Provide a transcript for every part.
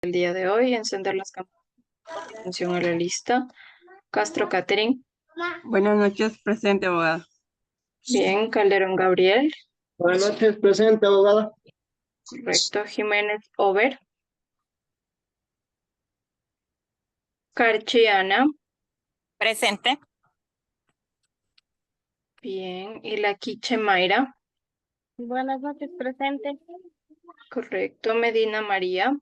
el día de hoy. Encender las cámaras. Atención a la lista. Castro Catherine. Buenas noches, presente, abogada. Bien. Calderón Gabriel. Buenas noches, presente, abogada. Correcto. Jiménez Over. Carchiana. Presente. Bien. Y la Quiche Mayra. Buenas noches, presente. Correcto. Medina María.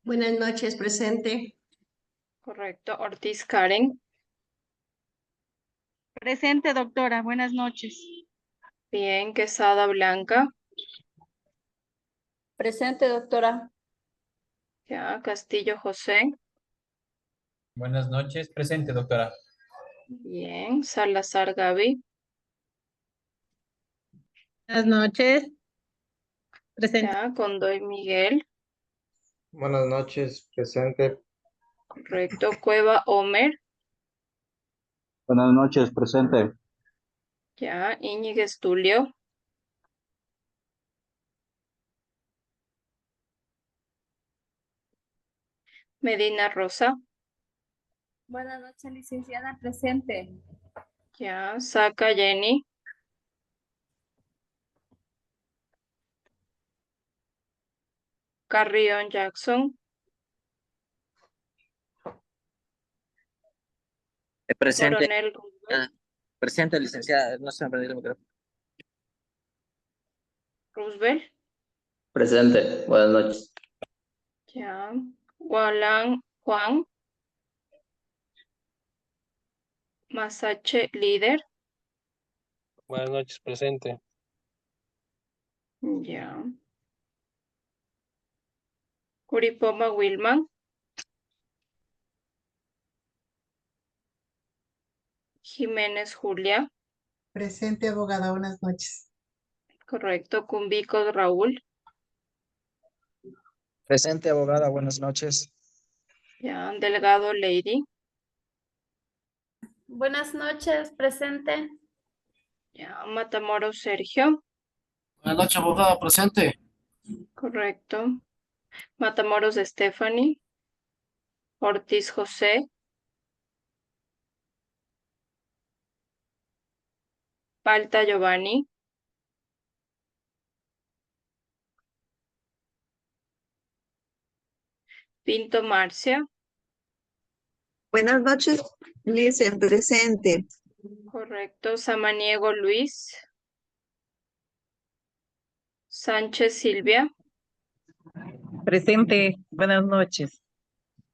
Buenas noches, presente. Correcto. Ortiz Karen. Presente, doctora. Buenas noches. Bien. Quesada Blanca. Presente, doctora. Ya. Castillo José. Buenas noches, presente, doctora. Bien. Salazar Gaby. Buenas noches. Presente. Ya. Condoy Miguel. Buenas noches, presente. Correcto. Cueva Homer. Buenas noches, presente. Ya. Íñiguez Tulio. Medina Rosa. Buenas noches, licenciada. Presente. Ya. Saca Jenny. Carrión Jackson. Presente, Coronel Roosevelt. presente, licenciada. No se me prendió el micrófono. Roosevelt. Presente, buenas noches. Ya. Gualán Juan. Masache Líder. Buenas noches, presente. Ya. Curipoma Wilman. Jiménez Julia. Presente, abogada, buenas noches. Correcto. Cumbicos Raúl. Presente, abogada, buenas noches. Ya. Delgado Lady. Buenas noches, presente. Ya. Matamoros Sergio. Buenas noches, abogada, presente. Correcto. Matamoros Stephanie. Ortiz José. Palta Giovanni. Pinto Marcia. Buenas noches, Licen, presente. Correcto. Samaniego Luis. Sánchez Silvia. Presente, buenas noches.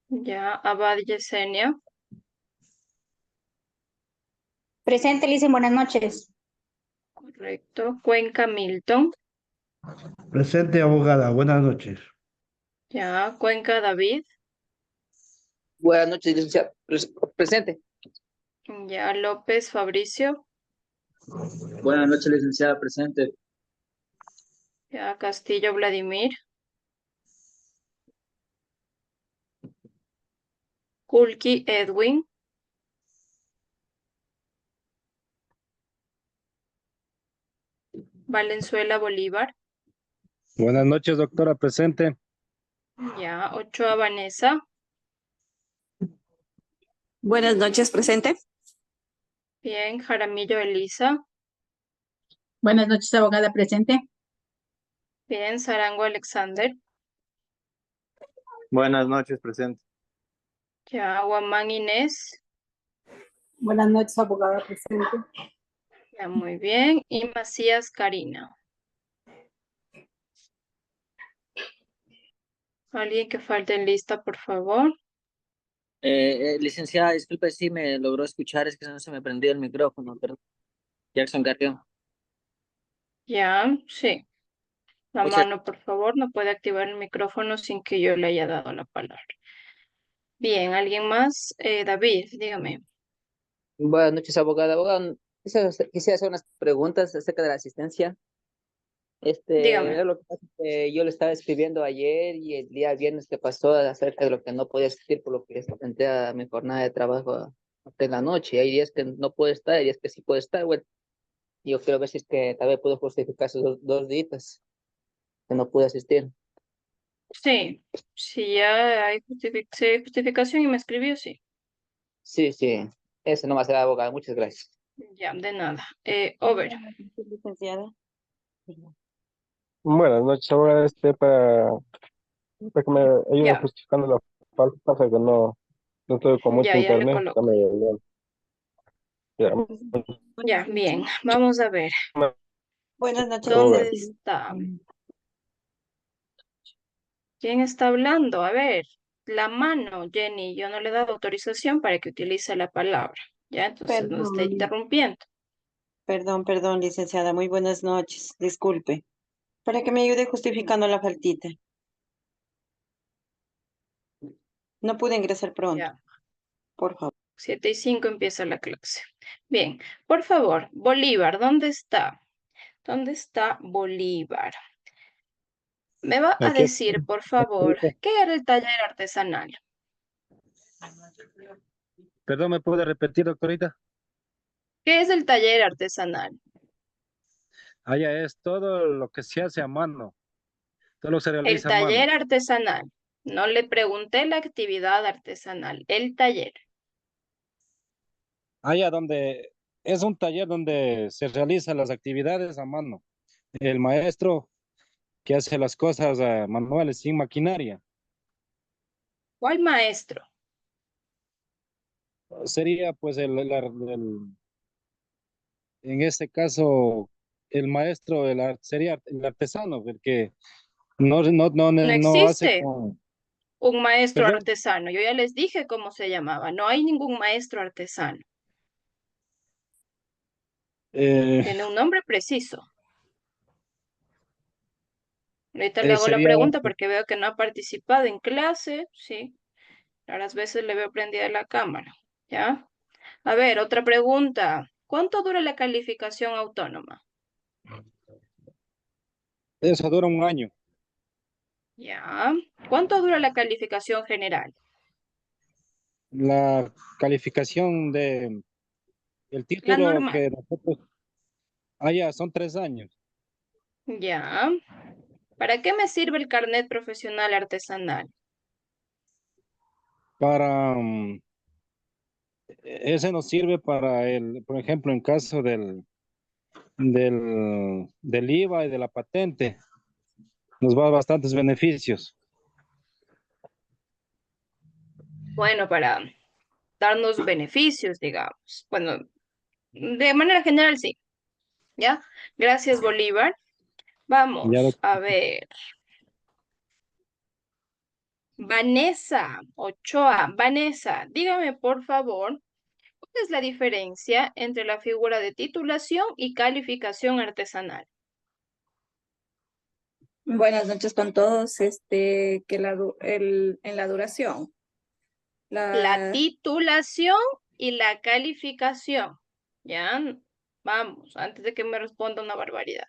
Ya. Abad Yesenia. Presente, Lice. Buenas noches. Correcto. Cuenca Milton. Presente, abogada. Buenas noches. Ya. Cuenca David. Buenas noches, licenciada. Presente. Ya. López Fabricio. Buenas noches, licenciada, presente. Ya. Castillo Vladimir. Kulki Edwin. Valenzuela Bolívar. Buenas noches, doctora, presente. Ya. Ochoa Vanessa. Buenas noches, presente. Bien. Jaramillo Elisa. Buenas noches, abogada. Presente. Bien. Sarango Alexander. Buenas noches, presente. Ya. Guamán Inés. Buenas noches, abogada. Presente. Ya. Muy bien. Y Macías Karina. Alguien que falte en lista, por favor. Licenciada, disculpe si me logró escuchar, es que no se me prendió el micrófono, perdón. Jackson Carrión. Ya. Sí. La Muchas, mano, por favor. No puede activar el micrófono sin que yo le haya dado la palabra. Bien. ¿Alguien más? David, dígame. buenas noches, abogada. Abogada, quisiera hacer unas preguntas acerca de la asistencia. Dígame. Lo que pasa es que yo le estaba escribiendo ayer y el día viernes que pasó acerca de lo que no podía asistir por lo que presenté a mi jornada de trabajo de la noche. Y hay días que no puede estar, hay días que sí puede estar. Bueno, yo quiero ver si es que tal vez puedo justificar esos dos días que no pude asistir. Sí, sí, ya hay sí, justificación y me escribió, sí. Sí, sí. Ese nomás será abogada. Muchas gracias. Ya, de nada. Over. Licenciada. Buenas noches, abogada. Para que me ayude Ya, justificando la falta, pasa que no estoy con mucho ya le internet. coloco. Ya, Ya, bien. Vamos a ver. Buenas noches, ¿Dónde licenciada. está? ¿Quién está hablando? A ver, la mano, Jenny. Yo no le he dado autorización para que utilice la palabra. Ya, entonces no está Perdón, interrumpiendo. perdón, licenciada. Muy buenas noches. Disculpe. Para que me ayude justificando la faltita. No pude ingresar pronto, Ya, por favor. 7:05 empieza la clase. Bien, por favor, Bolívar, ¿dónde está? ¿Dónde está Bolívar? Me va a aquí, decir, por favor, ¿qué era el taller artesanal? perdón, ¿me puede repetir, doctorita? ¿Qué es el taller artesanal? Allá es todo lo que se hace a mano, todo lo que se El realiza a taller mano. artesanal. No le pregunté la actividad artesanal, el taller. Allá donde es un taller donde se realizan las actividades a mano. El maestro que hace las cosas manuales sin maquinaria. ¿Cuál maestro? Sería pues en este caso el maestro, sería el artesano, el que No no hace existe con, un maestro perdón, artesano. Yo ya les dije cómo se llamaba. No hay ningún maestro artesano. eh, Tiene un nombre preciso. Ahorita le hago la sería, pregunta porque veo que no ha participado en clase. Sí, raras veces le veo prendida la cámara. ¿Ya? A ver, otra pregunta. ¿Cuánto dura la calificación autónoma? eso dura un año. ¿Ya? ¿Cuánto dura la calificación general? La calificación el La título normal. que nosotros, allá son 3 años. ¿Ya? ¿Para qué me sirve el carnet profesional artesanal? Para, ese nos sirve para por ejemplo, en caso del IVA y de la patente, nos va a bastantes beneficios. Bueno, para darnos beneficios, digamos. Bueno, de manera general sí. ¿Ya? Gracias, Bolívar. Ya, Vamos a ver. Vanessa Ochoa. Vanessa, dígame por favor, ¿cuál es la diferencia entre la figura de titulación y calificación artesanal? Buenas noches con todos. En la duración, La la, titulación y la calificación. ¿Ya? Vamos, antes de que me responda una barbaridad.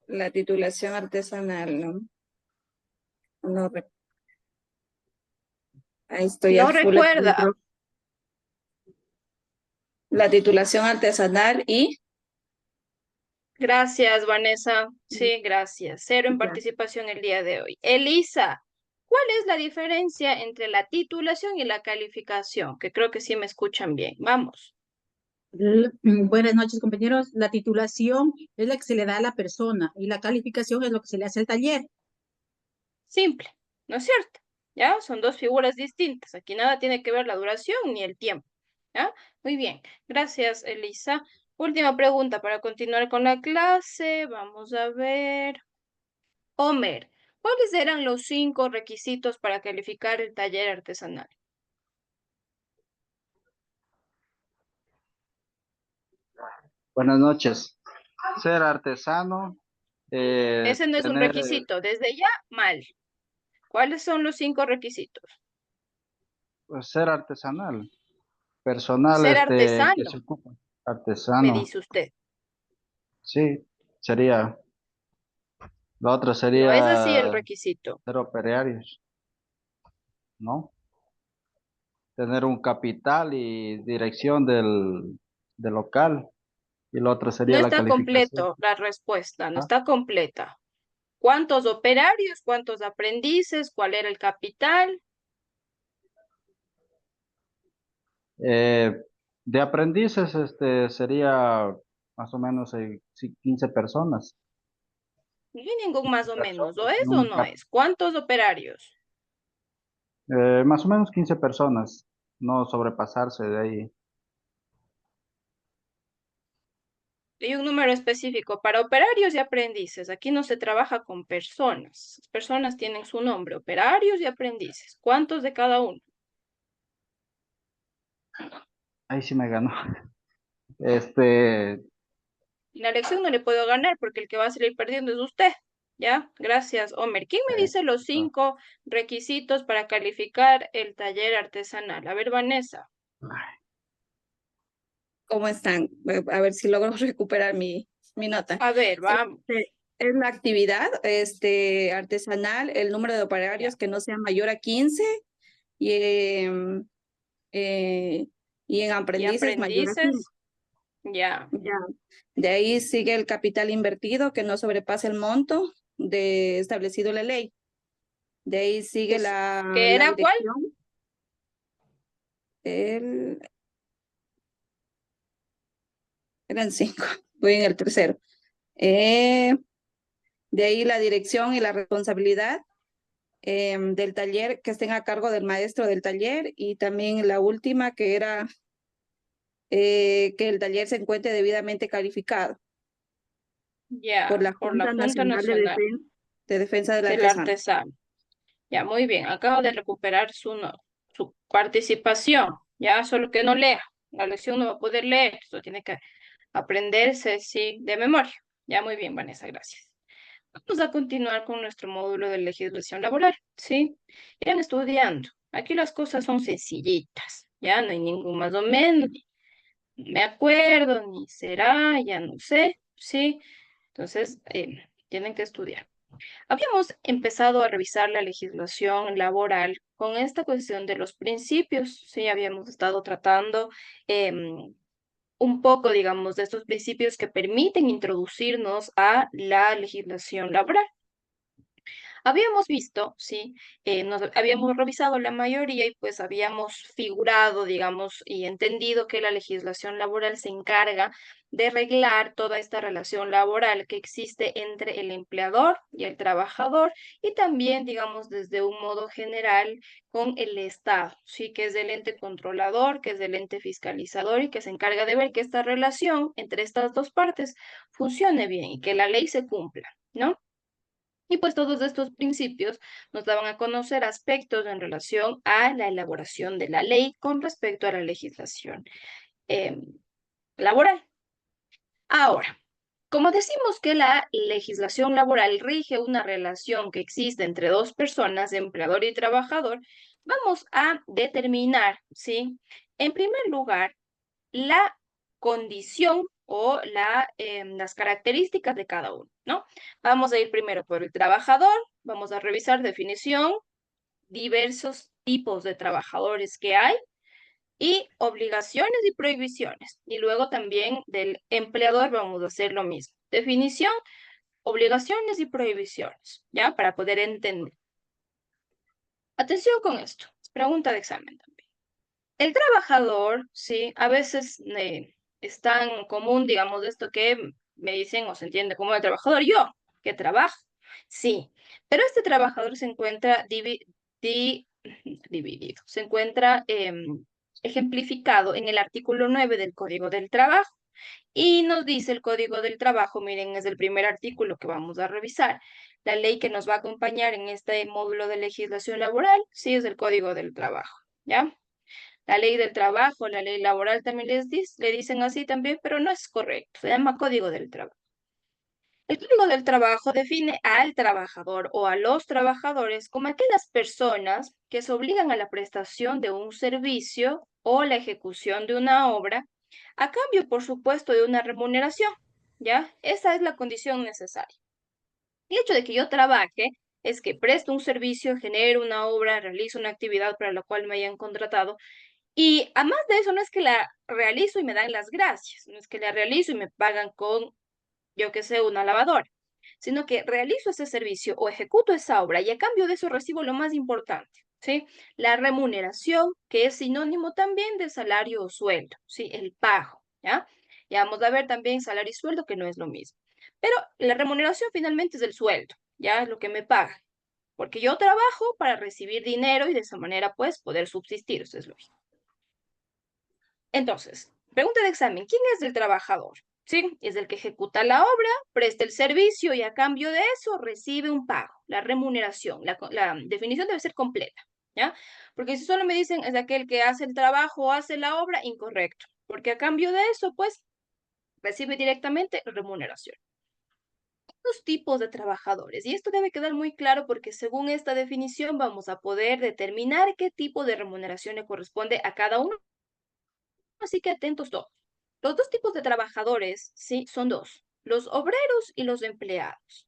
la titulación artesanal, ¿no? No, ahí estoy No al full aquí, recuerda. la titulación artesanal y Gracias, Vanessa. Sí, gracias. Cero en ya, participación el día de hoy. Elisa, ¿cuál es la diferencia entre la titulación y la calificación? Que creo que sí me escuchan bien. Vamos. Buenas noches, compañeros. La titulación es la que se le da a la persona y la calificación es lo que se le hace al taller. Simple, ¿no es cierto? ¿Ya? Son dos figuras distintas. Aquí nada tiene que ver la duración ni el tiempo. ¿Ya? Muy bien. Gracias, Elisa. Última pregunta para continuar con la clase. Vamos a ver. Homer, ¿cuáles eran los 5 requisitos para calificar el taller artesanal? Buenas noches. Ser artesano, Ese no es un tener, requisito. Desde ya, mal. ¿Cuáles son los 5 requisitos? pues, ser artesanal, personal, Ser que artesano, se ocupa. me Artesano, dice usted. sí, sería. Lo otro No es así el sería requisito. ser operarios, ¿no? Tener un capital y dirección del local. Y lo otro No sería la está calificación. completo la respuesta, no ¿Ah? está completa. ¿Cuántos operarios? ¿Cuántos aprendices? ¿Cuál era el capital? De aprendices, sería más o menos 15 personas. No hay ningún más o menos. ¿O es Y o no es? ¿Cuántos operarios? más o menos 15 personas, no sobrepasarse de ahí. Hay un número específico para operarios y aprendices. Aquí no se trabaja con personas. Las personas tienen su nombre, operarios y aprendices. ¿Cuántos de cada uno? Ahí sí me ganó. Este, En la lección no le puedo ganar porque el que va a salir perdiendo es usted. ¿Ya? Gracias, Homer. ¿Quién me dice los 5 requisitos para calificar el taller artesanal? A ver, Vanessa. ¿Cómo están? A ver si logro recuperar mi nota. A ver, vamos. Es la actividad artesanal, el número de operarios que no sea mayor a 15 y, y en ¿Y aprendices mayor a 5. aprendices? Ya. Ya. De ahí sigue el capital invertido que no sobrepase el monto establecido en la ley. De ahí sigue ¿Qué la era cuál? dirección. Eran 5, voy en el tercero. De ahí la dirección y la responsabilidad del taller que estén a cargo del maestro del taller, y también la última que era que el taller se encuentre debidamente calificado Ya, por la por la Junta Junta Nacional Nacional de Defensa del del Artesano. Artesano. Ya, muy bien. Acabo de recuperar su participación. Ya, solo que no lea. La lección no va a poder leer. Esto tiene que aprenderse, sí, de memoria. Ya, muy bien, Vanessa, gracias. Vamos a continuar con nuestro módulo de legislación laboral, ¿sí? Irán estudiando. Aquí las cosas son sencillitas. Ya, no hay ningún más o menos. Me acuerdo, ni será, ya no sé, ¿sí? Entonces, tienen que estudiar. Habíamos empezado a revisar la legislación laboral con esta cuestión de los principios, ¿sí? Habíamos estado tratando un poco, digamos, de estos principios que permiten introducirnos a la legislación laboral. Habíamos visto, sí, nos habíamos revisado la mayoría y pues habíamos figurado, digamos, y entendido que la legislación laboral se encarga de reglar toda esta relación laboral que existe entre el empleador y el trabajador, y también, digamos, desde un modo general con el Estado, sí, que es el ente controlador, que es el ente fiscalizador y que se encarga de ver que esta relación entre estas dos partes funcione bien y que la ley se cumpla, ¿no? Y pues todos estos principios nos daban a conocer aspectos en relación a la elaboración de la ley con respecto a la legislación laboral. Ahora, como decimos que la legislación laboral rige una relación que existe entre dos personas, empleador y trabajador, vamos a determinar, ¿sí? En primer lugar, la condición o las características de cada uno, ¿no? Vamos a ir primero por el trabajador, vamos a revisar definición, diversos tipos de trabajadores que hay y obligaciones y prohibiciones. Y luego también del empleador vamos a hacer lo mismo. Definición, obligaciones y prohibiciones, ¿ya? Para poder entender. Atención con esto, es pregunta de examen también. El trabajador, sí, a veces es tan común, digamos, esto que me dicen o se entiende como el trabajador, yo, que trabajo, sí, pero este trabajador se encuentra dividido, se encuentra ejemplificado en el artículo 9 del Código del Trabajo. Y nos dice el Código del Trabajo, miren, es el primer artículo que vamos a revisar. La ley que nos va a acompañar en este módulo de legislación laboral, sí, es el Código del Trabajo, ¿ya? La ley del trabajo, la ley laboral también le dicen así también, pero no es correcto. Se llama Código del Trabajo. El Código del Trabajo define al trabajador o a los trabajadores como aquellas personas que se obligan a la prestación de un servicio o la ejecución de una obra a cambio, por supuesto, de una remuneración, ¿ya? Esa es la condición necesaria. El hecho de que yo trabaje es que presto un servicio, genero una obra, realizo una actividad para la cual me hayan contratado. Y además de eso, no es que la realizo y me dan las gracias, no es que la realizo y me pagan con, yo qué sé, una lavadora. sino que realizo ese servicio o ejecuto esa obra y a cambio de eso recibo lo más importante, ¿sí? La remuneración, que es sinónimo también de salario o sueldo, ¿sí? El pago, ¿ya? Ya vamos a ver también salario y sueldo, que no es lo mismo. Pero la remuneración finalmente es el sueldo, ya es lo que me pagan. Porque yo trabajo para recibir dinero y de esa manera, pues, poder subsistir, eso es lógico. Entonces, pregunta de examen, ¿quién es el trabajador? Sí, es el que ejecuta la obra, presta el servicio y a cambio de eso recibe un pago, la remuneración. La definición debe ser completa, ¿ya? Porque si solo me dicen es aquel que hace el trabajo o hace la obra, incorrecto. Porque a cambio de eso, pues, recibe directamente remuneración. Dos tipos de trabajadores. Y esto debe quedar muy claro porque según esta definición vamos a poder determinar qué tipo de remuneración le corresponde a cada uno. Así que atentos todos. Los dos tipos de trabajadores, sí, son dos, los obreros y los empleados.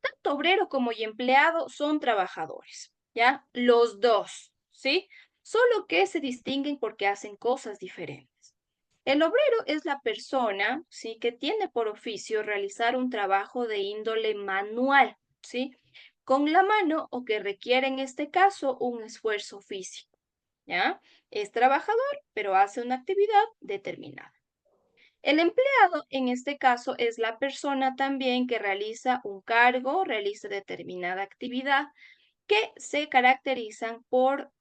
Tanto obrero como y empleado son trabajadores, ¿ya? Los dos, ¿sí? Solo que se distinguen porque hacen cosas diferentes. El obrero es la persona, ¿sí? Que tiene por oficio realizar un trabajo de índole manual, ¿sí? Con la mano o que requiere en este caso un esfuerzo físico, ¿ya? Es trabajador, pero hace una actividad determinada. El empleado, en este caso, es la persona también que realiza un cargo, realiza determinada actividad, que se caracterizan por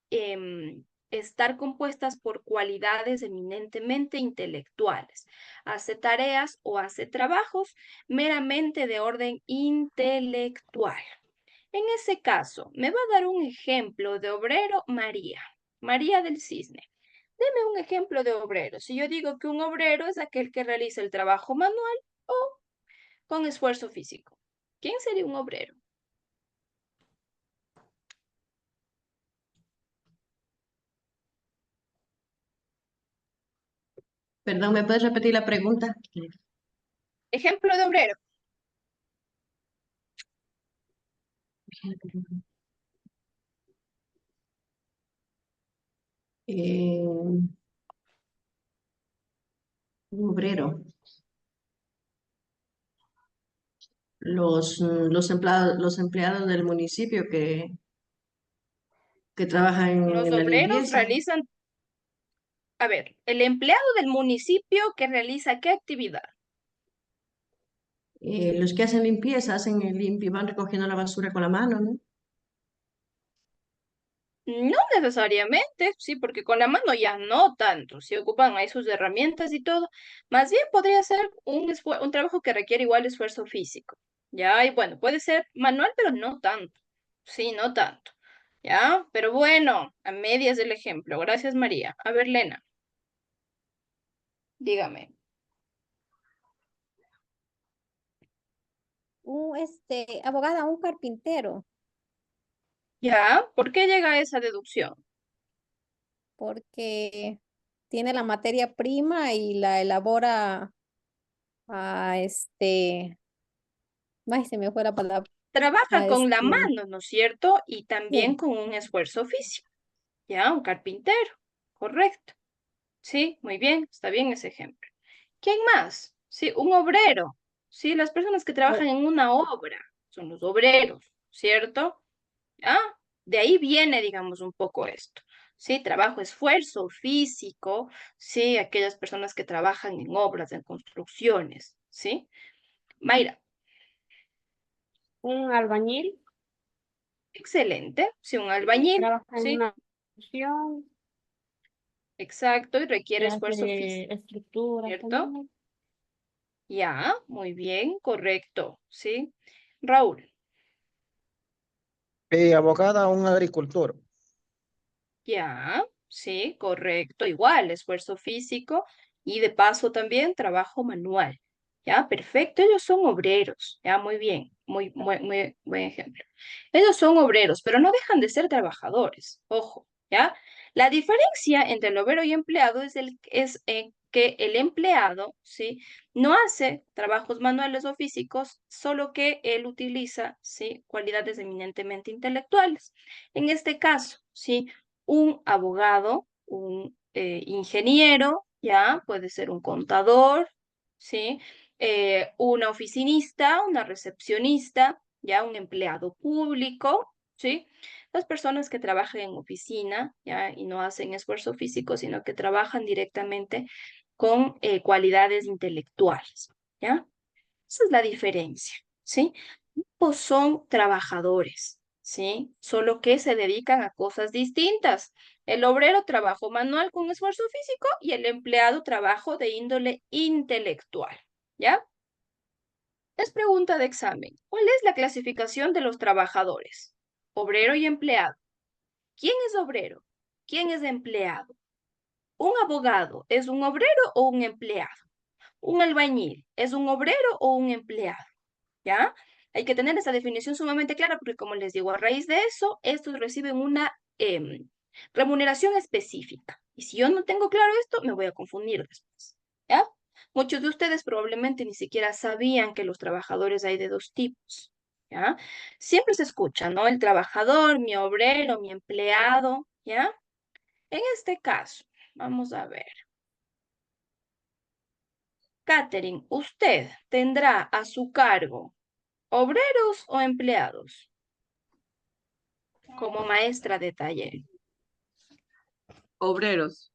estar compuestas por cualidades eminentemente intelectuales. Hace tareas o hace trabajos meramente de orden intelectual. En ese caso, me va a dar un ejemplo de obrero María, María del Cisne. Deme un ejemplo de obrero. Si yo digo que un obrero es aquel que realiza el trabajo manual o con esfuerzo físico. ¿Quién sería un obrero? Perdón, ¿me puedes repetir la pregunta? Ejemplo de obrero. Un obrero. Los empleados del municipio que trabajan Los en la obreros limpieza. realizan, a ver, el empleado del municipio que realiza ¿qué actividad? Los que hacen limpieza, hacen el limpio, van recogiendo la basura con la mano, ¿no? No necesariamente, sí, porque con la mano ya no tanto, si ocupan ahí sus herramientas y todo, más bien podría ser un trabajo que requiere igual esfuerzo físico, ¿ya? Y bueno, puede ser manual, pero no tanto, sí, no tanto, ¿ya? Pero bueno, a medias del ejemplo, gracias María. A ver, Lena, dígame. Abogada, un carpintero, ¿Ya? ¿Por qué llega a esa deducción? porque tiene la materia prima y la elabora a ay, se me fue la palabra, Trabaja a con la mano, ¿no es cierto? Y también sí, con un esfuerzo físico, ¿ya? Un carpintero, correcto. Sí, muy bien, está bien ese ejemplo. ¿Quién más? Sí, un obrero. Sí, las personas que trabajan en una obra son los obreros, ¿cierto? ¿Ya? De ahí viene, digamos, un poco esto. Sí, trabajo, esfuerzo físico, sí, aquellas personas que trabajan en obras, en construcciones, ¿sí? Mayra, un albañil, excelente. Sí, un albañil, trabaja en sí, una construcción, exacto, y requiere que esfuerzo hace físico, estructuras ¿cierto? también. Ya, muy bien, correcto, ¿sí? Raúl, Abogada, un agricultor. ya, sí, correcto, igual, esfuerzo físico y de paso también trabajo manual. Ya, perfecto, ellos son obreros, ya, muy bien, muy buen ejemplo. Ellos son obreros, pero no dejan de ser trabajadores, ojo, ¿ya? La diferencia entre el obrero y empleado es que el empleado, ¿sí? No hace trabajos manuales o físicos, solo que él utiliza, ¿sí? Cualidades eminentemente intelectuales. En este caso, ¿sí? Un abogado, un ingeniero, ¿ya? Puede ser un contador, ¿sí? una oficinista, una recepcionista, ya un empleado público, ¿sí? Las personas que trabajan en oficina, ya, y no hacen esfuerzo físico, sino que trabajan directamente con cualidades intelectuales, ¿ya? Esa es la diferencia, ¿sí? Ambos son trabajadores, ¿sí? Solo que se dedican a cosas distintas. El obrero trabajo manual con esfuerzo físico y el empleado trabajo de índole intelectual, ¿ya? Es pregunta de examen. ¿Cuál es la clasificación de los trabajadores? Obrero y empleado. ¿Quién es obrero? ¿Quién es empleado? ¿Un abogado es un obrero o un empleado? ¿Un albañil es un obrero o un empleado? ¿Ya? Hay que tener esa definición sumamente clara porque, como les digo, a raíz de eso, estos reciben una remuneración específica. Y si yo no tengo claro esto, me voy a confundir después. ¿Ya? Muchos de ustedes probablemente ni siquiera sabían que los trabajadores hay de dos tipos. ¿Ya? Siempre se escucha, ¿no? El trabajador, mi obrero, mi empleado, ¿ya? En este caso, vamos a ver. Catherine, ¿usted tendrá a su cargo obreros o empleados como maestra de taller? Obreros.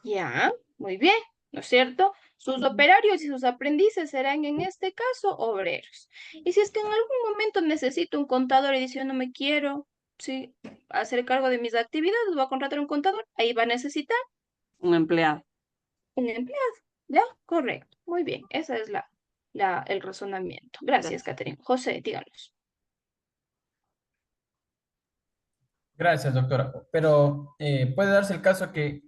Ya, muy bien, ¿no es cierto? Sus operarios y sus aprendices serán en este caso obreros. Y si es que en algún momento necesito un contador y dice, yo no me quiero, sí, hacer cargo de mis actividades, voy a contratar un contador, ahí va a necesitar Un empleado. un empleado. ¿Ya? Correcto. Muy bien, ese es el razonamiento. Gracias, Catherine. José, díganos. Gracias, doctora. Pero puede darse el caso que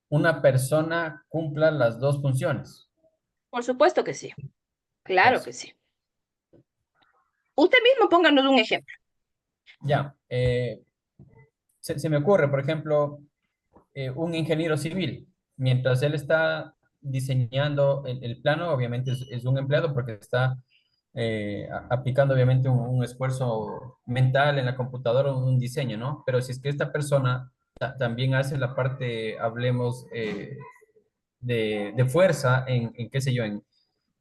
una persona cumpla las dos funciones. Por supuesto que sí. Claro Eso. que sí. Usted mismo pónganos un ejemplo. Ya. Se me ocurre, por ejemplo, un ingeniero civil. Mientras él está diseñando el plano, obviamente es un empleado porque está aplicando obviamente un esfuerzo mental en la computadora, un diseño, ¿no? Pero si es que esta persona también hace la parte, hablemos, de fuerza en qué sé yo,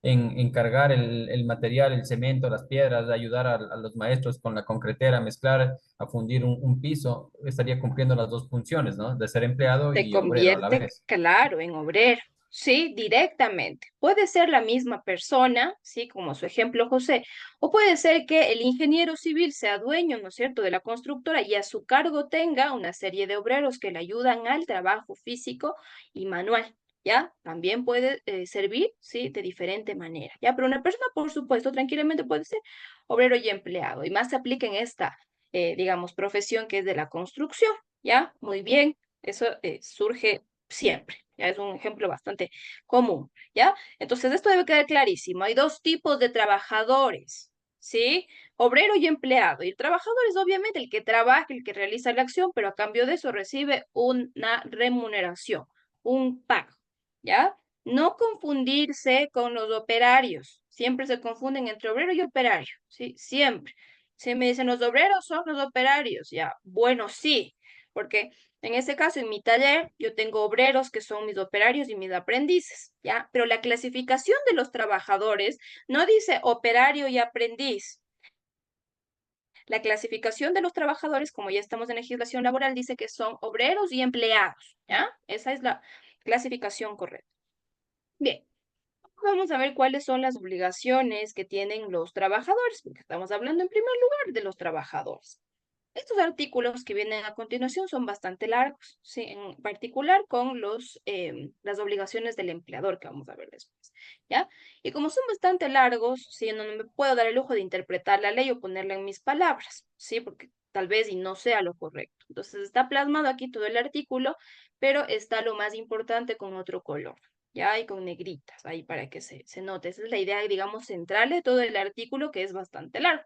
en cargar el material, el cemento, las piedras, de ayudar a los maestros con la concretera, mezclar, a fundir un piso, estaría cumpliendo las dos funciones, ¿no? De ser empleado Se y obrero a la convierte, vez. claro, en obrero, sí, directamente. Puede ser la misma persona, sí, como su ejemplo José, o puede ser que el ingeniero civil sea dueño, ¿no es cierto?, de la constructora y a su cargo tenga una serie de obreros que le ayudan al trabajo físico y manual. ¿Ya? También puede servir, ¿sí? De diferente manera, ¿ya? Pero una persona, por supuesto, tranquilamente puede ser obrero y empleado, y más se aplica en esta, digamos, profesión que es de la construcción, ¿ya? Muy bien, eso surge siempre, ¿ya? Es un ejemplo bastante común, ¿ya? Entonces, esto debe quedar clarísimo. Hay dos tipos de trabajadores, ¿sí? Obrero y empleado. Y el trabajador es obviamente el que trabaja, el que realiza la acción, pero a cambio de eso recibe una remuneración, un pago, ¿ya? No confundirse con los operarios. Siempre se confunden entre obrero y operario, ¿sí? Siempre. Si me dicen los obreros son los operarios, ya. Bueno, sí, porque en este caso, en mi taller, yo tengo obreros que son mis operarios y mis aprendices, ¿ya? Pero la clasificación de los trabajadores no dice operario y aprendiz. La clasificación de los trabajadores, como ya estamos en legislación laboral, dice que son obreros y empleados, ¿ya? Esa es la clasificación correcta. Bien, vamos a ver cuáles son las obligaciones que tienen los trabajadores, porque estamos hablando en primer lugar de los trabajadores. Estos artículos que vienen a continuación son bastante largos, ¿sí? En particular con las obligaciones del empleador que vamos a ver después, ¿ya? Y como son bastante largos, ¿sí? No me puedo dar el lujo de interpretar la ley o ponerla en mis palabras, ¿sí? Porque tal vez y no sea lo correcto. Entonces está plasmado aquí todo el artículo, pero está lo más importante con otro color, ¿ya? Y con negritas, ahí para que se note. Esa es la idea, digamos, central de todo el artículo, que es bastante largo.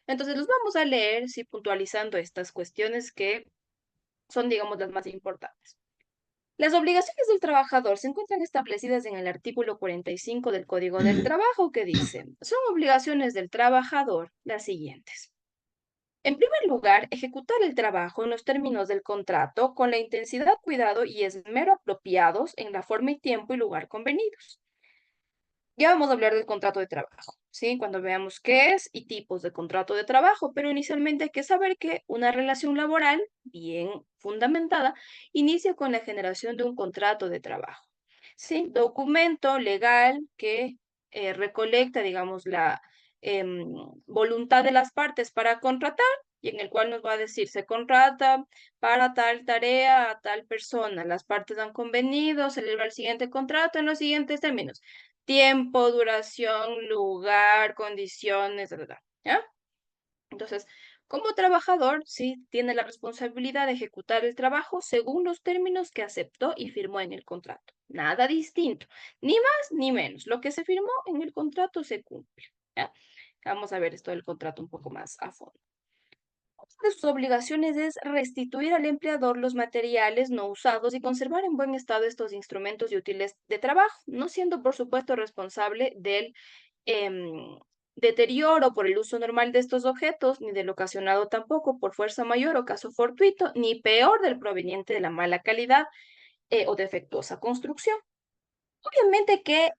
Entonces los vamos a leer, sí, puntualizando estas cuestiones que son, digamos, las más importantes. Las obligaciones del trabajador se encuentran establecidas en el artículo 45 del Código del Trabajo, que dice, son obligaciones del trabajador las siguientes. En primer lugar, ejecutar el trabajo en los términos del contrato con la intensidad, cuidado y esmero apropiados en la forma y tiempo y lugar convenidos. Ya vamos a hablar del contrato de trabajo, ¿sí? Cuando veamos qué es y tipos de contrato de trabajo, pero inicialmente hay que saber que una relación laboral bien fundamentada inicia con la generación de un contrato de trabajo, ¿sí? Documento legal que recolecta, digamos, la voluntad de las partes para contratar y en el cual nos va a decir, se contrata para tal tarea a tal persona. Las partes han convenido celebrar el siguiente contrato en los siguientes términos: tiempo, duración, lugar, condiciones, ¿ya? Entonces, como trabajador, sí, tiene la responsabilidad de ejecutar el trabajo según los términos que aceptó y firmó en el contrato. Nada distinto, ni más ni menos. Lo que se firmó en el contrato se cumple, ¿ya? Vamos a ver esto del contrato un poco más a fondo. Otra de sus obligaciones es restituir al empleador los materiales no usados y conservar en buen estado estos instrumentos y útiles de trabajo, no siendo, por supuesto, responsable del em, deterioro por el uso normal de estos objetos, ni del ocasionado tampoco por fuerza mayor o caso fortuito, ni peor del proveniente de la mala calidad o defectuosa construcción. Obviamente que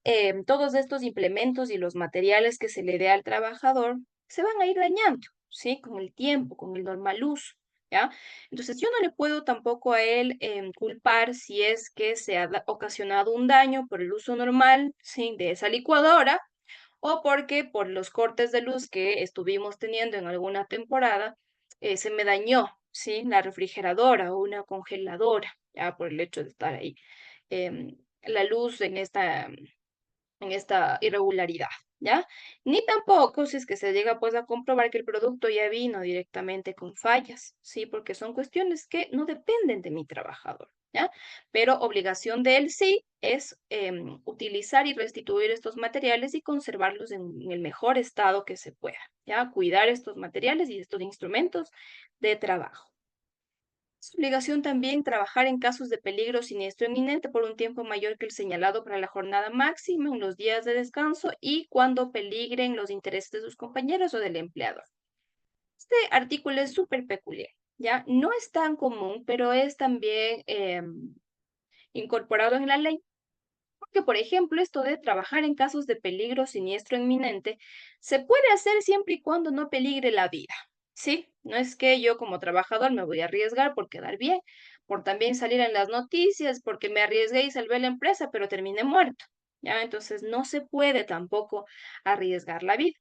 todos estos implementos y los materiales que se le dé al trabajador se van a ir dañando, ¿sí? Con el tiempo, con el normal uso, ¿ya? Entonces yo no le puedo tampoco a él culpar si es que se ha ocasionado un daño por el uso normal, ¿sí? De esa licuadora o porque por los cortes de luz que estuvimos teniendo en alguna temporada se me dañó, ¿sí? La refrigeradora o una congeladora, ya por el hecho de estar ahí la luz en esta irregularidad, ¿ya? Ni tampoco si es que se llega pues a comprobar que el producto ya vino directamente con fallas, ¿sí? Porque son cuestiones que no dependen de mi trabajador, ¿ya? Pero obligación de él sí es utilizar y restituir estos materiales y conservarlos en el mejor estado que se pueda, ¿ya? Cuidar estos materiales y estos instrumentos de trabajo. Es obligación también trabajar en casos de peligro o siniestro inminente por un tiempo mayor que el señalado para la jornada máxima, en los días de descanso y cuando peligren los intereses de sus compañeros o del empleador. Este artículo es súper peculiar, ¿ya? No es tan común, pero es también incorporado en la ley. Porque, por ejemplo, esto de trabajar en casos de peligro o siniestro inminente se puede hacer siempre y cuando no peligre la vida. Sí, no es que yo como trabajador me voy a arriesgar por quedar bien, por también salir en las noticias, porque me arriesgué y salvé la empresa, pero terminé muerto. ¿Ya? Entonces no se puede tampoco arriesgar la vida.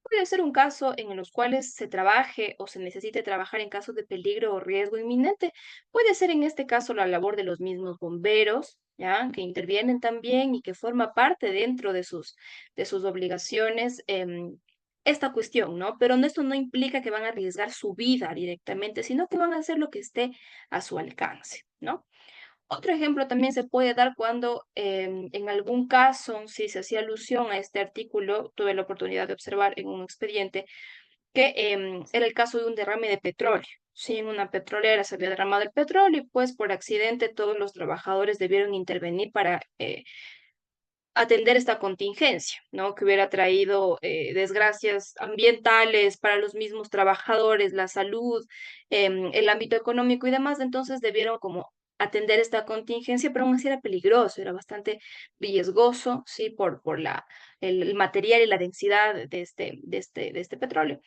Puede ser un caso en los cuales se trabaje o se necesite trabajar en casos de peligro o riesgo inminente. Puede ser en este caso la labor de los mismos bomberos, ¿ya? Que intervienen también y que forma parte dentro de sus obligaciones esta cuestión, ¿no? Pero esto no implica que van a arriesgar su vida directamente, sino que van a hacer lo que esté a su alcance, ¿no? Otro ejemplo también se puede dar cuando en algún caso, si se hacía alusión a este artículo, tuve la oportunidad de observar en un expediente que era el caso de un derrame de petróleo. Sí, en una petrolera se había derramado el petróleo y pues por accidente todos los trabajadores debieron intervenir para atender esta contingencia, ¿no? Que hubiera traído desgracias ambientales para los mismos trabajadores, la salud, el ámbito económico y demás. Entonces debieron como atender esta contingencia, pero aún así era peligroso, era bastante riesgoso, ¿sí? Por el material y la densidad de este petróleo.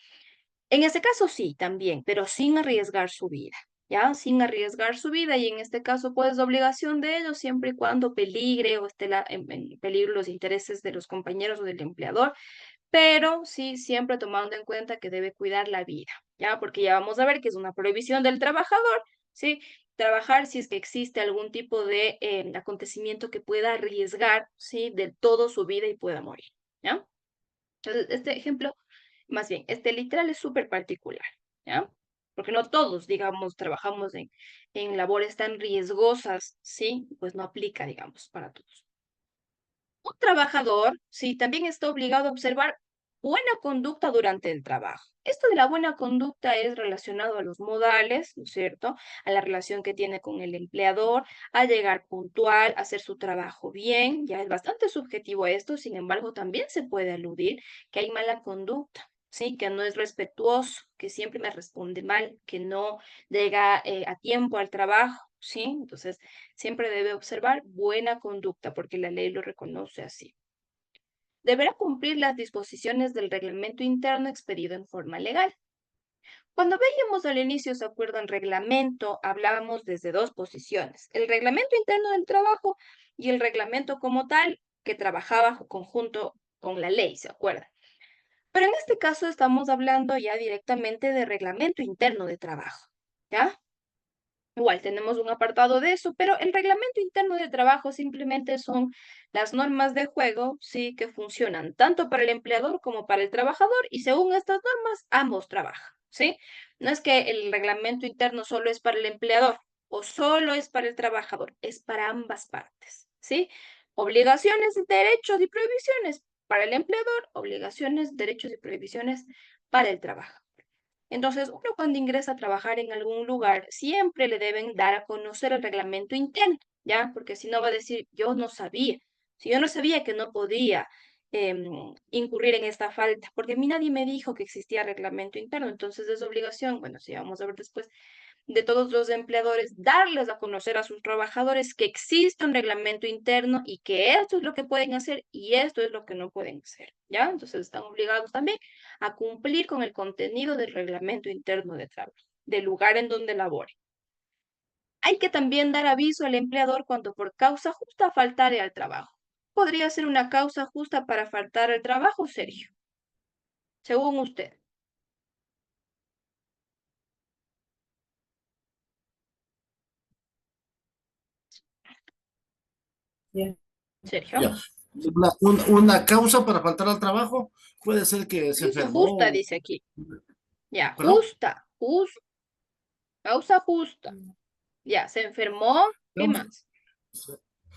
En este caso sí, también, pero sin arriesgar su vida, ¿ya? Sin arriesgar su vida y en este caso pues obligación de ellos siempre y cuando peligre o esté en peligro los intereses de los compañeros o del empleador, pero sí siempre tomando en cuenta que debe cuidar la vida, ¿ya? Porque ya vamos a ver que es una prohibición del trabajador, ¿sí? Trabajar si es que existe algún tipo de acontecimiento que pueda arriesgar, ¿sí? Del todo su vida y pueda morir, ¿ya? Entonces, este ejemplo, más bien, este literal es súper particular, ¿ya? Porque no todos, digamos, trabajamos en labores tan riesgosas, ¿sí? Pues no aplica, digamos, para todos. Un trabajador, sí, también está obligado a observar buena conducta durante el trabajo. Esto de la buena conducta es relacionado a los modales, ¿no es cierto? A la relación que tiene con el empleador, a llegar puntual, a hacer su trabajo bien. Ya es bastante subjetivo esto, sin embargo, también se puede aludir que hay mala conducta, ¿sí? Que no es respetuoso, que siempre me responde mal, que no llega a tiempo al trabajo, ¿sí? Entonces, siempre debe observar buena conducta porque la ley lo reconoce así. deberá cumplir las disposiciones del reglamento interno expedido en forma legal. Cuando veíamos al inicio, ¿se acuerdan? Reglamento, hablábamos desde dos posiciones, el reglamento interno del trabajo y el reglamento como tal, que trabajaba conjunto con la ley, ¿se acuerdan? Pero en este caso estamos hablando ya directamente de reglamento interno de trabajo, ¿ya? Igual tenemos un apartado de eso, pero el reglamento interno de trabajo simplemente son las normas de juego, sí, que funcionan tanto para el empleador como para el trabajador y según estas normas ambos trabajan, ¿sí? No es que el reglamento interno solo es para el empleador o solo es para el trabajador, es para ambas partes, ¿sí? Obligaciones, derechos y prohibiciones para el empleador, obligaciones, derechos y prohibiciones para el trabajador. Entonces, uno cuando ingresa a trabajar en algún lugar, siempre le deben dar a conocer el reglamento interno, ¿ya? Porque si no va a decir, yo no sabía. Si yo no sabía que no podía incurrir en esta falta, porque a mí nadie me dijo que existía reglamento interno, entonces es obligación, bueno, sí, vamos a ver después, de todos los empleadores, darles a conocer a sus trabajadores que existe un reglamento interno y que esto es lo que pueden hacer y esto es lo que no pueden hacer, ¿ya? Entonces están obligados también a cumplir con el contenido del reglamento interno de trabajo, del lugar en donde labore. Hay que también dar aviso al empleador cuando por causa justa faltare al trabajo. ¿Podría ser una causa justa para faltar al trabajo, Sergio? Según usted. Sergio. Ya. Una causa para faltar al trabajo puede ser que se Dice enfermó. justa, dice aquí. Ya, ¿Perdón? justa, causa justa. Ya, se enfermó, ¿qué más?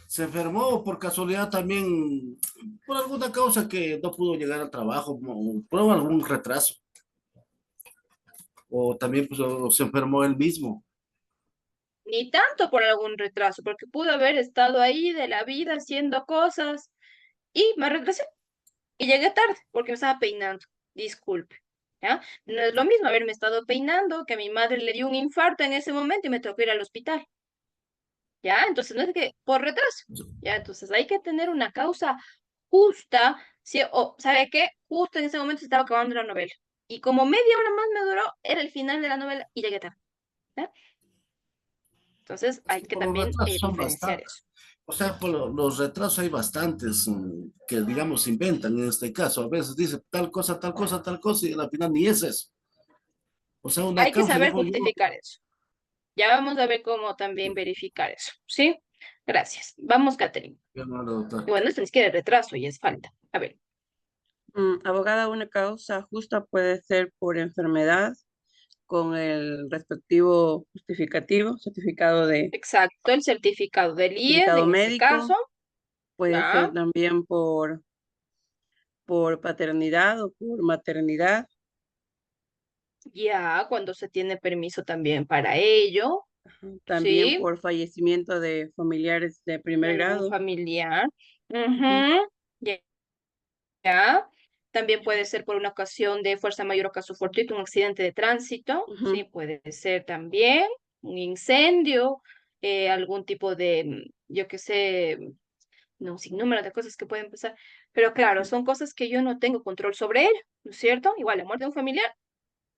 Se enfermó o por casualidad también, por alguna causa que no pudo llegar al trabajo, por algún retraso. O también pues, o se enfermó él mismo. Ni tanto por algún retraso, porque pudo haber estado ahí de la vida haciendo cosas y me retrasé y llegué tarde porque me estaba peinando. Disculpe, ¿ya? No es lo mismo haberme estado peinando, que a mi madre le dio un infarto en ese momento y me tocó ir al hospital. ¿Ya? Entonces no es que por retraso, ¿ya? Entonces hay que tener una causa justa, ¿sí? O, ¿sabe qué? Justo en ese momento se estaba acabando la novela. Y como media hora más me duró, era el final de la novela y llegué tarde, ¿ya? Entonces hay que Por los también retrasos son diferenciar bastantes. eso. O sea, por los retrasos hay bastantes que, digamos, inventan en este caso. A veces dice tal cosa, tal cosa, tal cosa, y al final ni es eso. O sea, una Hay que causa, saber digo yo. justificar eso. Ya vamos a ver cómo también verificar eso, ¿sí? Gracias. Vamos, Catherine. Yo no lo- Y bueno, esto ni siquiera es retraso y es falta. A ver. Abogada, una causa justa puede ser por enfermedad con el respectivo justificativo, certificado Exacto, el certificado del IES certificado en ese caso. médico, puede Ya, ser también por paternidad o por maternidad, ya, cuando se tiene permiso también para ello, también ¿sí? por fallecimiento de familiares de primer Algún grado. familiar. Ujú. Ujú, ya, ya. También puede ser por una ocasión de fuerza mayor o caso fortuito, un accidente de tránsito, sí, Ujú. puede ser también un incendio, algún tipo de, yo qué sé, no, sin número de cosas que pueden pasar. Pero claro, son cosas que yo no tengo control sobre ello, ¿no es cierto? Igual la muerte de un familiar,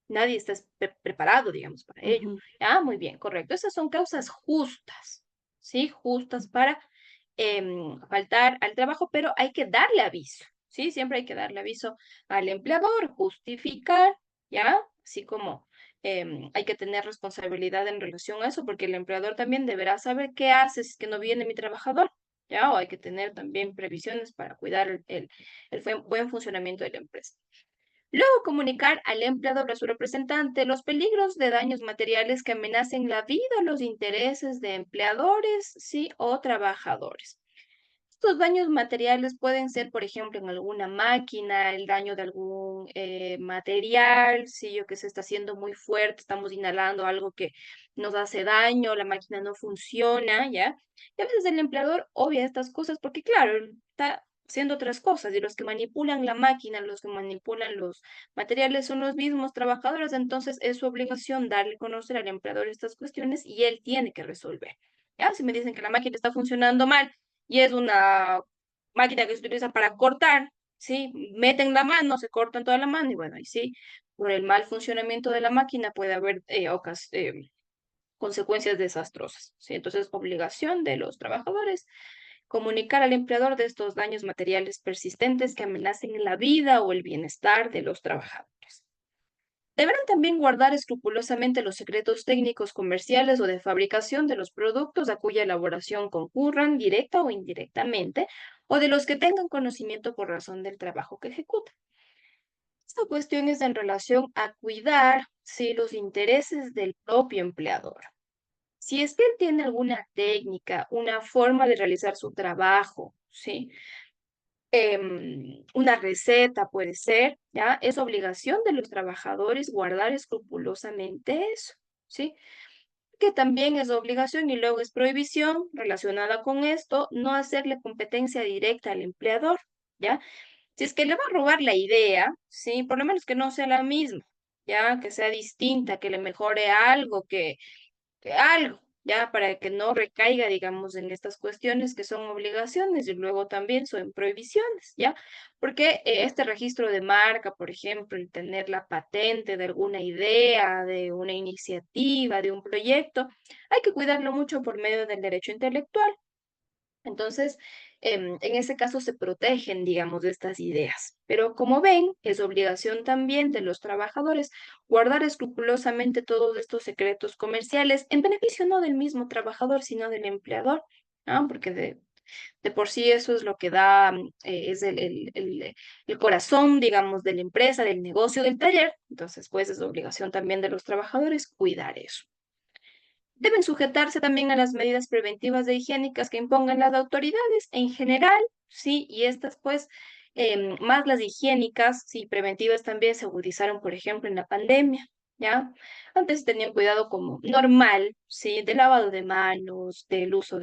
nadie está preparado, digamos, para ello. Ujú. Ah, muy bien, correcto. Esas son causas justas, ¿sí? Justas para faltar al trabajo, pero hay que darle aviso, ¿sí? Siempre hay que darle aviso al empleador, justificar, ¿ya? Así como hay que tener responsabilidad en relación a eso, porque el empleador también deberá saber qué hace si es que no viene mi trabajador, ¿ya? O hay que tener también previsiones para cuidar el buen funcionamiento de la empresa. Luego, comunicar al empleador a su representante los peligros de daños materiales que amenacen la vida o los intereses de empleadores, sí, o trabajadores. Estos daños materiales pueden ser, por ejemplo, en alguna máquina, el daño de algún material, si yo que se está haciendo muy fuerte, estamos inhalando algo que nos hace daño, la máquina no funciona, ¿ya? Y a veces el empleador obvia estas cosas porque, claro, él está haciendo otras cosas y los que manipulan la máquina, los que manipulan los materiales son los mismos trabajadores, entonces es su obligación darle a conocer al empleador estas cuestiones y él tiene que resolver. ¿Ya? Si me dicen que la máquina está funcionando mal, y es una máquina que se utiliza para cortar, ¿sí? Meten la mano, se cortan toda la mano y bueno, y sí, por el mal funcionamiento de la máquina puede haber consecuencias desastrosas, ¿sí? Entonces, obligación de los trabajadores comunicar al empleador de estos daños materiales persistentes que amenacen la vida o el bienestar de los trabajadores. Deberán también guardar escrupulosamente los secretos técnicos comerciales o de fabricación de los productos a cuya elaboración concurran directa o indirectamente, o de los que tengan conocimiento por razón del trabajo que ejecutan. Esta cuestión es en relación a cuidar, sí, los intereses del propio empleador. Si es que él tiene alguna técnica, una forma de realizar su trabajo, ¿sí? Una receta puede ser, ¿ya? Es obligación de los trabajadores guardar escrupulosamente eso, ¿sí? Que también es obligación y luego es prohibición relacionada con esto, no hacerle competencia directa al empleador, ¿ya? Si es que le va a robar la idea, ¿sí? Por lo menos que no sea la misma, ¿ya? Que sea distinta, que le mejore algo, que algo, ya para que no recaiga, digamos, en estas cuestiones que son obligaciones y luego también son prohibiciones, ¿ya? Porque este registro de marca, por ejemplo, el tener la patente de alguna idea, de una iniciativa, de un proyecto, hay que cuidarlo mucho por medio del derecho intelectual. Entonces, en ese caso se protegen, digamos, de estas ideas. Pero como ven, es obligación también de los trabajadores guardar escrupulosamente todos estos secretos comerciales en beneficio no del mismo trabajador, sino del empleador, ¿no? Porque de por sí eso es lo que da, es el corazón, digamos, de la empresa, del negocio, del taller. Entonces, pues es obligación también de los trabajadores cuidar eso. Deben sujetarse también a las medidas preventivas e higiénicas que impongan las autoridades en general, sí, y estas pues, más las higiénicas, sí, preventivas también se agudizaron, por ejemplo, en la pandemia, ¿ya? Antes tenían cuidado como normal, sí, del lavado de manos, del uso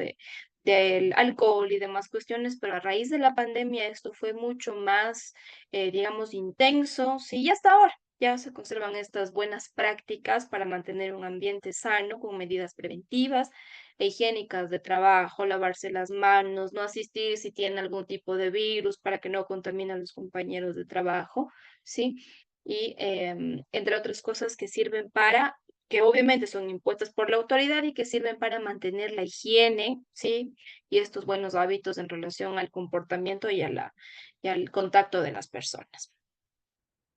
del alcohol y demás cuestiones, pero a raíz de la pandemia esto fue mucho más, digamos, intenso, sí, y hasta ahora ya se conservan estas buenas prácticas para mantener un ambiente sano con medidas preventivas e higiénicas de trabajo, lavarse las manos, no asistir si tiene algún tipo de virus para que no contamine a los compañeros de trabajo, ¿sí? Y entre otras cosas que sirven para, que obviamente son impuestas por la autoridad y que sirven para mantener la higiene, ¿sí? Y estos buenos hábitos en relación al comportamiento y al contacto de las personas.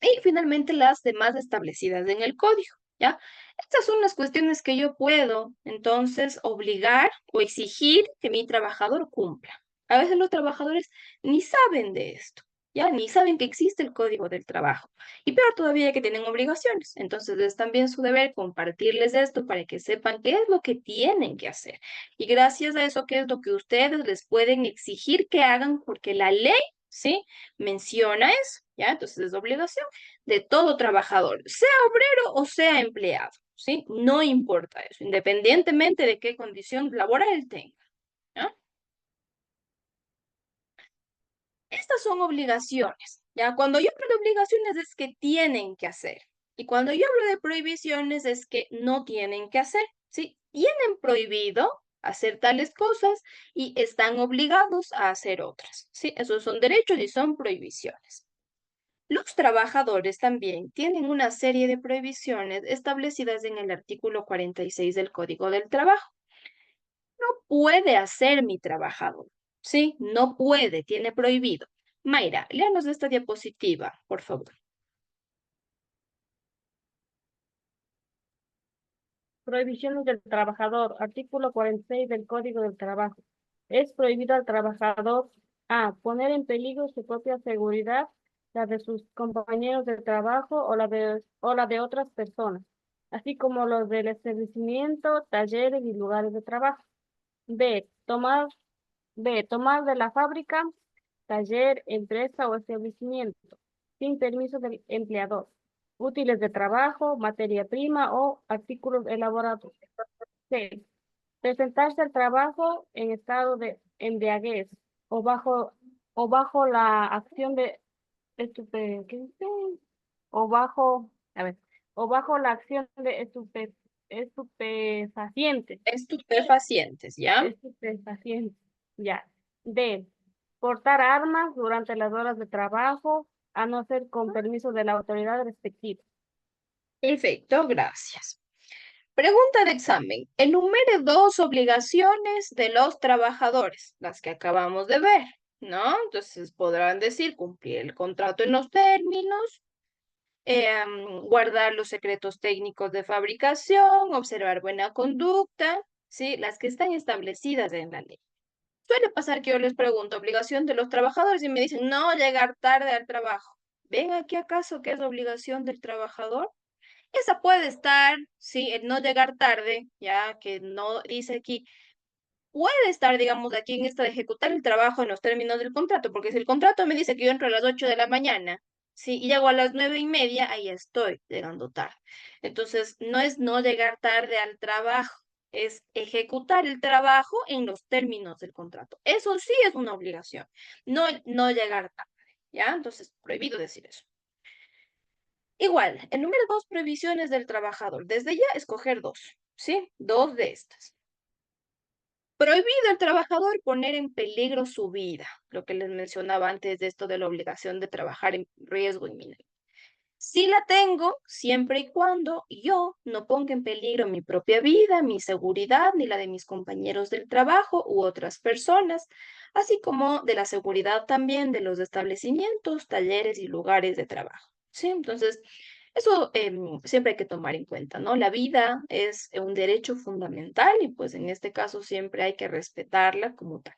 Y finalmente las demás establecidas en el código, ¿ya? Estas son las cuestiones que yo puedo, entonces, obligar o exigir que mi trabajador cumpla. A veces los trabajadores ni saben de esto, ¿ya? Ni saben que existe el código del trabajo. Y peor todavía que tienen obligaciones. Entonces es también su deber compartirles esto para que sepan qué es lo que tienen que hacer. Y gracias a eso, qué es lo que ustedes les pueden exigir que hagan, porque la ley, ¿sí? Menciona eso, ¿ya? Entonces es obligación de todo trabajador, sea obrero o sea empleado, ¿sí? No importa eso, independientemente de qué condición laboral tenga, ¿ya? Estas son obligaciones, ¿ya? Cuando yo hablo de obligaciones es que tienen que hacer. Y cuando yo hablo de prohibiciones es que no tienen que hacer, ¿sí? Tienen prohibido hacer tales cosas y están obligados a hacer otras, ¿sí? Esos son derechos y son prohibiciones. Los trabajadores también tienen una serie de prohibiciones establecidas en el artículo 46 del Código del Trabajo. No puede hacer mi trabajador, ¿sí? No puede, tiene prohibido. Mayra, léanos esta diapositiva, por favor. Prohibiciones del trabajador. Artículo 46 del Código del Trabajo. Es prohibido al trabajador a poner en peligro su propia seguridad, la de sus compañeros de trabajo o la de otras personas, así como los del establecimiento, talleres y lugares de trabajo. B. Tomar de la fábrica, taller, empresa o establecimiento, sin permiso del empleador, útiles de trabajo, materia prima o artículos elaborados. C. Presentarse al trabajo en estado de embriaguez o bajo la acción de ¿qué dice? O bajo, a ver, o bajo la acción de estupefacientes. Estupefacientes, ¿ya? Estupefacientes, ya. D. portar armas durante las horas de trabajo, a no ser con permiso de la autoridad respectiva. Perfecto, gracias. Pregunta de examen. Enumere dos obligaciones de los trabajadores, las que acabamos de ver, ¿no? Entonces podrán decir cumplir el contrato en los términos, guardar los secretos técnicos de fabricación, observar buena conducta, ¿sí? Las que están establecidas en la ley. Suele pasar que yo les pregunto, obligación de los trabajadores, y me dicen, no llegar tarde al trabajo. ¿Ven aquí acaso que es obligación del trabajador? Esa puede estar, sí, el no llegar tarde, ya que no dice aquí, puede estar, digamos, aquí en esta de ejecutar el trabajo en los términos del contrato, porque si el contrato me dice que yo entro a las 8 de la mañana, sí, y llego a las 9:30, ahí estoy llegando tarde. Entonces, no es no llegar tarde al trabajo, es ejecutar el trabajo en los términos del contrato. Eso sí es una obligación, no llegar tarde, ¿ya? Entonces, prohibido decir eso. Igual, el número 2, prohibiciones del trabajador. Desde ya escoger dos, ¿sí? Dos de estas. Prohibido al trabajador poner en peligro su vida, lo que les mencionaba antes de esto de la obligación de trabajar en riesgo inminente. Sí la tengo siempre y cuando yo no ponga en peligro mi propia vida, mi seguridad, ni la de mis compañeros del trabajo u otras personas, así como de la seguridad también de los establecimientos, talleres y lugares de trabajo. ¿Sí? Entonces, eso siempre hay que tomar en cuenta, ¿no? La vida es un derecho fundamental y pues en este caso siempre hay que respetarla como tal.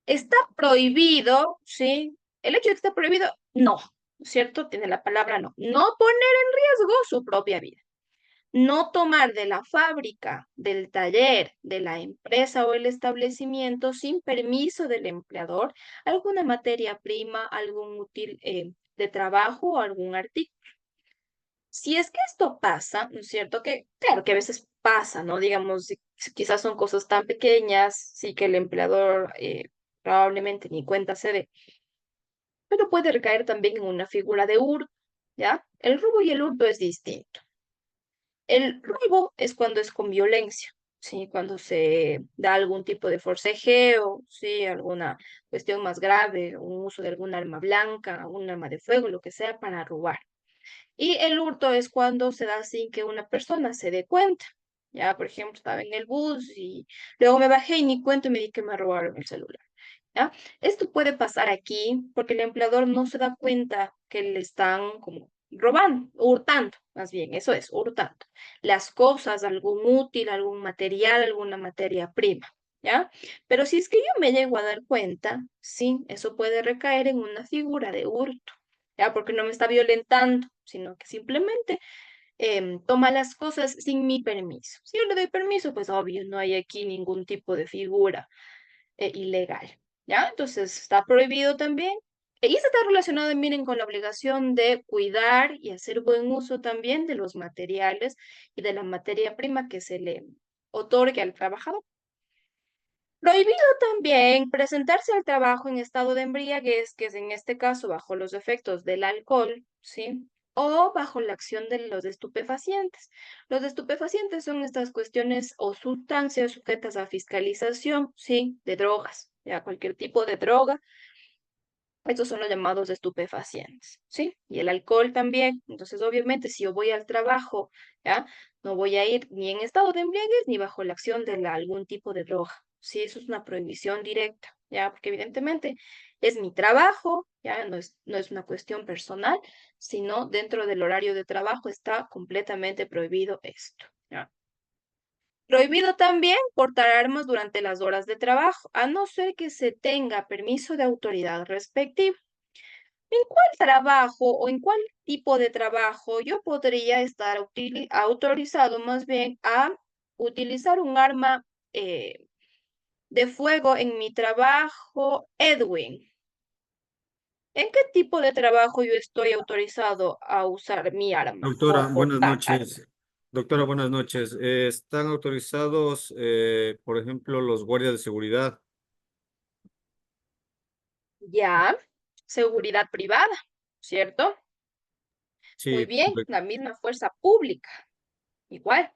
¿Está prohibido? ¿Sí? El hecho de que esté prohibido, no, ¿cierto? Tiene la palabra no. No poner en riesgo su propia vida. No tomar de la fábrica, del taller, de la empresa o el establecimiento sin permiso del empleador alguna materia prima, algún útil de trabajo o algún artículo. Si es que esto pasa, ¿no es cierto? Que claro que a veces pasa, ¿no? Digamos, quizás son cosas tan pequeñas, sí que el empleador probablemente ni cuenta se dé, pero puede recaer también en una figura de hurto, ¿ya? El robo y el hurto es distinto. El robo es cuando es con violencia, ¿sí? Cuando se da algún tipo de forcejeo, ¿sí? Alguna cuestión más grave, un uso de algún arma blanca, un arma de fuego, lo que sea, para robar. Y el hurto es cuando se da sin que una persona se dé cuenta. Ya, por ejemplo, estaba en el bus y luego me bajé y ni cuento y me di que me robaron el celular. ¿Ya? Esto puede pasar aquí porque el empleador no se da cuenta que le están como robando, hurtando, más bien, eso es, hurtando. Las cosas, algún útil, algún material, alguna materia prima. ¿Ya? Pero si es que yo me llego a dar cuenta, sí, eso puede recaer en una figura de hurto. ¿Ya? Porque no me está violentando, sino que simplemente toma las cosas sin mi permiso. Si yo le doy permiso, pues obvio, no hay aquí ningún tipo de figura ilegal, ¿ya? Entonces está prohibido también. Y eso está relacionado, miren, con la obligación de cuidar y hacer buen uso también de los materiales y de la materia prima que se le otorgue al trabajador. Prohibido también presentarse al trabajo en estado de embriaguez, que es en este caso bajo los efectos del alcohol, ¿sí? O bajo la acción de los estupefacientes. Los estupefacientes son estas cuestiones o sustancias sujetas a fiscalización, ¿sí? De drogas, ya cualquier tipo de droga. Estos son los llamados estupefacientes, ¿sí? Y el alcohol también. Entonces, obviamente, si yo voy al trabajo, ¿ya? No voy a ir ni en estado de embriaguez ni bajo la acción de algún tipo de droga. Sí, eso es una prohibición directa, ¿ya? Porque evidentemente es mi trabajo, ¿ya? No es una cuestión personal, sino dentro del horario de trabajo está completamente prohibido esto, ¿ya? Prohibido también portar armas durante las horas de trabajo, a no ser que se tenga permiso de autoridad respectiva. ¿En cuál trabajo o en cuál tipo de trabajo yo podría estar autorizado más bien a utilizar un arma de fuego en mi trabajo, Edwin? ¿En qué tipo de trabajo yo estoy autorizado a usar mi arma Doctora, o buenas portar arma? noches. Doctora, buenas noches. ¿Están autorizados, por ejemplo, los guardias de seguridad? Ya, seguridad privada, ¿cierto? Muy Sí, bien, la misma fuerza pública, igual,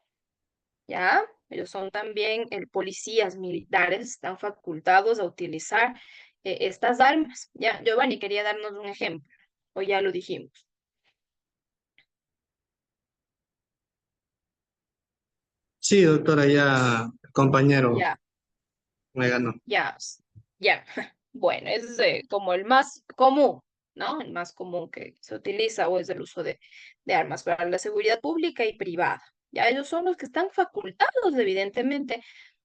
¿ya? Ellos son también policías militares, están facultados a utilizar estas armas. Ya, Giovanni quería darnos un ejemplo, o ya lo dijimos. Sí, doctora, ya el compañero Ya, me ganó. ya, ya. Bueno, ese es como el más común, ¿no? El más común que se utiliza o es el uso de armas para la seguridad pública y privada. Ya ellos son los que están facultados, evidentemente,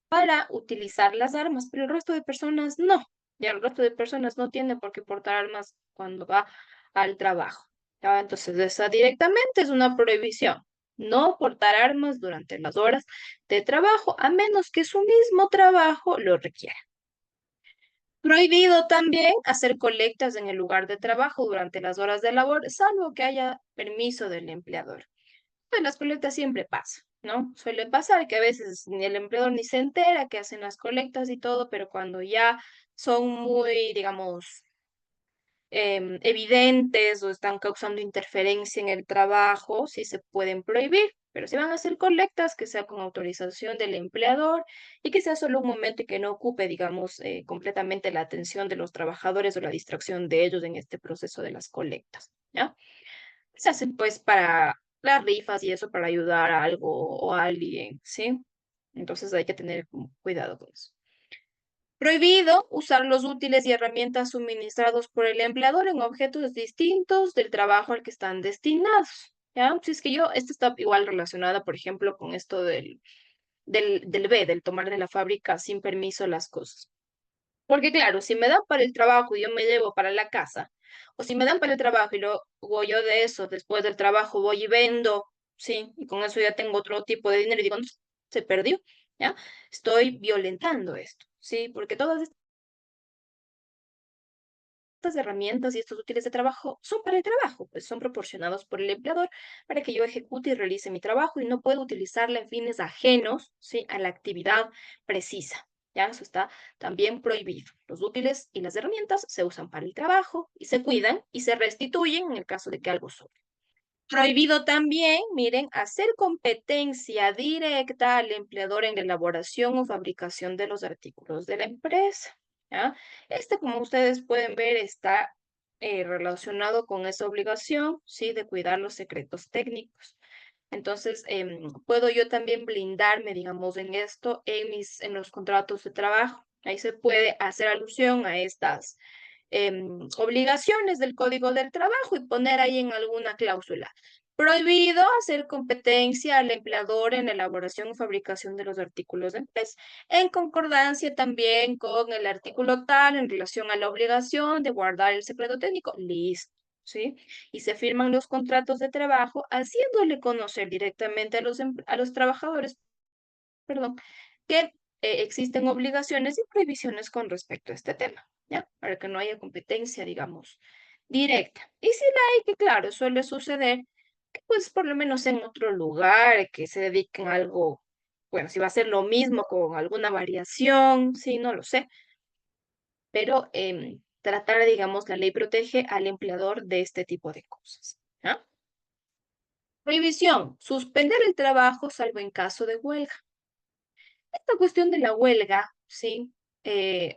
para utilizar las armas, pero el resto de personas no. Ya el resto de personas no tiene por qué portar armas cuando va al trabajo. ¿Ya? Entonces, esa directamente es una prohibición. No portar armas durante las horas de trabajo, a menos que su mismo trabajo lo requiera. Prohibido también hacer colectas en el lugar de trabajo durante las horas de labor, salvo que haya permiso del empleador. Pues las colectas siempre pasa, ¿no? Suele pasar que a veces ni el empleador ni se entera que hacen las colectas y todo, pero cuando ya son muy, digamos, evidentes o están causando interferencia en el trabajo, sí se pueden prohibir. Pero si van a hacer colectas, que sea con autorización del empleador y que sea solo un momento y que no ocupe, digamos, completamente la atención de los trabajadores o la distracción de ellos en este proceso de las colectas, ¿ya? Se hacen pues para las rifas y eso para ayudar a algo o a alguien, ¿sí? Entonces hay que tener cuidado con eso. Prohibido usar los útiles y herramientas suministrados por el empleador en objetos distintos del trabajo al que están destinados, ¿ya? Si es que esta está igual relacionada, por ejemplo, con esto del B, del tomar de la fábrica sin permiso las cosas. Porque claro, si me dan para el trabajo y yo me llevo para la casa, o si me dan para el trabajo y luego yo de eso, después del trabajo voy y vendo, sí, y con eso ya tengo otro tipo de dinero y digo, "No, se perdió, ¿ya? Estoy violentando esto, sí, porque todas estas herramientas y estos útiles de trabajo son para el trabajo, pues son proporcionados por el empleador para que yo ejecute y realice mi trabajo y no puedo utilizarla en fines ajenos, ¿sí? A la actividad precisa. Ya, eso está también prohibido. Los útiles y las herramientas se usan para el trabajo y se cuidan y se restituyen en el caso de que algo sobre. Prohibido también, miren, hacer competencia directa al empleador en la elaboración o fabricación de los artículos de la empresa. ¿Ya? Como ustedes pueden ver, está relacionado con esa obligación, ¿sí? De cuidar los secretos técnicos. Entonces, puedo yo también blindarme, digamos, en esto en los contratos de trabajo. Ahí se puede hacer alusión a estas obligaciones del Código del Trabajo y poner ahí en alguna cláusula. Prohibido hacer competencia al empleador en la elaboración y fabricación de los artículos de empresa, en concordancia también con el artículo tal en relación a la obligación de guardar el secreto técnico. Listo, ¿sí? Y se firman los contratos de trabajo haciéndole conocer directamente a los trabajadores, perdón, que existen obligaciones y prohibiciones con respecto a este tema, ¿ya? Para que no haya competencia, digamos, directa. Y si la hay, que claro, suele suceder, que pues por lo menos en otro lugar, que se dediquen a algo, bueno, si va a ser lo mismo con alguna variación, sí, no lo sé, pero tratar, digamos, la ley protege al empleador de este tipo de cosas, ¿ya? Prohibición, suspender el trabajo salvo en caso de huelga. Esta cuestión de la huelga, ¿sí?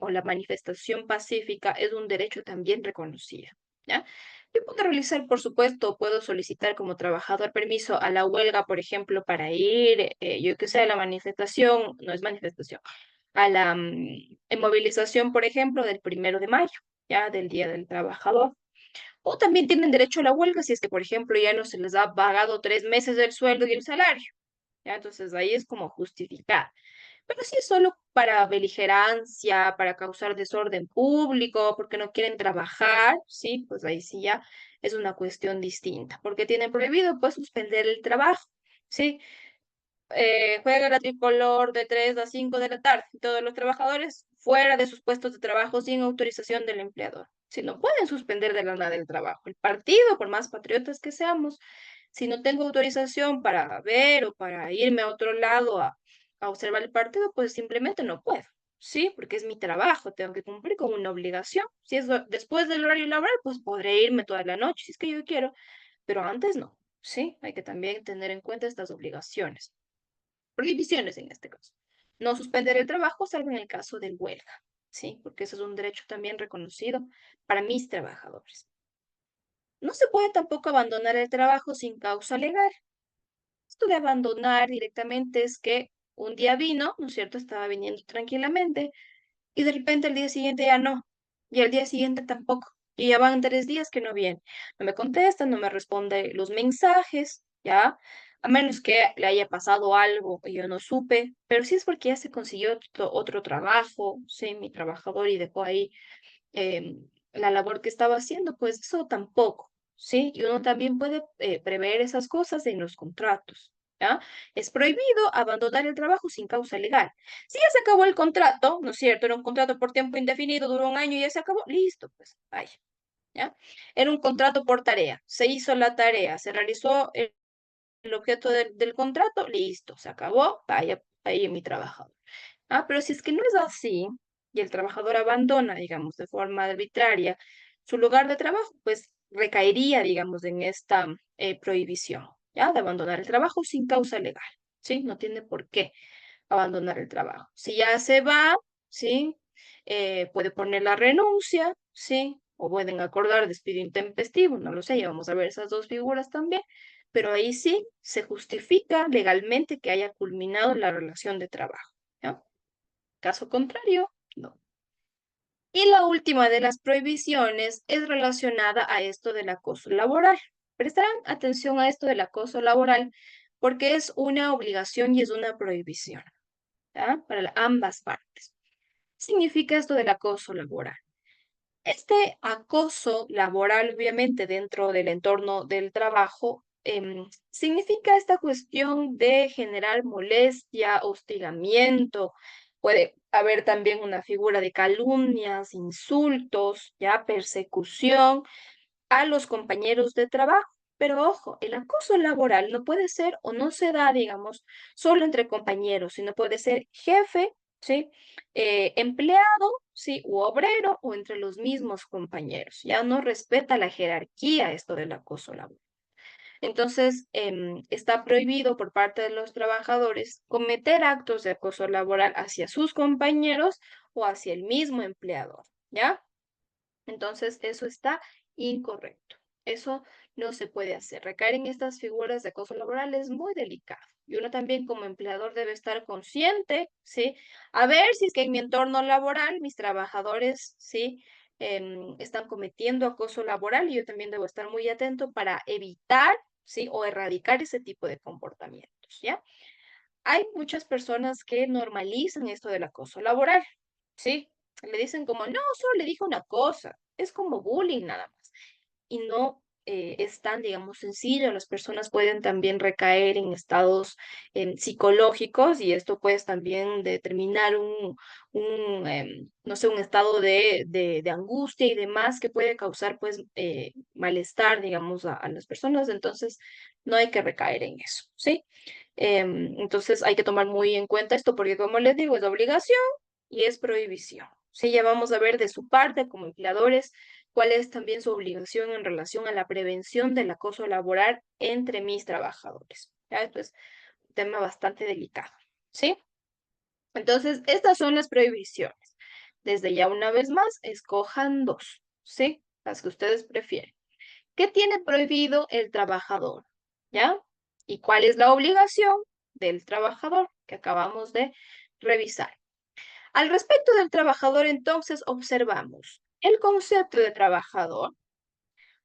O la manifestación pacífica es un derecho también reconocido, ¿ya? Yo puedo realizar, por supuesto, puedo solicitar como trabajador permiso a la huelga, por ejemplo, para ir, yo que sé, a la manifestación, no es manifestación, a la movilización, por ejemplo, del 1 de mayo, ¿ya? Del Día del Trabajador. O también tienen derecho a la huelga si es que, por ejemplo, ya no se les ha pagado 3 meses del sueldo y el salario, ¿ya? Entonces ahí es como justificar. Pero si es solo para beligerancia, para causar desorden público, porque no quieren trabajar, sí, pues ahí sí ya es una cuestión distinta, porque tienen prohibido pues suspender el trabajo, sí. Juega la tricolor de 3 a 5 de la tarde, todos los trabajadores fuera de sus puestos de trabajo sin autorización del empleador. Si no pueden suspender de la nada el trabajo, el partido, por más patriotas que seamos, si no tengo autorización para ver o para irme a otro lado a observar el partido, pues simplemente no puedo. Sí, porque es mi trabajo, tengo que cumplir con una obligación. Si es después del horario laboral, pues podré irme toda la noche, si es que yo quiero, pero antes no. Sí, hay que también tener en cuenta estas obligaciones. Prohibiciones en este caso. No suspender el trabajo, salvo en el caso de huelga. ¿sí? Porque eso es un derecho también reconocido para mis trabajadores. No se puede tampoco abandonar el trabajo sin causa legal. Esto de abandonar directamente es que un día vino, ¿no es cierto? Estaba viniendo tranquilamente y de repente el día siguiente ya no, y al día siguiente tampoco. Y ya van 3 días que no viene. No me contesta, no me responde los mensajes, ¿ya? A menos que le haya pasado algo y yo no supe, pero si es porque ya se consiguió otro trabajo, sí, mi trabajador y dejó ahí la labor que estaba haciendo, pues eso tampoco, ¿sí? Y uno también puede prever esas cosas en los contratos, ¿ya? Es prohibido abandonar el trabajo sin causa legal. Si ya se acabó el contrato, ¿no es cierto? Era un contrato por tiempo indefinido, duró un año y ya se acabó, listo, pues, vaya, ¿ya? Era un contrato por tarea, se hizo la tarea, se realizó el objeto del contrato, listo, se acabó, vaya, ahí mi trabajador. Ah, pero si es que no es así y el trabajador abandona, digamos, de forma arbitraria su lugar de trabajo, pues recaería, digamos, en esta prohibición, ¿ya? De abandonar el trabajo sin causa legal, ¿sí? No tiene por qué abandonar el trabajo. Si ya se va, ¿sí? Puede poner la renuncia, ¿sí? O pueden acordar despido intempestivo, no lo sé, ya vamos a ver esas dos figuras también, pero ahí sí se justifica legalmente que haya culminado la relación de trabajo, ¿ya? Caso contrario, no. Y la última de las prohibiciones es relacionada a esto del acoso laboral. Prestarán atención a esto del acoso laboral porque es una obligación y es una prohibición, ¿ya? Para ambas partes. ¿Qué significa esto del acoso laboral? Este acoso laboral, obviamente, dentro del entorno del trabajo, significa esta cuestión de generar molestia, hostigamiento. Puede haber también una figura de calumnias, insultos, ya persecución a los compañeros de trabajo. Pero ojo, el acoso laboral no puede ser o no se da, digamos, solo entre compañeros, sino puede ser jefe, ¿sí? Empleado, ¿sí? U obrero o entre los mismos compañeros. Ya no respeta la jerarquía esto del acoso laboral. Entonces, está prohibido por parte de los trabajadores cometer actos de acoso laboral hacia sus compañeros o hacia el mismo empleador, ¿ya? Entonces, eso está incorrecto. Eso no se puede hacer. Recaer en estas figuras de acoso laboral es muy delicado. Y uno también como empleador debe estar consciente, ¿sí? A ver si es que en mi entorno laboral mis trabajadores, ¿sí? Están cometiendo acoso laboral y yo también debo estar muy atento para evitar, ¿sí? O erradicar ese tipo de comportamientos, ¿ya? Hay muchas personas que normalizan esto del acoso laboral, ¿sí? Le dicen como, no, solo le dije una cosa, es como bullying nada más. Y no es tan, digamos, sencillo. Las personas pueden también recaer en estados psicológicos y esto pues también determinar no sé, un estado de angustia y demás que puede causar pues malestar, digamos, a las personas. Entonces, no hay que recaer en eso, ¿sí? Entonces hay que tomar muy en cuenta esto porque, como les digo, es obligación y es prohibición. Sí, ya vamos a ver de su parte como empleadores cuál es también su obligación en relación a la prevención del acoso laboral entre mis trabajadores. Ya, esto es un tema bastante delicado, ¿sí? Entonces, estas son las prohibiciones. Desde ya una vez más, escojan dos, ¿sí? Las que ustedes prefieren. ¿Qué tiene prohibido el trabajador? ¿Ya? ¿Y cuál es la obligación del trabajador que acabamos de revisar? Al respecto del trabajador, entonces, observamos el concepto de trabajador,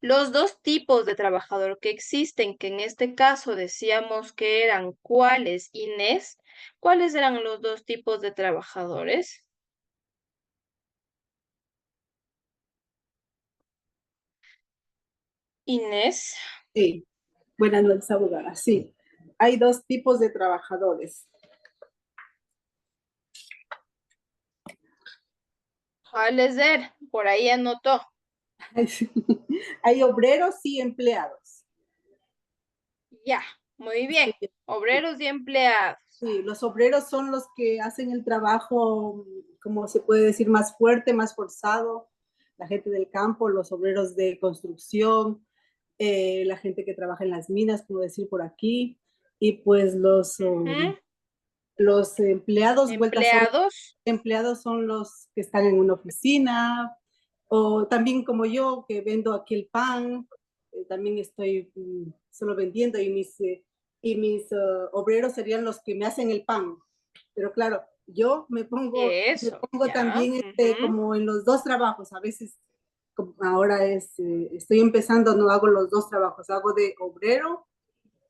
los dos tipos de trabajador que existen, que en este caso decíamos que eran cuáles, Inés. ¿Cuáles eran los dos tipos de trabajadores? Inés. Sí, buenas noches, abogada. Sí, hay dos tipos de trabajadores. ¿Cuáles eran? Por ahí anotó. Hay obreros y empleados. Ya, muy bien. Obreros y empleados. Sí, los obreros son los que hacen el trabajo, como se puede decir, más fuerte, más forzado. La gente del campo, los obreros de construcción, la gente que trabaja en las minas, como decir por aquí, y pues los Los empleados Empleados. empleados son los que están en una oficina, o también como yo que vendo aquí el pan, también estoy solo vendiendo y mis obreros serían los que me hacen el pan. Pero claro, yo me pongo ya, también como en los dos trabajos. A veces, como ahora estoy empezando, no hago los dos trabajos, hago de obrero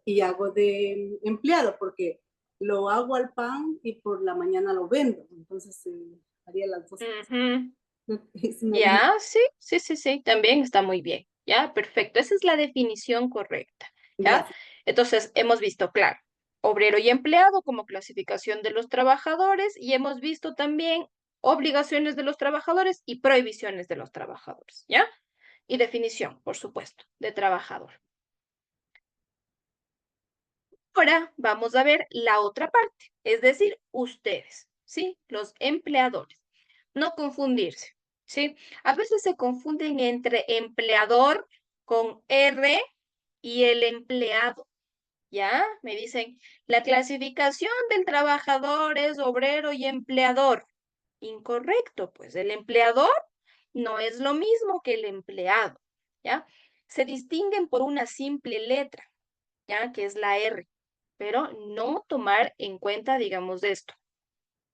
y hago de empleado, porque lo hago al pan y por la mañana lo vendo. Entonces, haría las dos cosas. Ya, sí, también está muy bien. Ya, perfecto. Esa es la definición correcta. ¿Ya? Entonces, hemos visto, claro, obrero y empleado como clasificación de los trabajadores y hemos visto también obligaciones de los trabajadores y prohibiciones de los trabajadores. ¿Ya? Y definición, por supuesto, de trabajador. Ahora vamos a ver la otra parte, es decir, ustedes, ¿sí? Los empleadores. No confundirse, ¿sí? A veces se confunden entre empleador con R y el empleado, ¿ya? Me dicen, la clasificación del trabajador es obrero y empleador. Incorrecto, pues el empleador no es lo mismo que el empleado, ¿ya? Se distinguen por una simple letra, ¿ya? Que es la R, pero no tomar en cuenta, digamos, esto.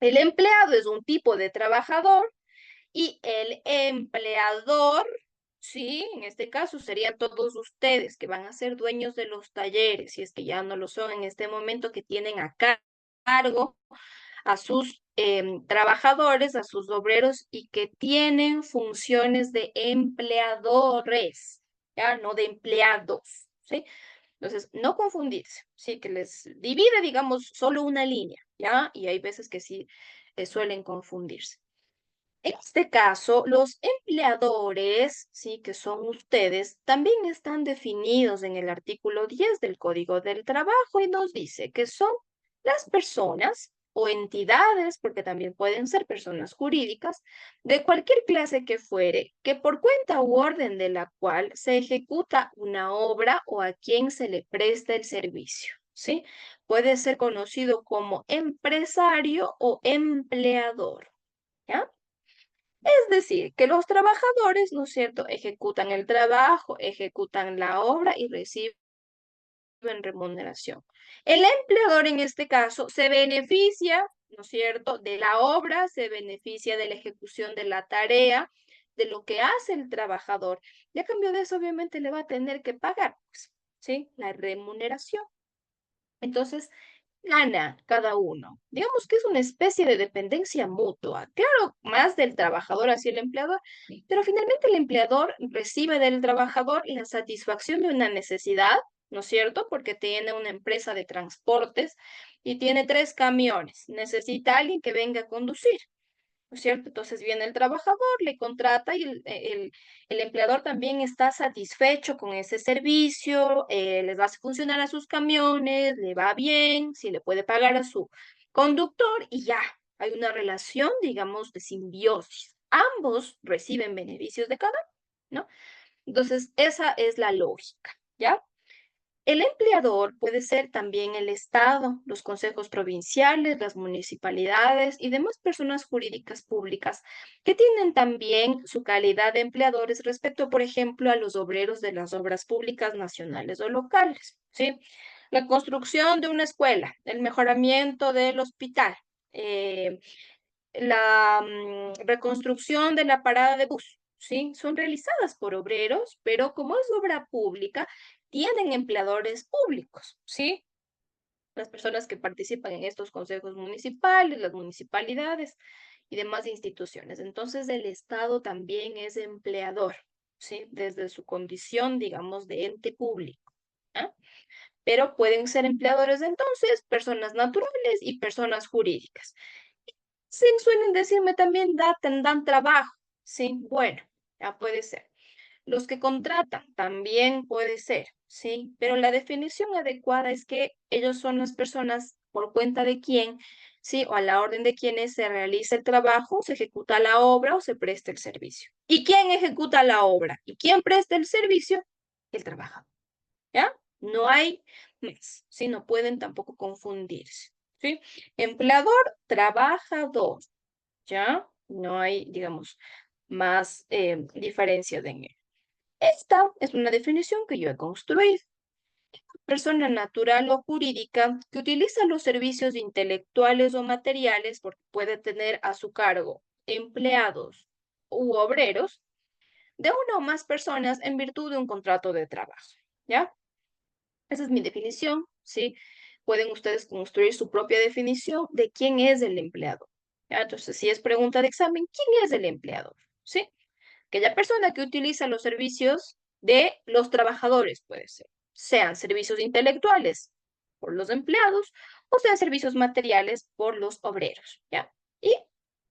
El empleado es un tipo de trabajador y el empleador, sí, en este caso serían todos ustedes que van a ser dueños de los talleres, si es que ya no lo son en este momento, que tienen a cargo a sus trabajadores, a sus obreros y que tienen funciones de empleadores, ya, no de empleados, ¿sí? Entonces, no confundirse, sí, que les divide, digamos, solo una línea, ¿ya? Y hay veces que sí suelen confundirse. En este caso, los empleadores, sí, que son ustedes, también están definidos en el artículo 10 del Código del Trabajo y nos dice que son las personas o entidades, porque también pueden ser personas jurídicas, de cualquier clase que fuere, que por cuenta u orden de la cual se ejecuta una obra o a quien se le presta el servicio, ¿sí? Puede ser conocido como empresario o empleador, ¿ya? Es decir, que los trabajadores, ¿no es cierto?, ejecutan el trabajo, ejecutan la obra y reciben remuneración. El empleador en este caso se beneficia, ¿no es cierto?, de la obra, se beneficia de la ejecución de la tarea, de lo que hace el trabajador. Y a cambio de eso, obviamente, le va a tener que pagar, pues, ¿sí?, la remuneración. Entonces, gana cada uno. Digamos que es una especie de dependencia mutua. Claro, más del trabajador hacia el empleador, pero finalmente el empleador recibe del trabajador la satisfacción de una necesidad, ¿no es cierto? Porque tiene una empresa de transportes y tiene 3 camiones. Necesita alguien que venga a conducir, ¿no es cierto? Entonces viene el trabajador, le contrata y el empleador también está satisfecho con ese servicio, les hace funcionar a sus camiones, le va bien, si le puede pagar a su conductor y ya, hay una relación, digamos, de simbiosis. Ambos reciben beneficios de cada uno, ¿no? Entonces, esa es la lógica, ¿ya? El empleador puede ser también el Estado, los consejos provinciales, las municipalidades y demás personas jurídicas públicas que tienen también su calidad de empleadores respecto, por ejemplo, a los obreros de las obras públicas nacionales o locales, ¿sí? La construcción de una escuela, el mejoramiento del hospital, la reconstrucción de la parada de bus, ¿sí? Son realizadas por obreros, pero como es obra pública, tienen empleadores públicos, ¿sí? Las personas que participan en estos consejos municipales, las municipalidades y demás instituciones. Entonces, el Estado también es empleador, ¿sí? Desde su condición, digamos, de ente público, ¿ah? Pero pueden ser empleadores entonces personas naturales y personas jurídicas. Sí, suelen decirme también dan trabajo, sí, bueno, ya puede ser. Los que contratan también puede ser, sí, pero la definición adecuada es que ellos son las personas por cuenta de quién, sí, o a la orden de quienes se realiza el trabajo, se ejecuta la obra o se presta el servicio. ¿Y quién ejecuta la obra? ¿Y quién presta el servicio? El trabajador, ¿ya? No hay más, sí, no pueden tampoco confundirse. ¿sí? Empleador, trabajador, ¿ya? No hay, digamos, más diferencias en él. Esta es una definición que yo he construido. Persona natural o jurídica que utiliza los servicios intelectuales o materiales porque puede tener a su cargo empleados u obreros de una o más personas en virtud de un contrato de trabajo, ¿ya? Esa es mi definición, ¿sí? Pueden ustedes construir su propia definición de quién es el empleador, ¿ya? Entonces, si es pregunta de examen, ¿quién es el empleador? ¿Sí? Aquella persona que utiliza los servicios de los trabajadores, puede ser, sean servicios intelectuales por los empleados o sean servicios materiales por los obreros, ¿ya? Y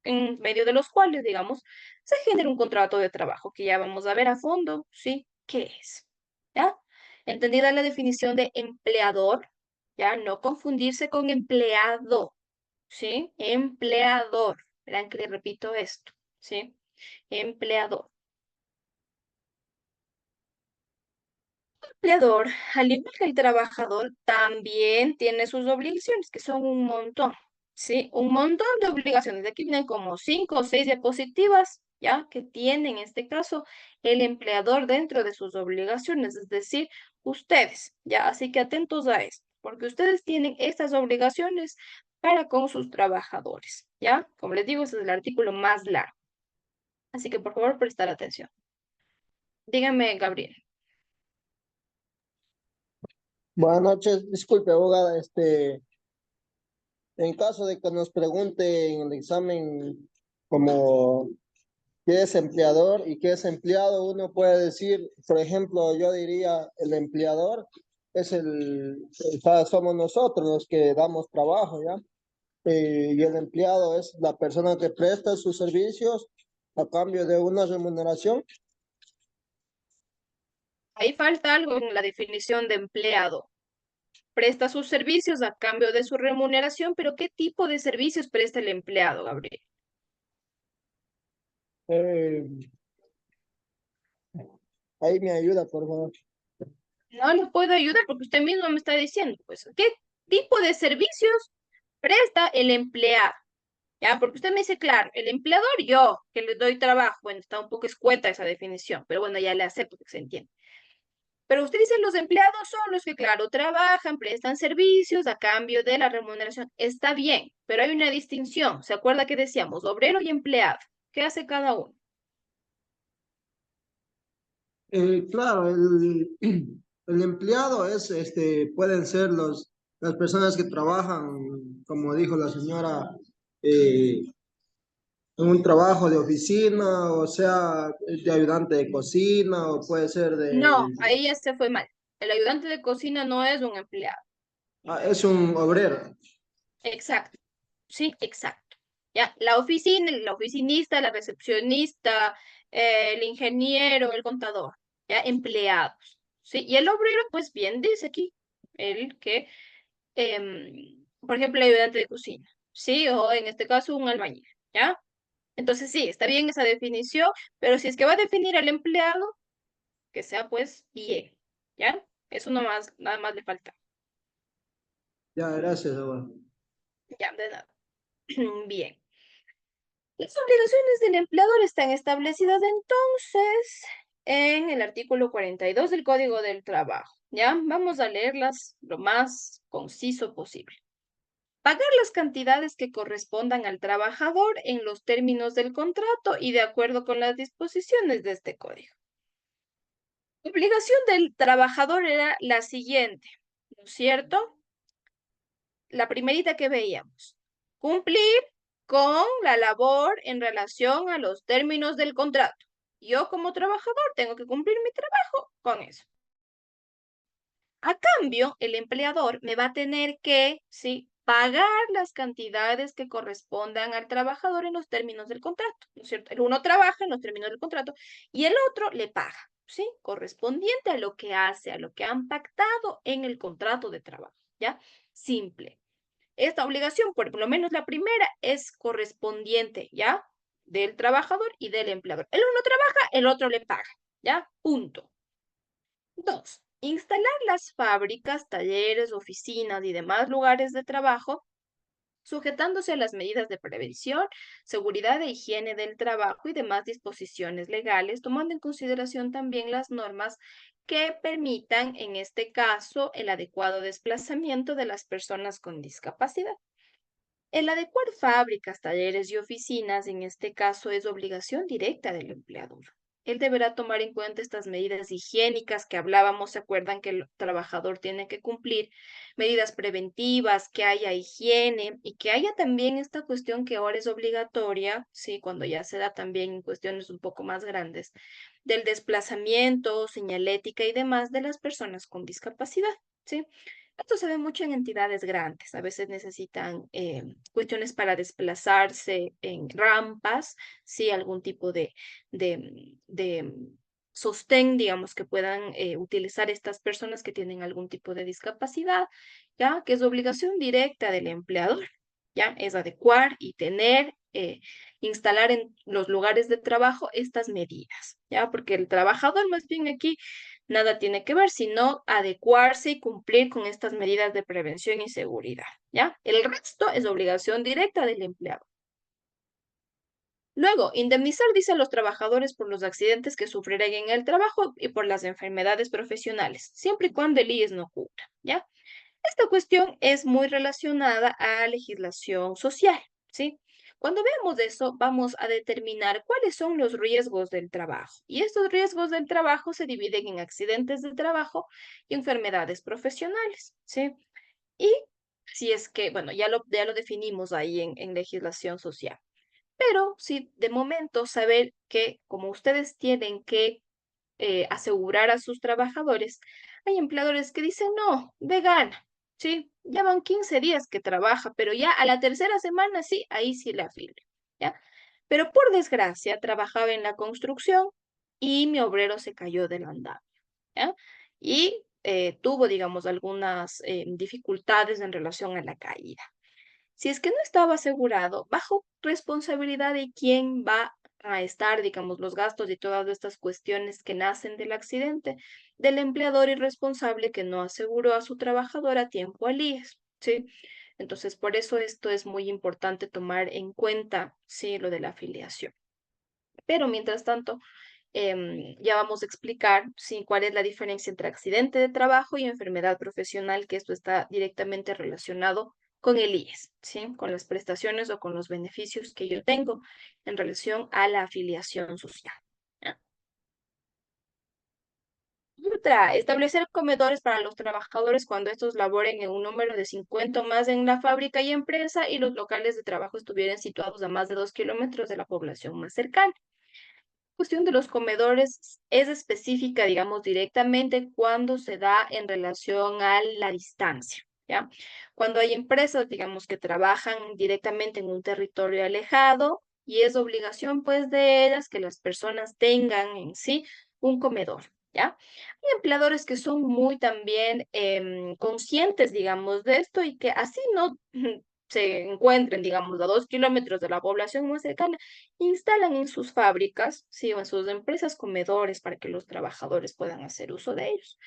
en medio de los cuales, digamos, se genera un contrato de trabajo que ya vamos a ver a fondo, ¿sí? ¿Qué es? ¿Ya? Entendida la definición de empleador, ¿ya? No confundirse con empleado, ¿sí? Empleador. Verán que le repito esto, ¿sí? Empleador. Empleador, al igual que el trabajador, también tiene sus obligaciones, que son un montón, ¿sí? Un montón de obligaciones. De aquí vienen como 5 o 6 diapositivas, ¿ya? Que tiene en este caso el empleador dentro de sus obligaciones, es decir, ustedes, ¿ya? Así que atentos a esto, porque ustedes tienen estas obligaciones para con sus trabajadores, ¿ya? Como les digo, este es el artículo más largo. Así que por favor, prestar atención. Dígame, Gabriel. Buenas noches, disculpe, abogada, en caso de que nos pregunte en el examen como qué es empleador y qué es empleado, uno puede decir, por ejemplo, yo diría el empleador es somos nosotros los que damos trabajo, ¿ya? Y el empleado es la persona que presta sus servicios a cambio de una remuneración. Ahí falta algo en la definición de empleado. Presta sus servicios a cambio de su remuneración, pero ¿qué tipo de servicios presta el empleado, Gabriel? Ahí me ayuda, por favor. No le puedo ayudar porque usted mismo me está diciendo, pues, ¿qué tipo de servicios presta el empleado? ¿Ya? Porque usted me dice, claro, el empleador yo, que le doy trabajo. Bueno, está un poco escueta esa definición, pero bueno, ya le acepto que se entiende. Pero usted dice, los empleados son los que, claro, trabajan, prestan servicios a cambio de la remuneración. Está bien, pero hay una distinción. ¿Se acuerda que decíamos obrero y empleado? ¿Qué hace cada uno? Claro, el empleado es, pueden ser las personas que trabajan, como dijo la señora, en un trabajo de oficina, o sea, de ayudante de cocina, o puede ser No, ahí ya se fue mal. El ayudante de cocina no es un empleado. es un obrero. Exacto. Sí, exacto. Ya, la oficina, el oficinista, la recepcionista, el ingeniero, el contador, ya, empleados. Sí, y el obrero, pues bien dice aquí, el que, por ejemplo, el ayudante de cocina, sí, o en este caso un albañil, ¿ya? Entonces sí, está bien esa definición, pero si es que va a definir al empleado, que sea pues bien, ¿ya? Eso nomás, nada más le falta. Ya, gracias, abogado. Ya, de nada. Bien. Las obligaciones del empleador están establecidas entonces en el artículo 42 del Código del Trabajo. ¿Ya? Vamos a leerlas lo más conciso posible. Pagar las cantidades que correspondan al trabajador en los términos del contrato y de acuerdo con las disposiciones de este código. La obligación del trabajador era la siguiente, ¿no es cierto? La primerita que veíamos. Cumplir con la labor en relación a los términos del contrato. Yo como trabajador tengo que cumplir mi trabajo con eso. A cambio, el empleador me va a tener que, sí, pagar las cantidades que correspondan al trabajador en los términos del contrato, ¿no es cierto? El uno trabaja en los términos del contrato y el otro le paga, ¿sí? Correspondiente a lo que hace, a lo que han pactado en el contrato de trabajo, ¿ya? Simple. Esta obligación, por lo menos la primera, es correspondiente, ¿ya? Del trabajador y del empleador. El uno trabaja, el otro le paga, ¿ya? Punto. 2. Instalar las fábricas, talleres, oficinas y demás lugares de trabajo sujetándose a las medidas de prevención, seguridad e higiene del trabajo y demás disposiciones legales, tomando en consideración también las normas que permitan, en este caso, el adecuado desplazamiento de las personas con discapacidad. El adecuar fábricas, talleres y oficinas, en este caso, es obligación directa del empleador. Él deberá tomar en cuenta estas medidas higiénicas que hablábamos, se acuerdan que el trabajador tiene que cumplir, medidas preventivas, que haya higiene y que haya también esta cuestión que ahora es obligatoria, sí, cuando ya se da también en cuestiones un poco más grandes, del desplazamiento, señalética y demás de las personas con discapacidad, ¿sí? Esto se ve mucho en entidades grandes. A veces necesitan cuestiones para desplazarse en rampas, sí, algún tipo de sostén, digamos, que puedan utilizar estas personas que tienen algún tipo de discapacidad, ya, que es obligación directa del empleador, ya, es adecuar y tener, instalar en los lugares de trabajo estas medidas, ya, porque el trabajador más bien aquí nada tiene que ver, sino adecuarse y cumplir con estas medidas de prevención y seguridad, ¿ya? El resto es obligación directa del empleado. Luego, indemnizar, dice, a los trabajadores por los accidentes que sufrirán en el trabajo y por las enfermedades profesionales, siempre y cuando el IES no cubra, ¿ya? Esta cuestión es muy relacionada a legislación social, ¿sí? Cuando veamos eso, vamos a determinar cuáles son los riesgos del trabajo. Y estos riesgos del trabajo se dividen en accidentes de trabajo y enfermedades profesionales, ¿sí? Y si es que, bueno, ya lo definimos ahí en legislación social. Pero sí, de momento, saber que como ustedes tienen que asegurar a sus trabajadores, hay empleadores que dicen, no, de gana, ¿sí? Ya van 15 días que trabaja, pero ya a la tercera semana sí, ahí sí le afilio, ¿ya? Pero por desgracia, trabajaba en la construcción y mi obrero se cayó del andamio, ¿ya? Y tuvo, digamos, algunas dificultades en relación a la caída. Si es que no estaba asegurado, bajo responsabilidad de quién va a estar, digamos, los gastos y todas estas cuestiones que nacen del accidente, del empleador irresponsable que no aseguró a su trabajador a tiempo al IES, ¿sí? Entonces, por eso esto es muy importante tomar en cuenta, sí, lo de la afiliación. Pero mientras tanto, ya vamos a explicar, sí, cuál es la diferencia entre accidente de trabajo y enfermedad profesional, que esto está directamente relacionado con el IES, ¿sí? Con las prestaciones o con los beneficios que yo tengo en relación a la afiliación social, ¿ya? Y otra, establecer comedores para los trabajadores cuando estos laboren en un número de 50 o más en la fábrica y empresa y los locales de trabajo estuvieran situados a más de 2 kilómetros de la población más cercana. Cuestión de los comedores es específica, digamos, directamente cuando se da en relación a la distancia, ¿ya? Cuando hay empresas, digamos, que trabajan directamente en un territorio alejado y es obligación, pues, de ellas que las personas tengan en sí un comedor, ¿ya? Hay empleadores que son muy también conscientes, digamos, de esto y que así no se encuentren, digamos, a 2 kilómetros de la población más cercana, instalan en sus fábricas, sí, o en sus empresas comedores para que los trabajadores puedan hacer uso de ellos.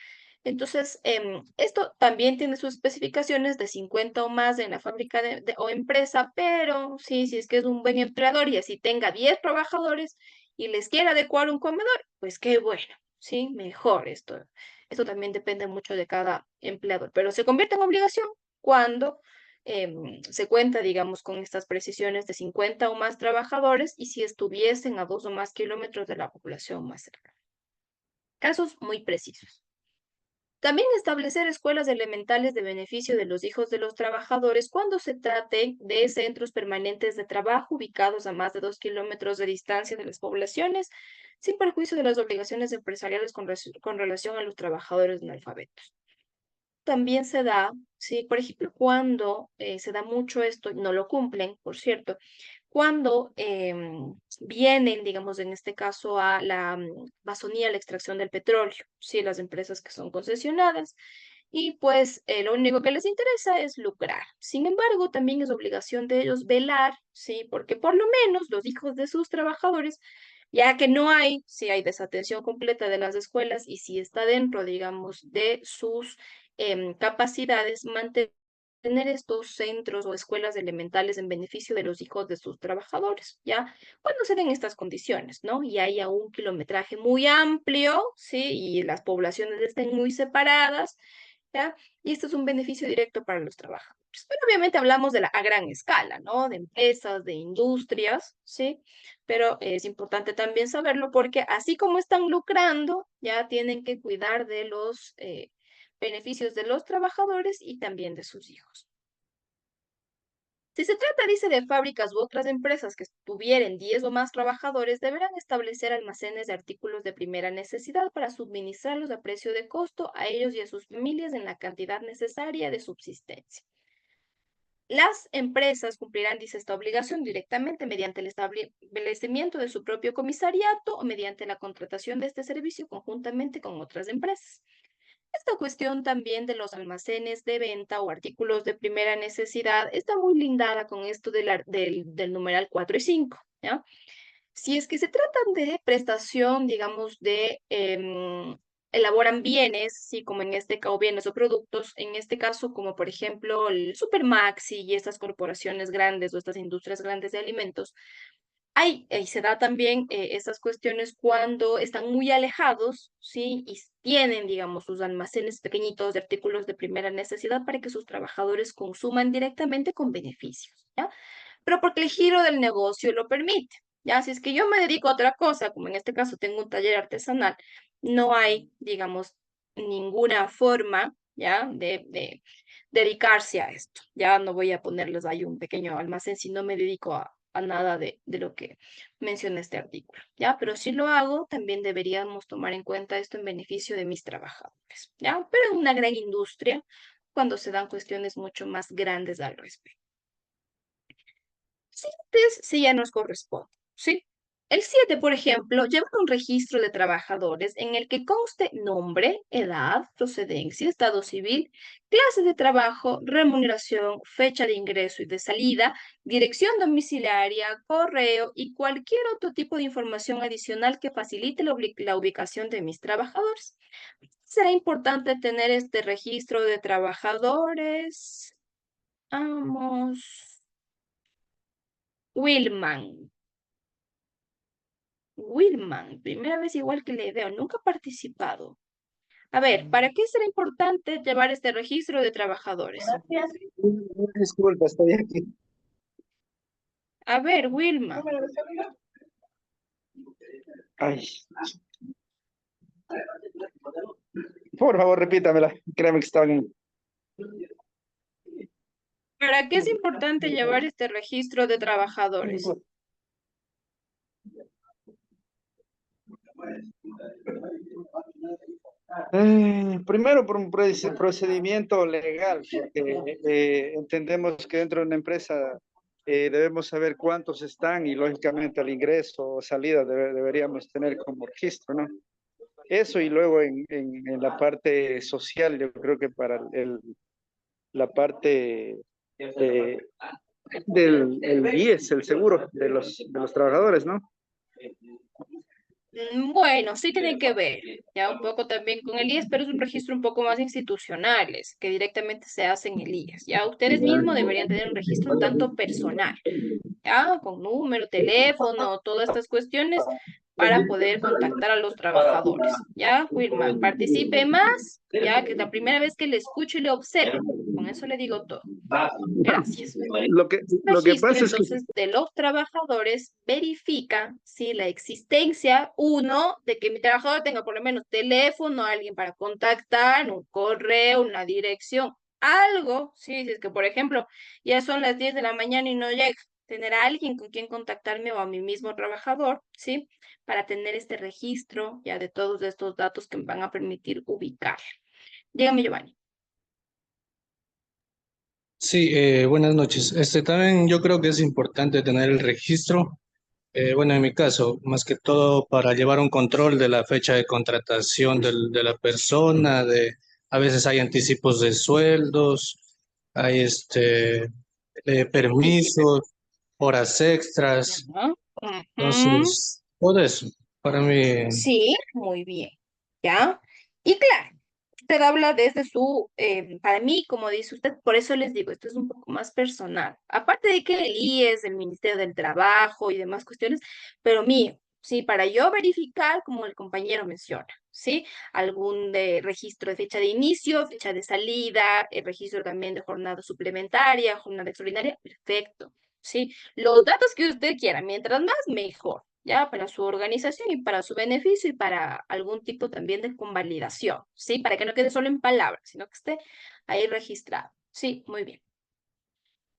Entonces, esto también tiene sus especificaciones de 50 o más en la fábrica o empresa, pero sí, si es que es un buen empleador y así tenga 10 trabajadores y les quiera adecuar un comedor, pues qué bueno, sí, mejor esto. Esto también depende mucho de cada empleador, pero se convierte en obligación cuando se cuenta, digamos, con estas precisiones de 50 o más trabajadores y si estuviesen a 2 o más kilómetros de la población más cercana. Casos muy precisos. También establecer escuelas elementales de beneficio de los hijos de los trabajadores cuando se trate de centros permanentes de trabajo ubicados a más de 2 kilómetros de distancia de las poblaciones, sin perjuicio de las obligaciones empresariales con relación a los trabajadores analfabetos. También se da, sí, por ejemplo, cuando se da mucho esto, no lo cumplen, por cierto, cuando vienen, digamos, en este caso, a la Amazonía, la extracción del petróleo, sí, las empresas que son concesionadas, y pues lo único que les interesa es lucrar. Sin embargo, también es obligación de ellos velar, sí, porque por lo menos los hijos de sus trabajadores, ya que no hay, si hay desatención completa de las escuelas y si está dentro, digamos, de sus capacidades, mantener tener estos centros o escuelas elementales en beneficio de los hijos de sus trabajadores, ¿ya? Cuando se den estas condiciones, ¿no? Y haya un kilometraje muy amplio, ¿sí? Y las poblaciones estén muy separadas, ¿ya? Y esto es un beneficio directo para los trabajadores. Pero obviamente hablamos a gran escala, ¿no? De empresas, de industrias, ¿sí? Pero es importante también saberlo porque así como están lucrando, ya tienen que cuidar de los beneficios de los trabajadores y también de sus hijos. Si se trata, dice, de fábricas u otras empresas que tuvieran 10 o más trabajadores, deberán establecer almacenes de artículos de primera necesidad para suministrarlos a precio de costo a ellos y a sus familias en la cantidad necesaria de subsistencia. Las empresas cumplirán, dice, esta obligación directamente mediante el establecimiento de su propio comisariato o mediante la contratación de este servicio conjuntamente con otras empresas. Esta cuestión también de los almacenes de venta o artículos de primera necesidad está muy lindada con esto del numeral 4 y 5, ¿ya? Si es que se tratan de prestación, digamos, elaboran bienes, sí, como en este caso, bienes o productos, en este caso, como por ejemplo el Supermaxi y estas corporaciones grandes o estas industrias grandes de alimentos, ahí se da también esas cuestiones cuando están muy alejados, ¿sí? Y tienen, digamos, sus almacenes pequeñitos de artículos de primera necesidad para que sus trabajadores consuman directamente con beneficios, ¿ya? Pero porque el giro del negocio lo permite, ¿ya? Si es que yo me dedico a otra cosa, como en este caso tengo un taller artesanal, no hay, digamos, ninguna forma, ¿ya? De dedicarse a esto. Ya no voy a ponerles ahí un pequeño almacén si no me dedico a nada de lo que menciona este artículo, ¿ya? Pero si lo hago, también deberíamos tomar en cuenta esto en beneficio de mis trabajadores, ¿ya? Pero en una gran industria, cuando se dan cuestiones mucho más grandes al respecto. Siguientes sí ya nos corresponde, ¿sí? El 7, por ejemplo, lleva un registro de trabajadores en el que conste nombre, edad, procedencia, estado civil, clase de trabajo, remuneración, fecha de ingreso y de salida, dirección domiciliaria, correo y cualquier otro tipo de información adicional que facilite la ubicación de mis trabajadores. Será importante tener este registro de trabajadores. Vamos. Wilman, primera vez igual que le veo, nunca ha participado. A ver, ¿para qué será importante llevar este registro de trabajadores? Disculpa, estoy aquí. A ver, Wilma. Ay. Por favor, repítamela. Créeme que estaba bien. ¿Para qué es importante llevar este registro de trabajadores? Primero por un procedimiento legal, porque entendemos que dentro de una empresa debemos saber cuántos están y lógicamente al ingreso o salida deberíamos tener como registro, ¿no? Eso y luego en la parte social, yo creo que para la parte del IES, el seguro de los trabajadores, ¿no? Bueno, sí tiene que ver, ya un poco también con el IES, pero es un registro un poco más institucionales, que directamente se hace en el IES. Ya ustedes mismos deberían tener un registro un tanto personal, ya con número, teléfono, todas estas cuestiones para poder contactar a los trabajadores. Ya, Wilma, participe más, ya que es la primera vez que le escucho y le observo. Con eso le digo todo. Gracias. Lo que pasa es que Entonces, de los trabajadores verifica si la existencia, uno, de que mi trabajador tenga por lo menos teléfono, alguien para contactar, un correo, una dirección, algo, sí, si es que por ejemplo ya son las 10 de la mañana y no llega, tener a alguien con quien contactarme o a mi mismo trabajador, ¿sí? Para tener este registro ya de todos estos datos que me van a permitir ubicar. Dígame, Giovanni. Sí, buenas noches. También yo creo que es importante tener el registro. Bueno, en mi caso, más que todo para llevar un control de la fecha de contratación de la persona, a veces hay anticipos de sueldos, hay permisos, horas extras. Entonces, todo eso, para mí. Sí, muy bien. ¿Ya? Y claro, usted habla desde su, para mí, como dice usted, por eso les digo, esto es un poco más personal. Aparte de que el IES, el Ministerio del Trabajo y demás cuestiones, pero mío, sí, para yo verificar, como el compañero menciona, ¿sí? Algún registro de fecha de inicio, fecha de salida, el registro también de jornada suplementaria, jornada extraordinaria, perfecto, ¿sí? Los datos que usted quiera, mientras más, mejor. ¿Ya? Para su organización y para su beneficio y para algún tipo también de convalidación, ¿sí? Para que no quede solo en palabras, sino que esté ahí registrado. Sí, muy bien.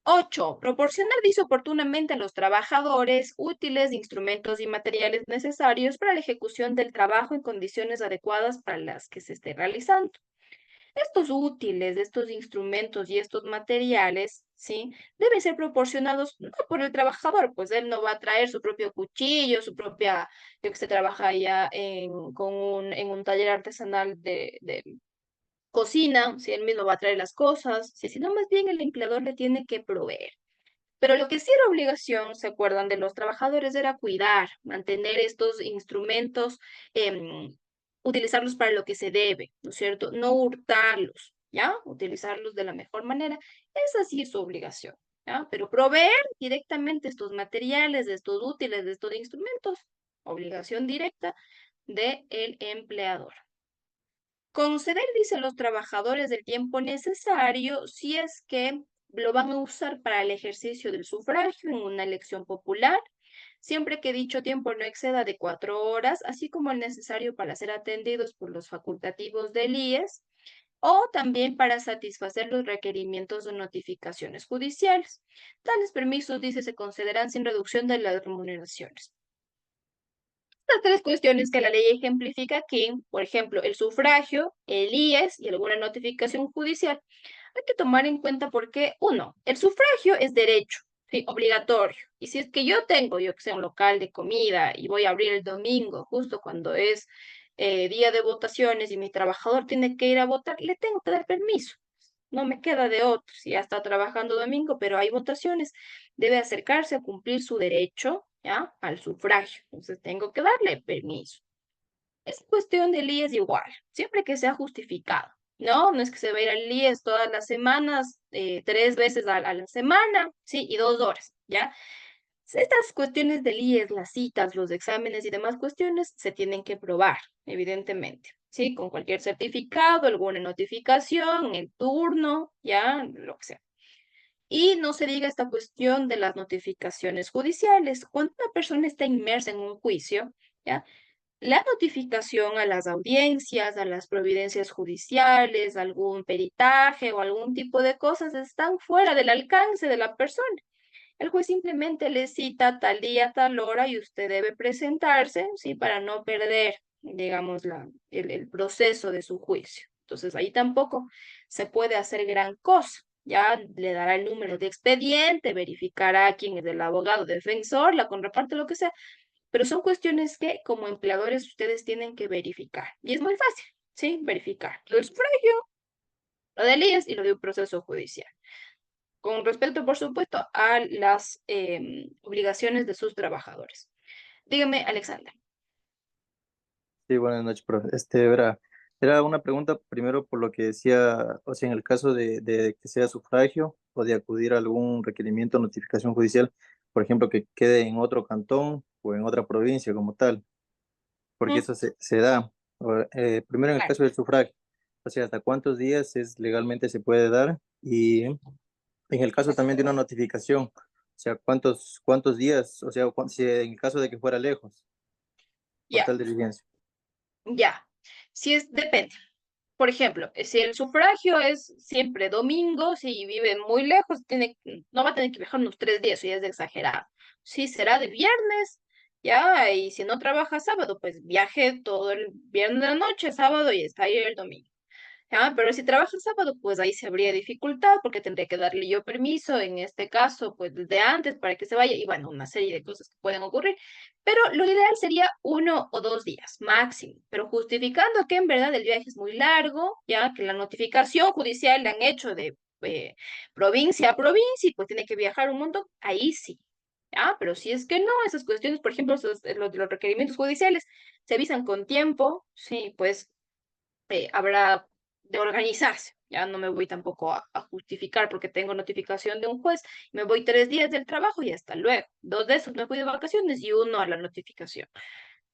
8. Proporcionar dice oportunamente a los trabajadores útiles, instrumentos y materiales necesarios para la ejecución del trabajo en condiciones adecuadas para las que se esté realizando. Estos útiles, estos instrumentos y estos materiales, ¿sí? Deben ser proporcionados no por el trabajador, pues él no va a traer su propio cuchillo, su propia, yo que se trabaja ya en un taller artesanal de cocina, si él mismo va a traer las cosas, si sino más bien el empleador le tiene que proveer. Pero lo que sí era obligación, ¿se acuerdan? De los trabajadores era cuidar, mantener estos instrumentos, utilizarlos para lo que se debe, ¿no es cierto? No hurtarlos, ¿ya? Utilizarlos de la mejor manera. Esa sí es su obligación, ¿ya? Pero proveer directamente estos materiales, de estos útiles, de estos instrumentos, obligación directa del empleador. Conceder, dice, a los trabajadores el tiempo necesario si es que lo van a usar para el ejercicio del sufragio en una elección popular, siempre que dicho tiempo no exceda de 4 horas, así como el necesario para ser atendidos por los facultativos del IES, o también para satisfacer los requerimientos o notificaciones judiciales. Tales permisos, dice, se concederán sin reducción de las remuneraciones. Estas 3 cuestiones que la ley ejemplifica aquí, por ejemplo, el sufragio, el IES y alguna notificación judicial, hay que tomar en cuenta porque, uno, el sufragio es derecho, ¿sí? Obligatorio. Y si es que yo tengo, yo que sé, un local de comida y voy a abrir el domingo, justo cuando es día de votaciones y mi trabajador tiene que ir a votar, le tengo que dar permiso. No me queda de otro. Si ya está trabajando domingo, pero hay votaciones, debe acercarse a cumplir su derecho, ¿ya? Al sufragio. Entonces tengo que darle permiso. Es cuestión del IES igual, siempre que sea justificado. No, no es que se va a ir al IES todas las semanas, 3 veces a la semana, sí, y 2 horas, ¿ya? Estas cuestiones del IES, las citas, los exámenes y demás cuestiones se tienen que probar, evidentemente, ¿sí? Con cualquier certificado, alguna notificación, el turno, ya, lo que sea. Y no se diga esta cuestión de las notificaciones judiciales. Cuando una persona está inmersa en un juicio, ¿ya? La notificación a las audiencias, a las providencias judiciales, algún peritaje o algún tipo de cosas están fuera del alcance de la persona. El juez simplemente le cita tal día, tal hora y usted debe presentarse, ¿sí? Para no perder, digamos, el proceso de su juicio. Entonces ahí tampoco se puede hacer gran cosa. Ya le dará el número de expediente, verificará quién es el abogado defensor, la contraparte, lo que sea, pero son cuestiones que como empleadores ustedes tienen que verificar. Y es muy fácil, ¿sí? Verificar lo del sufragio, lo del IES y lo de un proceso judicial. Con respecto, por supuesto, a las obligaciones de sus trabajadores. Dígame, Alexander. Sí, buenas noches, profe. Era una pregunta primero por lo que decía, o sea, en el caso de que sea sufragio o de acudir a algún requerimiento o notificación judicial, por ejemplo, que quede en otro cantón o en otra provincia como tal, porque eso se da. Primero en el Claro. caso del sufragio, o sea, ¿hasta cuántos días legalmente se puede dar? Y en el caso también de una notificación, o sea, ¿cuántos días? O sea, si en el caso de que fuera lejos, por Ya, tal diligencia. ya. Si es, depende. Por ejemplo, si el sufragio es siempre domingo, si vive muy lejos, no va a tener que viajar unos 3 días, eso ya es de exagerado. Si será de viernes, ya, y si no trabaja sábado, pues viaje todo el viernes de la noche, sábado y está ahí el domingo. ¿Ya? Pero si trabaja el sábado, pues ahí se habría dificultad porque tendría que darle yo permiso, en este caso, pues desde antes para que se vaya, y bueno, una serie de cosas que pueden ocurrir. Pero lo ideal sería 1 o 2 días máximo, pero justificando que en verdad el viaje es muy largo, ya que la notificación judicial le han hecho de provincia a provincia y pues tiene que viajar un montón, ahí sí. ¿Ya? Pero si es que no, esas cuestiones, por ejemplo, los requerimientos judiciales se avisan con tiempo, sí, pues habrá de organizarse. Ya no me voy tampoco a justificar porque tengo notificación de un juez. Me voy 3 días del trabajo y hasta luego. 2 de esos me fui de vacaciones y 1 a la notificación.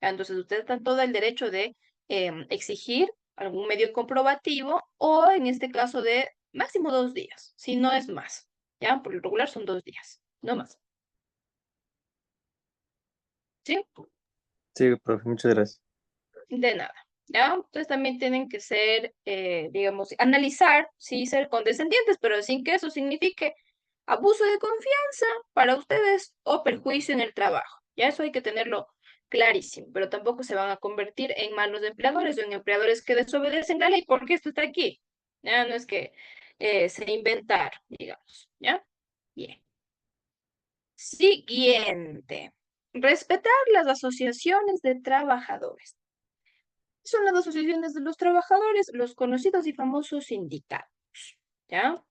Entonces, ustedes están todo el derecho de exigir algún medio comprobativo o en este caso de máximo 2 días, si no es más. Ya, por lo regular son 2 días, no más. ¿Sí? Sí, profe, muchas gracias. De nada. ¿Ya? Entonces también tienen que ser, digamos, analizar, sí, ser condescendientes, pero sin que eso signifique abuso de confianza para ustedes o perjuicio en el trabajo. Ya eso hay que tenerlo clarísimo, pero tampoco se van a convertir en malos empleadores o en empleadores que desobedecen la ley porque esto está aquí. Ya no es que se inventaron, digamos. ¿Ya? Bien. Siguiente. Respetar las asociaciones de trabajadores. Son las asociaciones de los trabajadores, los conocidos y famosos sindicatos, ¿ya?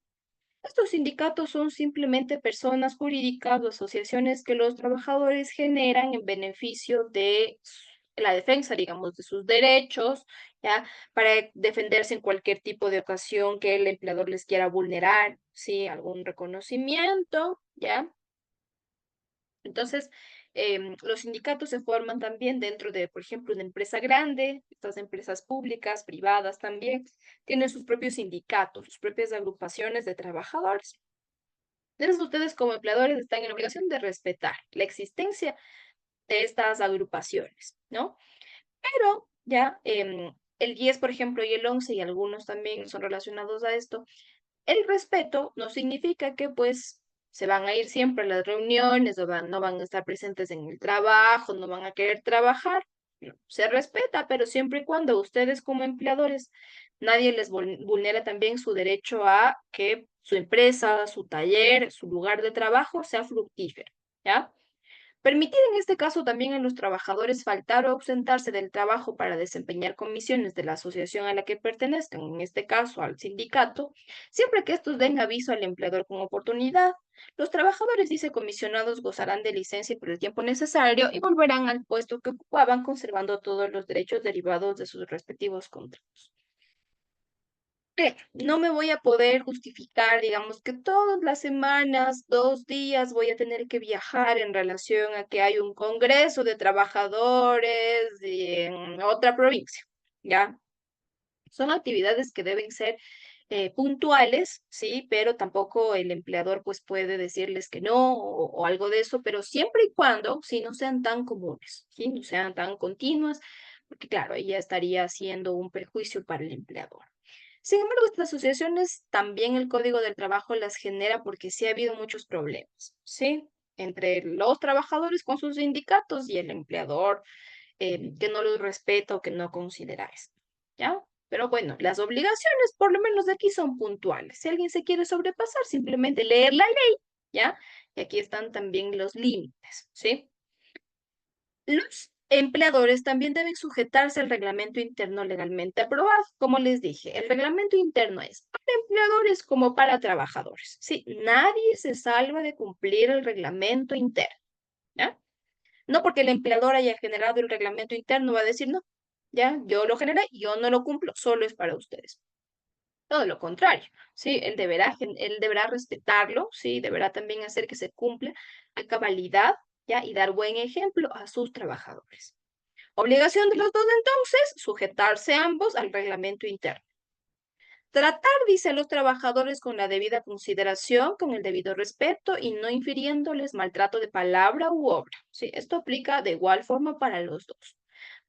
Estos sindicatos son simplemente personas jurídicas o asociaciones que los trabajadores generan en beneficio de la defensa, digamos, de sus derechos, ¿ya? Para defenderse en cualquier tipo de ocasión que el empleador les quiera vulnerar, ¿sí? Algún reconocimiento, ¿ya? Entonces, los sindicatos se forman también dentro de, por ejemplo, una empresa grande, estas empresas públicas, privadas también, tienen sus propios sindicatos, sus propias agrupaciones de trabajadores. Entonces, ustedes como empleadores están en la obligación de respetar la existencia de estas agrupaciones, ¿no? Pero ya el 10, por ejemplo, y el 11, y algunos también son relacionados a esto, el respeto no significa que pues se van a ir siempre a las reuniones o no van a estar presentes en el trabajo, no van a querer trabajar. No, se respeta, pero siempre y cuando ustedes como empleadores, nadie les vulnera también su derecho a que su empresa, su taller, su lugar de trabajo sea fructífero, ¿ya? Permitir en este caso también a los trabajadores faltar o ausentarse del trabajo para desempeñar comisiones de la asociación a la que pertenezcan, en este caso al sindicato, siempre que estos den aviso al empleador con oportunidad. Los trabajadores vicecomisionados gozarán de licencia por el tiempo necesario y volverán al puesto que ocupaban conservando todos los derechos derivados de sus respectivos contratos. No me voy a poder justificar, digamos, que todas las semanas, 2 días voy a tener que viajar en relación a que hay un congreso de trabajadores en otra provincia, ¿ya? Son actividades que deben ser puntuales, sí, pero tampoco el empleador pues puede decirles que no o algo de eso, pero siempre y cuando, sí, no sean tan comunes, sí, no sean tan continuas, porque claro, ahí ya estaría siendo un perjuicio para el empleador. Sin embargo, estas asociaciones también el Código del Trabajo las genera porque sí ha habido muchos problemas, ¿sí? Entre los trabajadores con sus sindicatos y el empleador que no los respeta o que no considera esto, ¿ya? Pero bueno, las obligaciones, por lo menos de aquí, son puntuales. Si alguien se quiere sobrepasar, simplemente leer la ley, ¿ya? Y aquí están también los límites, ¿sí? Los empleadores también deben sujetarse al reglamento interno legalmente aprobado. Como les dije, el reglamento interno es para empleadores como para trabajadores. Sí, nadie se salva de cumplir el reglamento interno, ¿ya? No porque el empleador haya generado el reglamento interno va a decir, no, ya, yo lo generé, yo no lo cumplo, solo es para ustedes. Todo lo contrario, ¿sí? Él deberá respetarlo, ¿sí? Deberá también hacer que se cumpla a cabalidad, ¿ya? Y dar buen ejemplo a sus trabajadores. Obligación de los dos entonces, sujetarse ambos al reglamento interno. Tratar, dice, a los trabajadores con la debida consideración, con el debido respeto y no infiriéndoles maltrato de palabra u obra. Sí, esto aplica de igual forma para los dos.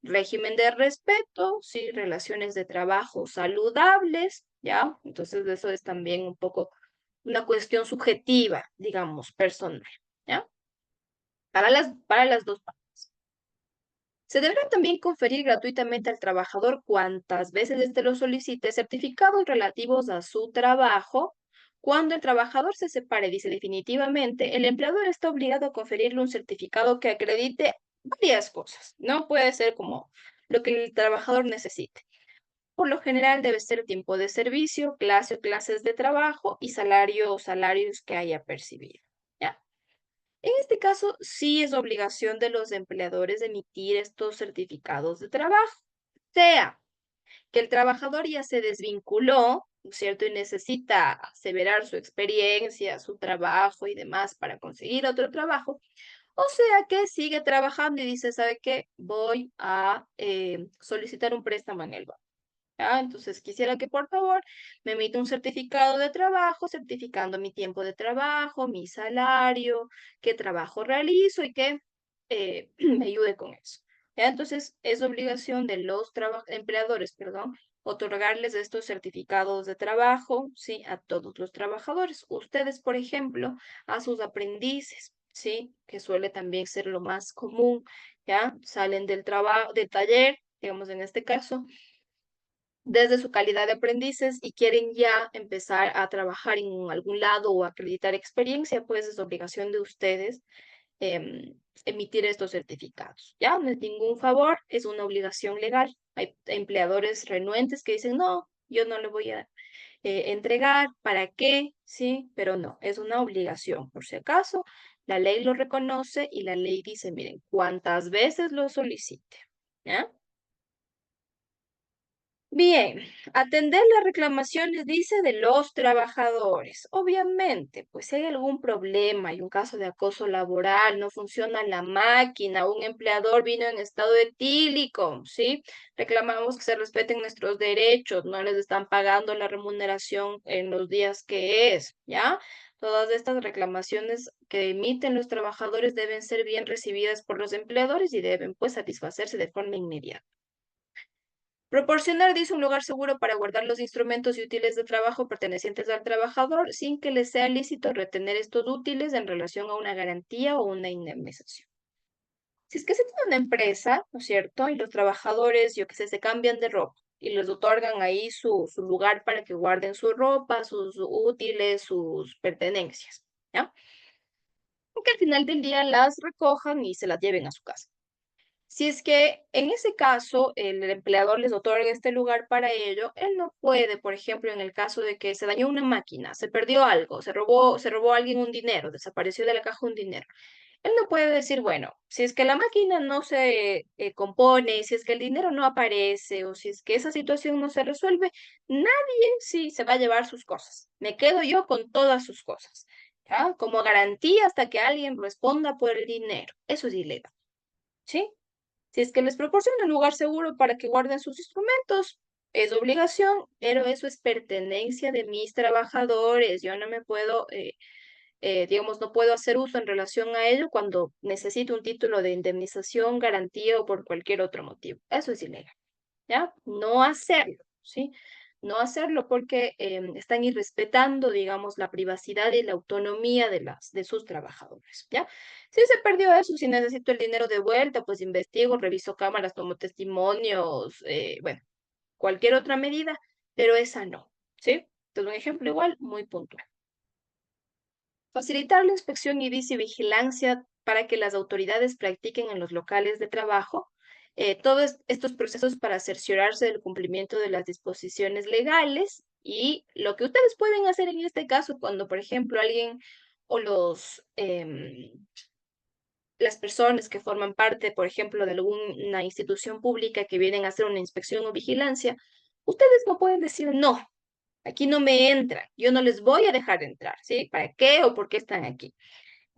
Régimen de respeto, sí, relaciones de trabajo saludables, ¿ya? Entonces eso es también un poco una cuestión subjetiva, digamos, personal, ¿ya? Para las dos partes. Se deberá también conferir gratuitamente al trabajador cuantas veces éste lo solicite certificados relativos a su trabajo. Cuando el trabajador se separe, dice definitivamente, el empleador está obligado a conferirle un certificado que acredite varias cosas. No puede ser como lo que el trabajador necesite. Por lo general debe ser tiempo de servicio, clase o clases de trabajo y salario o salarios que haya percibido. ¿Ya? En este caso, sí es obligación de los empleadores emitir estos certificados de trabajo, sea Que el trabajador ya se desvinculó, ¿no es cierto? Y necesita aseverar su experiencia, su trabajo y demás para conseguir otro trabajo. O sea que sigue trabajando y dice, ¿sabe qué? Voy a solicitar un préstamo en el banco. ¿Ya? Entonces quisiera que por favor me emita un certificado de trabajo, certificando mi tiempo de trabajo, mi salario, qué trabajo realizo y que me ayude con eso. ¿Ya? Entonces es obligación de los empleadores, perdón, otorgarles estos certificados de trabajo, ¿sí? A todos los trabajadores. Ustedes, por ejemplo, a sus aprendices, ¿sí? Que suele también ser lo más común, ¿ya? Salen del trabajo, del taller, digamos en este caso, desde su calidad de aprendices y quieren ya empezar a trabajar en algún lado o acreditar experiencia, pues es obligación de ustedes emitir estos certificados. Ya no es ningún favor, es una obligación legal. Hay empleadores renuentes que dicen, no, yo no le voy a entregar, ¿para qué? Sí, pero no, es una obligación. Por si acaso, la ley lo reconoce y la ley dice, miren, cuántas veces lo solicite. ¿Ya? Bien, atender las reclamaciones, dice, de los trabajadores. Obviamente, pues si hay algún problema y un caso de acoso laboral, no funciona la máquina, un empleador vino en estado etílico, ¿sí? Reclamamos que se respeten nuestros derechos, no les están pagando la remuneración en los días que es, ¿ya? Todas estas reclamaciones que emiten los trabajadores deben ser bien recibidas por los empleadores y deben, pues, satisfacerse de forma inmediata. Proporcionar, dice, un lugar seguro para guardar los instrumentos y útiles de trabajo pertenecientes al trabajador sin que le sea lícito retener estos útiles en relación a una garantía o una indemnización. Si es que se tiene una empresa, ¿no es cierto? Y los trabajadores, yo qué sé, se cambian de ropa y les otorgan ahí su lugar para que guarden su ropa, sus útiles, sus pertenencias, ¿ya? Y que al final del día las recojan y se las lleven a su casa. Si es que en ese caso el empleador les otorga este lugar para ello, él no puede, por ejemplo, en el caso de que se dañó una máquina, se perdió algo, se robó alguien un dinero, desapareció de la caja un dinero. Él no puede decir, bueno, si es que la máquina no se compone, si es que el dinero no aparece o si es que esa situación no se resuelve, nadie sí se va a llevar sus cosas. Me quedo yo con todas sus cosas, ¿ya? Como garantía hasta que alguien responda por el dinero. Eso es ilegal, ¿sí? Si es que les proporciona un lugar seguro para que guarden sus instrumentos, es obligación, pero eso es pertenencia de mis trabajadores. Yo no me puedo, digamos, no puedo hacer uso en relación a ello cuando necesito un título de indemnización, garantía o por cualquier otro motivo. Eso es ilegal, ¿ya? No hacerlo, ¿sí? No hacerlo porque están irrespetando, digamos, la privacidad y la autonomía de sus trabajadores, ¿ya? Si se perdió eso, si necesito el dinero de vuelta, pues investigo, reviso cámaras, tomo testimonios, bueno, cualquier otra medida, pero esa no, ¿sí? Entonces, un ejemplo igual, muy puntual. Facilitar la inspección y vigilancia para que las autoridades practiquen en los locales de trabajo todos estos procesos para cerciorarse del cumplimiento de las disposiciones legales y lo que ustedes pueden hacer en este caso cuando, por ejemplo, alguien o las personas que forman parte, por ejemplo, de alguna institución pública que vienen a hacer una inspección o vigilancia, ustedes no pueden decir no. Aquí no me entran, yo no les voy a dejar entrar, ¿sí? ¿Para qué o por qué están aquí?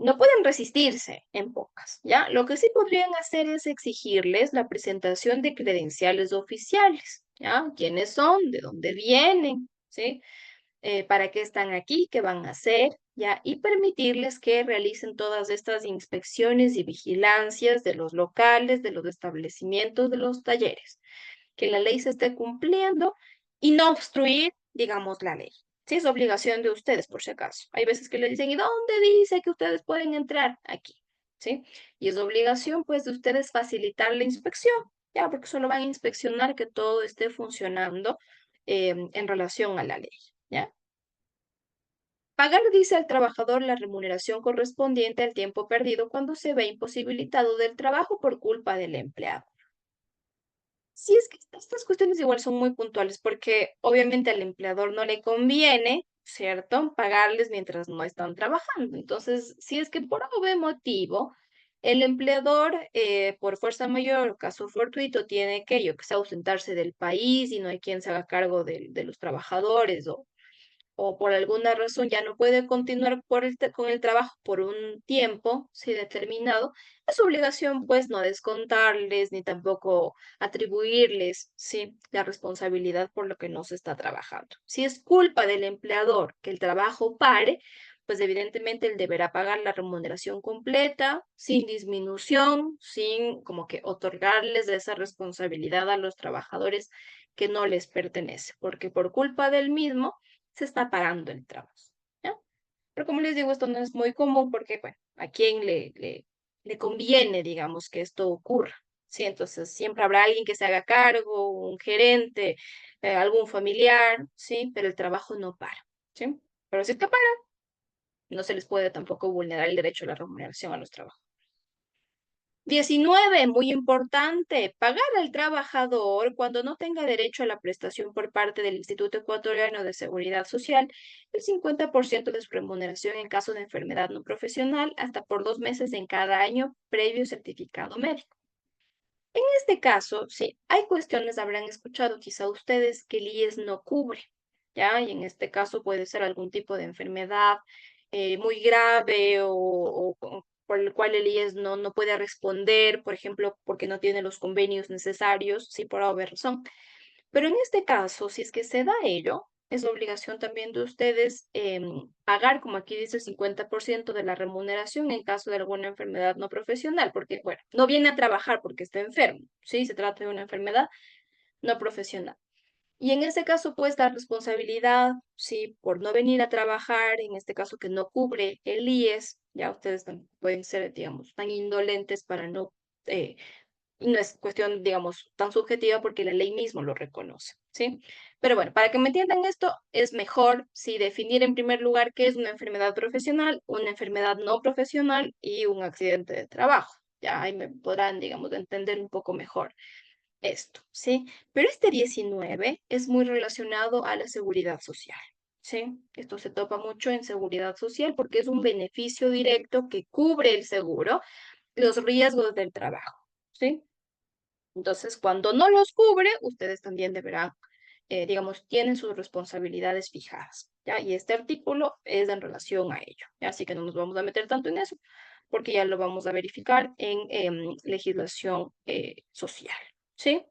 No pueden resistirse, en pocas, ¿ya? Lo que sí podrían hacer es exigirles la presentación de credenciales oficiales, ¿ya? ¿Quiénes son? ¿De dónde vienen? ¿Sí? ¿Para qué están aquí? ¿Qué van a hacer? ¿Ya? Y permitirles que realicen todas estas inspecciones y vigilancias de los locales, de los establecimientos, de los talleres. Que la ley se esté cumpliendo y no obstruir, digamos, la ley. Sí, es obligación de ustedes, por si acaso. Hay veces que le dicen, ¿y dónde dice que ustedes pueden entrar? Aquí, ¿sí? Y es obligación, pues, de ustedes facilitar la inspección, ya, porque solo van a inspeccionar que todo esté funcionando en relación a la ley, ¿ya? Pagar, dice al trabajador, la remuneración correspondiente al tiempo perdido cuando se ve imposibilitado del trabajo por culpa del empleado. Sí, es que estas cuestiones igual son muy puntuales porque obviamente al empleador no le conviene, ¿cierto? Pagarles mientras no están trabajando. Entonces, si es que por algún motivo El empleador, por fuerza mayor o caso fortuito, tiene que, yo que sé, ausentarse del país y no hay quien se haga cargo de los trabajadores o por alguna razón ya no puede continuar con el trabajo por un tiempo, sí, determinado, es su obligación, pues, no descontarles ni tampoco atribuirles, sí, la responsabilidad por lo que no se está trabajando. Si es culpa del empleador que el trabajo pare, pues evidentemente él deberá pagar la remuneración completa, sin disminución, sin como que otorgarles esa responsabilidad a los trabajadores que no les pertenece, porque por culpa del mismo se está parando el trabajo, ¿ya? Pero como les digo, esto no es muy común porque, bueno, ¿a quién le conviene, digamos, que esto ocurra? Sí, entonces siempre habrá alguien que se haga cargo, un gerente, algún familiar, sí, pero el trabajo no para, ¿sí? Pero si es que para, no se les puede tampoco vulnerar el derecho a la remuneración a los trabajadores. 19, muy importante, pagar al trabajador cuando no tenga derecho a la prestación por parte del Instituto Ecuatoriano de Seguridad Social, el 50% de su remuneración en caso de enfermedad no profesional, hasta por 2 meses en cada año previo certificado médico. En este caso, sí, hay cuestiones, habrán escuchado quizá ustedes que el IES no cubre, ¿ya? Y en este caso puede ser algún tipo de enfermedad muy grave o por el cual el IES no puede responder, por ejemplo, porque no tiene los convenios necesarios, sí, por haber razón. Pero en este caso, si es que se da ello, es obligación también de ustedes pagar, como aquí dice, el 50% de la remuneración en caso de alguna enfermedad no profesional, porque, bueno, no viene a trabajar porque está enfermo, ¿sí? Se trata de una enfermedad no profesional. Y en ese caso, pues, la responsabilidad, sí, por no venir a trabajar, en este caso que no cubre el IES, ya ustedes pueden ser, digamos, tan indolentes para no y no es cuestión, digamos, tan subjetiva porque la ley mismo lo reconoce, ¿sí? Pero bueno, para que me entiendan esto, es mejor, sí, definir en primer lugar qué es una enfermedad profesional, una enfermedad no profesional y un accidente de trabajo. Ya ahí me podrán, digamos, entender un poco mejor esto, ¿sí? Pero este 19 es muy relacionado a la seguridad social, ¿sí? Esto se topa mucho en seguridad social porque es un beneficio directo que cubre el seguro los riesgos del trabajo, ¿sí? Entonces, cuando no los cubre, ustedes también deberán, digamos, tienen sus responsabilidades fijadas, ¿ya? Y este artículo es en relación a ello, ¿ya? Así que no nos vamos a meter tanto en eso, porque ya lo vamos a verificar en legislación social, ¿sí?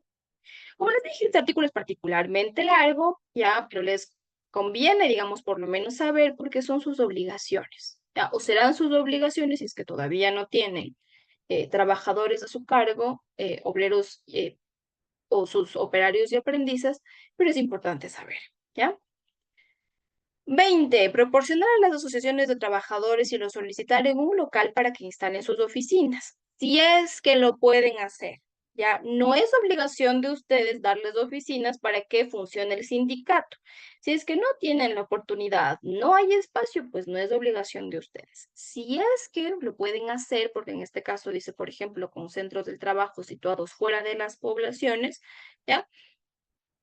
Como les dije, este artículo es particularmente largo, ¿ya? Pero les conviene, digamos, por lo menos saber porque son sus obligaciones, ¿ya? O serán sus obligaciones si es que todavía no tienen trabajadores a su cargo, obreros o sus operarios y aprendices, pero es importante saber, ¿ya? 20. Proporcionar a las asociaciones de trabajadores y lo solicitar en un local para que instalen sus oficinas, si es que lo pueden hacer. Ya no es obligación de ustedes darles oficinas para que funcione el sindicato. Si es que no tienen la oportunidad, no hay espacio, pues no es obligación de ustedes. Si es que lo pueden hacer, porque en este caso dice, por ejemplo, con centros del trabajo situados fuera de las poblaciones, ¿ya?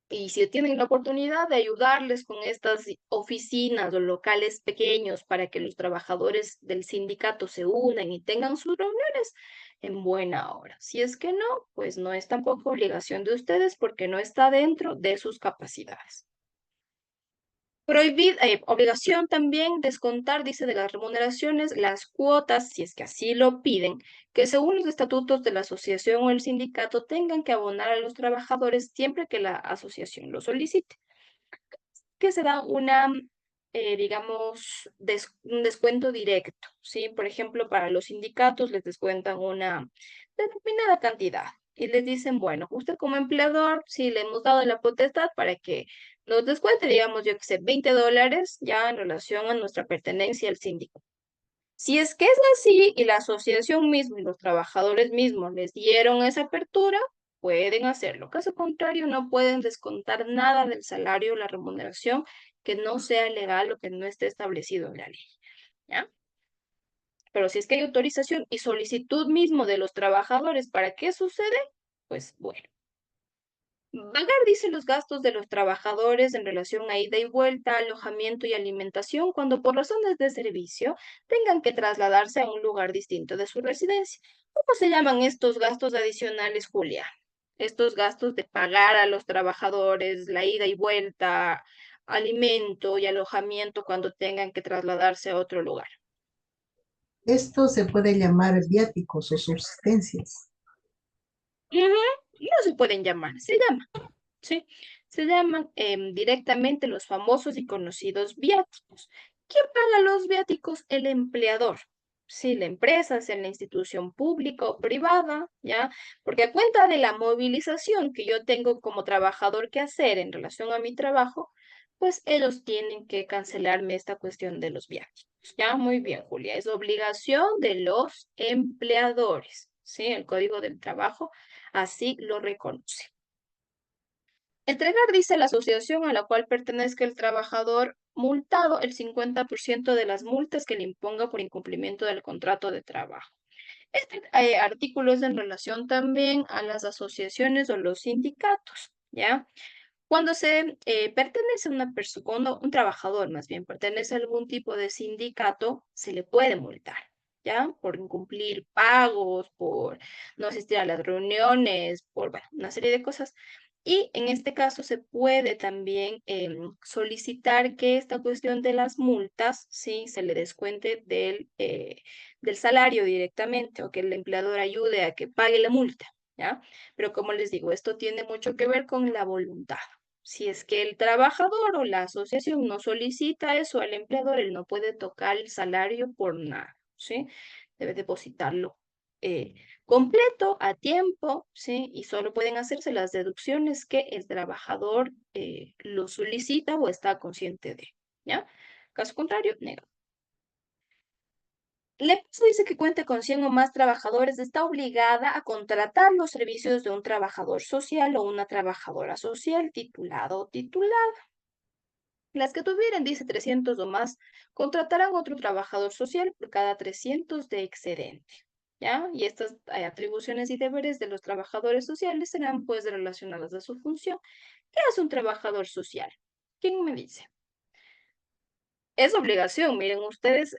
Y si tienen la oportunidad de ayudarles con estas oficinas o locales pequeños para que los trabajadores del sindicato se unan y tengan sus reuniones, en buena hora. Si es que no, pues no es tampoco obligación de ustedes porque no está dentro de sus capacidades. Obligación también descontar, dice, de las remuneraciones, las cuotas, si es que así lo piden, que según los estatutos de la asociación o el sindicato tengan que abonar a los trabajadores siempre que la asociación lo solicite. Que se da una, digamos, un descuento directo, ¿sí? Por ejemplo, para los sindicatos les descuentan una determinada cantidad y les dicen, bueno, usted como empleador, sí le hemos dado la potestad para que nos descuente, digamos, yo que sé, $20 ya en relación a nuestra pertenencia al sindicato. Si es que es así y la asociación misma y los trabajadores mismos les dieron esa apertura, pueden hacerlo. Caso contrario, no pueden descontar nada del salario o la remuneración que no sea legal o que no esté establecido en la ley, ¿ya? Pero si es que hay autorización y solicitud mismo de los trabajadores para qué sucede, pues bueno. Pagar, dice, los gastos de los trabajadores en relación a ida y vuelta, alojamiento y alimentación cuando por razones de servicio tengan que trasladarse a un lugar distinto de su residencia. ¿Cómo se llaman estos gastos adicionales, Julia? Estos gastos de pagar a los trabajadores la ida y vuelta, alimento y alojamiento cuando tengan que trasladarse a otro lugar. Esto se puede llamar viáticos o subsistencias. No se pueden llamar, se llaman, ¿sí? Se llaman directamente los famosos y conocidos viáticos. ¿Quién paga los viáticos? El empleador. Si la empresa es en la institución pública o privada, ¿ya? Porque a cuenta de la movilización que yo tengo como trabajador que hacer en relación a mi trabajo, pues ellos tienen que cancelarme esta cuestión de los viáticos. Ya, muy bien, Julia. Es obligación de los empleadores, ¿sí? El Código del Trabajo así lo reconoce. Entregar, dice la asociación a la cual pertenezca el trabajador multado, el 50% de las multas que le imponga por incumplimiento del contrato de trabajo. Este artículo es en relación también a las asociaciones o los sindicatos, ¿ya? Cuando se pertenece a una persona, cuando un trabajador más bien pertenece a algún tipo de sindicato, se le puede multar, ¿ya? Por incumplir pagos, por no asistir a las reuniones, por, bueno, una serie de cosas. Y en este caso se puede también solicitar que esta cuestión de las multas, sí, se le descuente del salario directamente o que el empleador ayude a que pague la multa, ¿ya? Pero como les digo, esto tiene mucho que ver con la voluntad. Si es que el trabajador o la asociación no solicita eso al empleador, él no puede tocar el salario por nada, ¿sí? Debe depositarlo completo, a tiempo, ¿sí? Y solo pueden hacerse las deducciones que el trabajador lo solicita o está consciente de, ¿ya? Caso contrario, negado. La empresa dice que cuenta con 100 o más trabajadores, está obligada a contratar los servicios de un trabajador social o una trabajadora social titulado o titulada. Las que tuvieran, dice, 300 o más, contratarán otro trabajador social por cada 300 de excedente, ¿ya? Y estas atribuciones y deberes de los trabajadores sociales serán, pues, relacionadas a su función. ¿Qué hace un trabajador social? ¿Quién me dice? Es obligación, miren ustedes,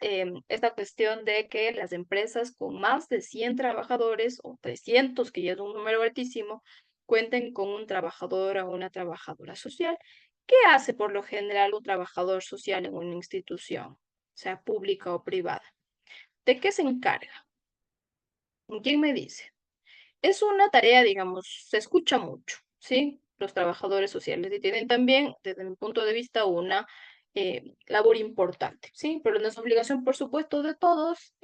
esta cuestión de que las empresas con más de 100 trabajadores o 300, que ya es un número altísimo, cuenten con un trabajador o una trabajadora social. ¿Qué hace por lo general un trabajador social en una institución, sea pública o privada? ¿De qué se encarga? ¿Quién me dice? Es una tarea, digamos, se escucha mucho, ¿sí? Los trabajadores sociales y tienen también, desde mi punto de vista, una labor importante, ¿sí? Pero no es obligación, por supuesto, de todos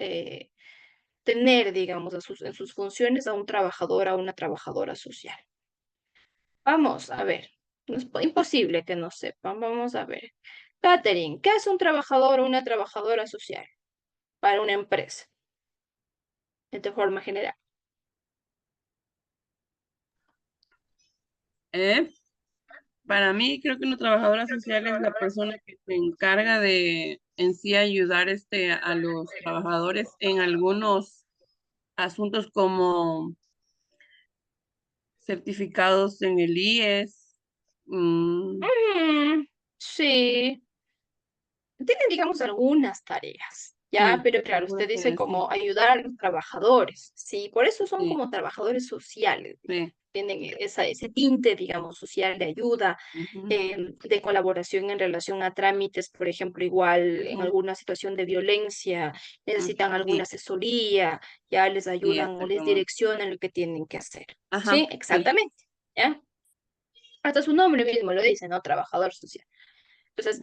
tener, digamos, en sus funciones a un trabajador, a una trabajadora social. Vamos a ver, no es imposible que no sepan, vamos a ver. Catherine, ¿qué es un trabajador o una trabajadora social para una empresa? De forma general. Para mí, creo que una trabajadora social es la persona que se encarga de en sí ayudar a los trabajadores en algunos asuntos como certificados en el IES. Sí. Tienen, digamos, algunas tareas, ¿ya? Sí, Pero claro, usted algunas dice tareas, sí. como ayudar a los trabajadores, ¿sí? Por eso son Sí. como trabajadores sociales, Sí. tienen ese tinte, digamos, social de ayuda, de colaboración en relación a trámites, por ejemplo, igual en alguna situación de violencia, necesitan alguna asesoría, ya les ayudan o les direccionan lo que tienen que hacer, Ajá, ¿sí? sí. Exactamente, ¿ya? Hasta su nombre mismo lo dice, ¿no? Trabajador social. Entonces,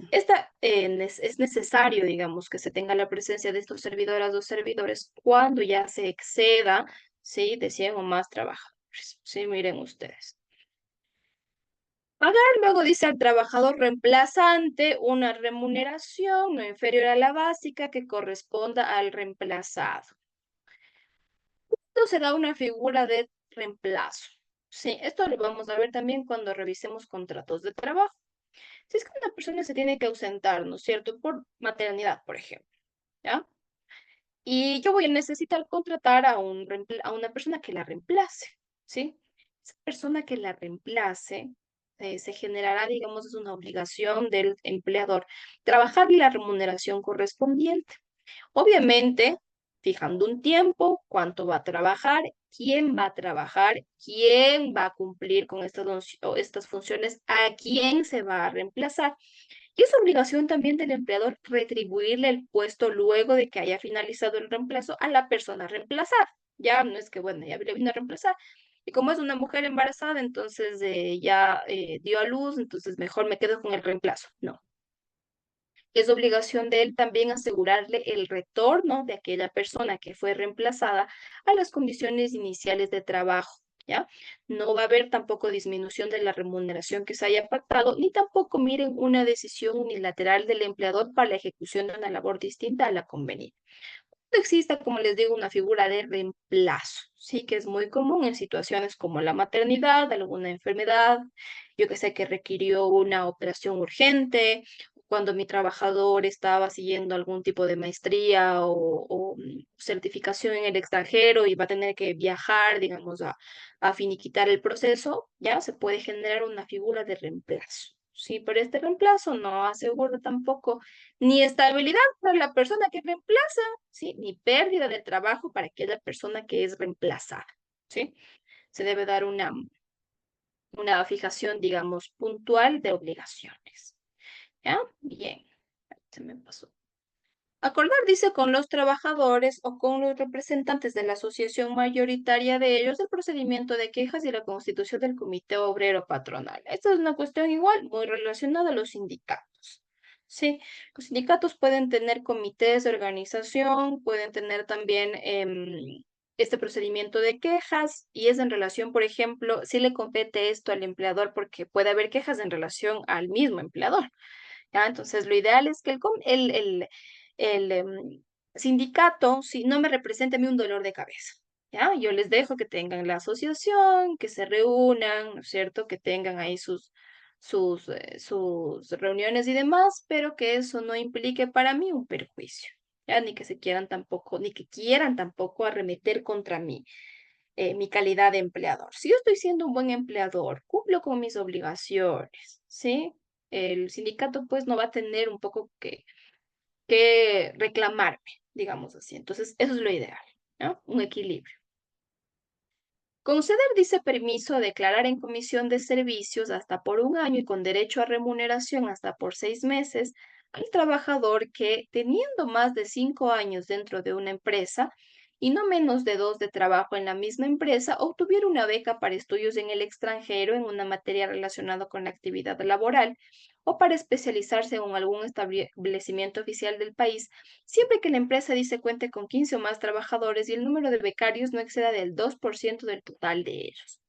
es necesario, digamos, que se tenga la presencia de estos servidoras o servidores cuando ya se exceda, ¿sí? De 100 o más trabajadores. Sí, miren ustedes. Pagar luego dice al trabajador reemplazante una remuneración no inferior a la básica que corresponda al reemplazado. Esto se da una figura de reemplazo. Sí, esto lo vamos a ver también cuando revisemos contratos de trabajo. Si es que una persona se tiene que ausentar, ¿no es cierto? Por maternidad, por ejemplo, ¿ya? Y yo voy a necesitar contratar a una persona que la reemplace, ¿sí? esa persona que la reemplace se generará, digamos, es una obligación del empleador trabajar la remuneración correspondiente. Obviamente, fijando un tiempo, cuánto va a trabajar, quién va a trabajar, quién va a cumplir con estas funciones, a quién se va a reemplazar. Y es obligación también del empleador retribuirle el puesto luego de que haya finalizado el reemplazo a la persona reemplazada. Ya no es que, bueno, ya le vino a reemplazar. Y como es una mujer embarazada, entonces ya dio a luz, entonces mejor me quedo con el reemplazo. No. Es obligación de él también asegurarle el retorno de aquella persona que fue reemplazada a las condiciones iniciales de trabajo, ¿ya? No va a haber tampoco disminución de la remuneración que se haya pactado, ni tampoco miren una decisión unilateral del empleador para la ejecución de una labor distinta a la convenida. No exista, como les digo, una figura de reemplazo, sí que es muy común en situaciones como la maternidad, alguna enfermedad, yo que sé que requirió una operación urgente, cuando mi trabajador estaba siguiendo algún tipo de maestría o certificación en el extranjero y va a tener que viajar, digamos, a finiquitar el proceso, ya se puede generar una figura de reemplazo. Sí, pero este reemplazo no asegura tampoco ni estabilidad para la persona que reemplaza, ¿sí? Ni pérdida de trabajo para aquella persona que es reemplazada, ¿sí? Se debe dar una fijación, digamos, puntual de obligaciones. ¿Ya? Bien, se me pasó. Acordar, dice, con los trabajadores o con los representantes de la asociación mayoritaria de ellos el procedimiento de quejas y la constitución del comité obrero patronal. Esta es una cuestión igual, muy relacionada a los sindicatos. Sí, los sindicatos pueden tener comités de organización, pueden tener también este procedimiento de quejas y es en relación, por ejemplo, si le compete esto al empleador porque puede haber quejas en relación al mismo empleador. ¿Ya? Entonces, lo ideal es que el sindicato no me represente a mí un dolor de cabeza. ¿Ya? Yo les dejo que tengan la asociación, que se reúnan, ¿no es cierto? Que tengan ahí sus reuniones y demás, pero que eso no implique para mí un perjuicio. ¿Ya? Ni que se quieran tampoco, ni que quieran tampoco arremeter contra mí. Mi calidad de empleador. Si yo estoy siendo un buen empleador, cumplo con mis obligaciones, ¿sí? El sindicato pues no va a tener un poco que reclamarme, digamos así. Entonces, eso es lo ideal, ¿no? Un equilibrio. Conceder, dice, permiso a declarar en comisión de servicios hasta por 1 año y con derecho a remuneración hasta por 6 meses al trabajador que, teniendo más de 5 años dentro de una empresa y no menos de 2 de trabajo en la misma empresa, obtuviera una beca para estudios en el extranjero en una materia relacionada con la actividad laboral o para especializarse en algún establecimiento oficial del país, siempre que la empresa dice cuente con 15 o más trabajadores y el número de becarios no exceda del 2% del total de ellos.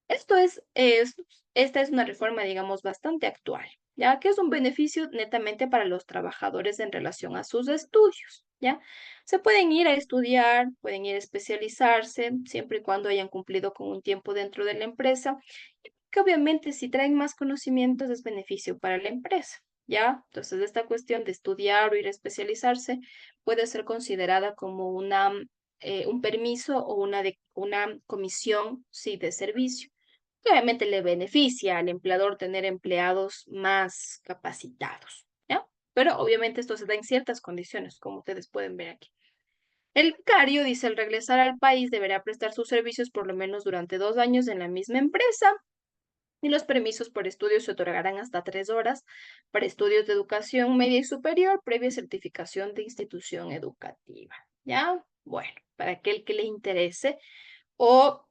Esta es una reforma, digamos, bastante actual, ya que es un beneficio netamente para los trabajadores en relación a sus estudios, ¿ya? Se pueden ir a estudiar, pueden ir a especializarse, siempre y cuando hayan cumplido con un tiempo dentro de la empresa, que obviamente si traen más conocimientos es beneficio para la empresa, ¿ya? Entonces, esta cuestión de estudiar o ir a especializarse puede ser considerada como un permiso o una comisión, sí, de servicio. Que obviamente le beneficia al empleador tener empleados más capacitados, ¿ya? Pero obviamente esto se da en ciertas condiciones, como ustedes pueden ver aquí. El becario, dice, al regresar al país deberá prestar sus servicios por lo menos durante 2 años en la misma empresa y los permisos por estudios se otorgarán hasta 3 horas para estudios de educación media y superior previa certificación de institución educativa, ¿ya? Bueno, para aquel que le interese o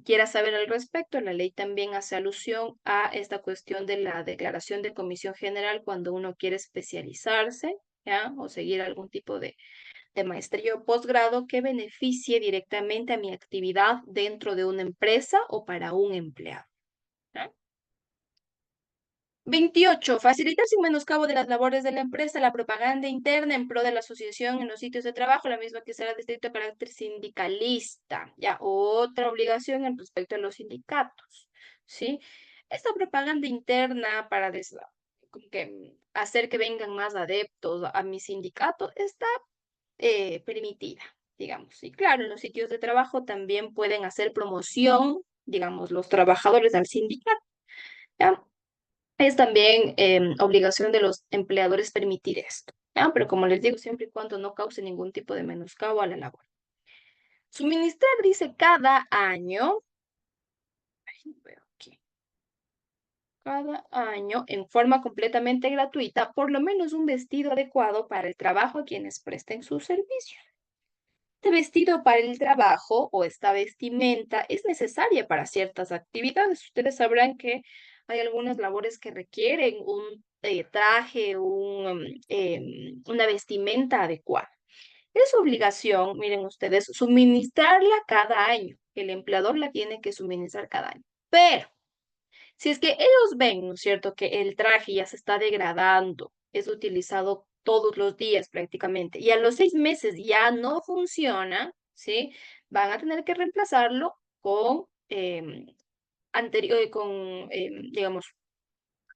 quiera saber al respecto, la ley también hace alusión a esta cuestión de la declaración de comisión general cuando uno quiere especializarse, ¿ya? O seguir algún tipo de maestría o posgrado que beneficie directamente a mi actividad dentro de una empresa o para un empleado. 28. Facilitar sin menoscabo de las labores de la empresa la propaganda interna en pro de la asociación en los sitios de trabajo, la misma que será de estricto carácter sindicalista. Ya, otra obligación en respecto a los sindicatos, ¿sí? Esta propaganda interna para hacer que vengan más adeptos a mi sindicato está permitida, digamos. Y claro, en los sitios de trabajo también pueden hacer promoción digamos, los trabajadores al sindicato, ¿ya? Es también obligación de los empleadores permitir esto, ¿ya? Pero como les digo, siempre y cuando no cause ningún tipo de menoscabo a la labor. Suministrar, dice, cada año, ay, no veo aquí, cada año en forma completamente gratuita, por lo menos un vestido adecuado para el trabajo a quienes presten su servicio. Este vestido para el trabajo o esta vestimenta es necesaria para ciertas actividades. Ustedes sabrán que hay algunas labores que requieren un traje, una vestimenta adecuada. Es obligación, miren ustedes, suministrarla cada año. El empleador la tiene que suministrar cada año. Pero si es que ellos ven, ¿no es cierto?, que el traje ya se está degradando, es utilizado todos los días prácticamente, y a los 6 meses ya no funciona, ¿sí? Van a tener que reemplazarlo con, digamos,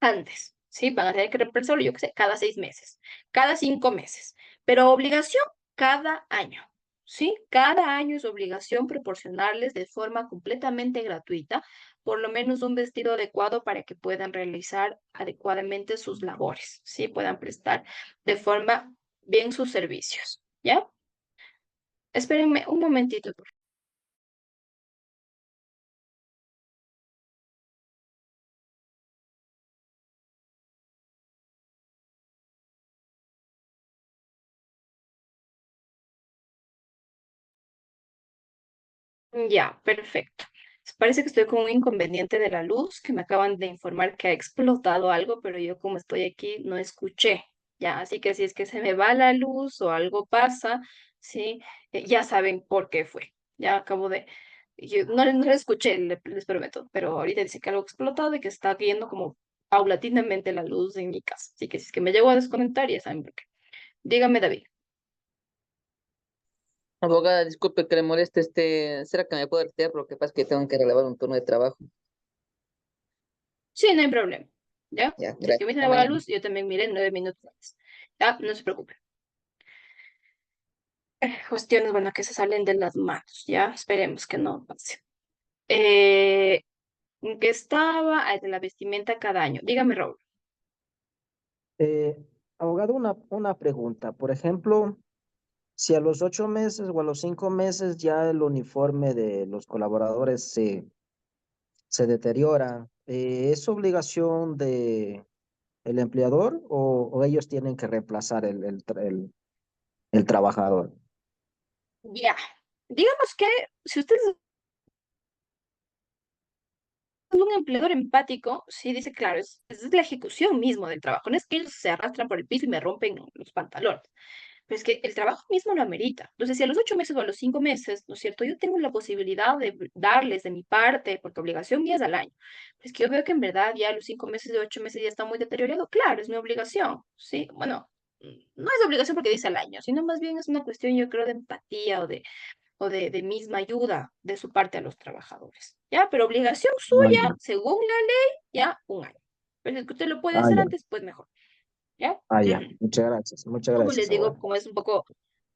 antes, ¿sí? Van a tener que reemplazarlo, yo qué sé, cada 6 meses, cada 5 meses, pero obligación cada año. ¿Sí? Cada año es obligación proporcionarles de forma completamente gratuita por lo menos un vestido adecuado para que puedan realizar adecuadamente sus labores, ¿sí? Puedan prestar de forma bien sus servicios, ¿ya? Espérenme un momentito, por favor. Ya, perfecto. Parece que estoy con un inconveniente de la luz, que me acaban de informar que ha explotado algo, pero yo como estoy aquí no escuché. Ya, así que si es que se me va la luz o algo pasa, sí, ya saben por qué fue. Ya acabo de, yo no lo escuché, les prometo, pero ahorita dice que algo ha explotado y que está cayendo como paulatinamente la luz en mi casa. Así que si es que me llego a desconectar, ya saben por qué. Dígame, David. Abogada, disculpe que le moleste, ¿será que me puede retirar? Lo que pasa es que tengo que relevar un turno de trabajo. Sí, no hay problema. ¿Ya? Ya, Si es que gracias. me Hasta se va la mañana. luz, yo también miré 9 minutos antes. Ya, no se preocupe. Cuestiones, bueno, que se salen de las manos, ya, esperemos que no pase. ¿En qué estaba? Ah, de la vestimenta cada año. Dígame, Raúl. Eh, Abogado, una pregunta. Por ejemplo, si a los 8 meses o a los 5 meses ya el uniforme de los colaboradores se deteriora, ¿es obligación de el empleador o ellos tienen que reemplazar el trabajador? Ya. Digamos que si usted es un empleador empático, sí dice, claro, es la ejecución mismo del trabajo. No es que ellos se arrastran por el piso y me rompen los pantalones. Pero es que el trabajo mismo lo amerita. Entonces, si a los 8 meses o a los 5 meses, ¿no es cierto? Yo tengo la posibilidad de darles de mi parte, porque obligación mía es al año. Pero es que yo veo que en verdad ya a los 5 meses de 8 meses ya está muy deteriorado. Claro, es mi obligación, ¿sí? Bueno, no es obligación porque dice al año, sino más bien es una cuestión, yo creo, de empatía o de misma ayuda de su parte a los trabajadores, ¿ya? Pero obligación Ah, suya, ya. según la ley, ya, un año. Pero si es que usted lo puede Ah, hacer ya. antes, pues mejor, ¿ya? Ah, ya. Ujú. Muchas Como les gracias, digo, abogado. como es un poco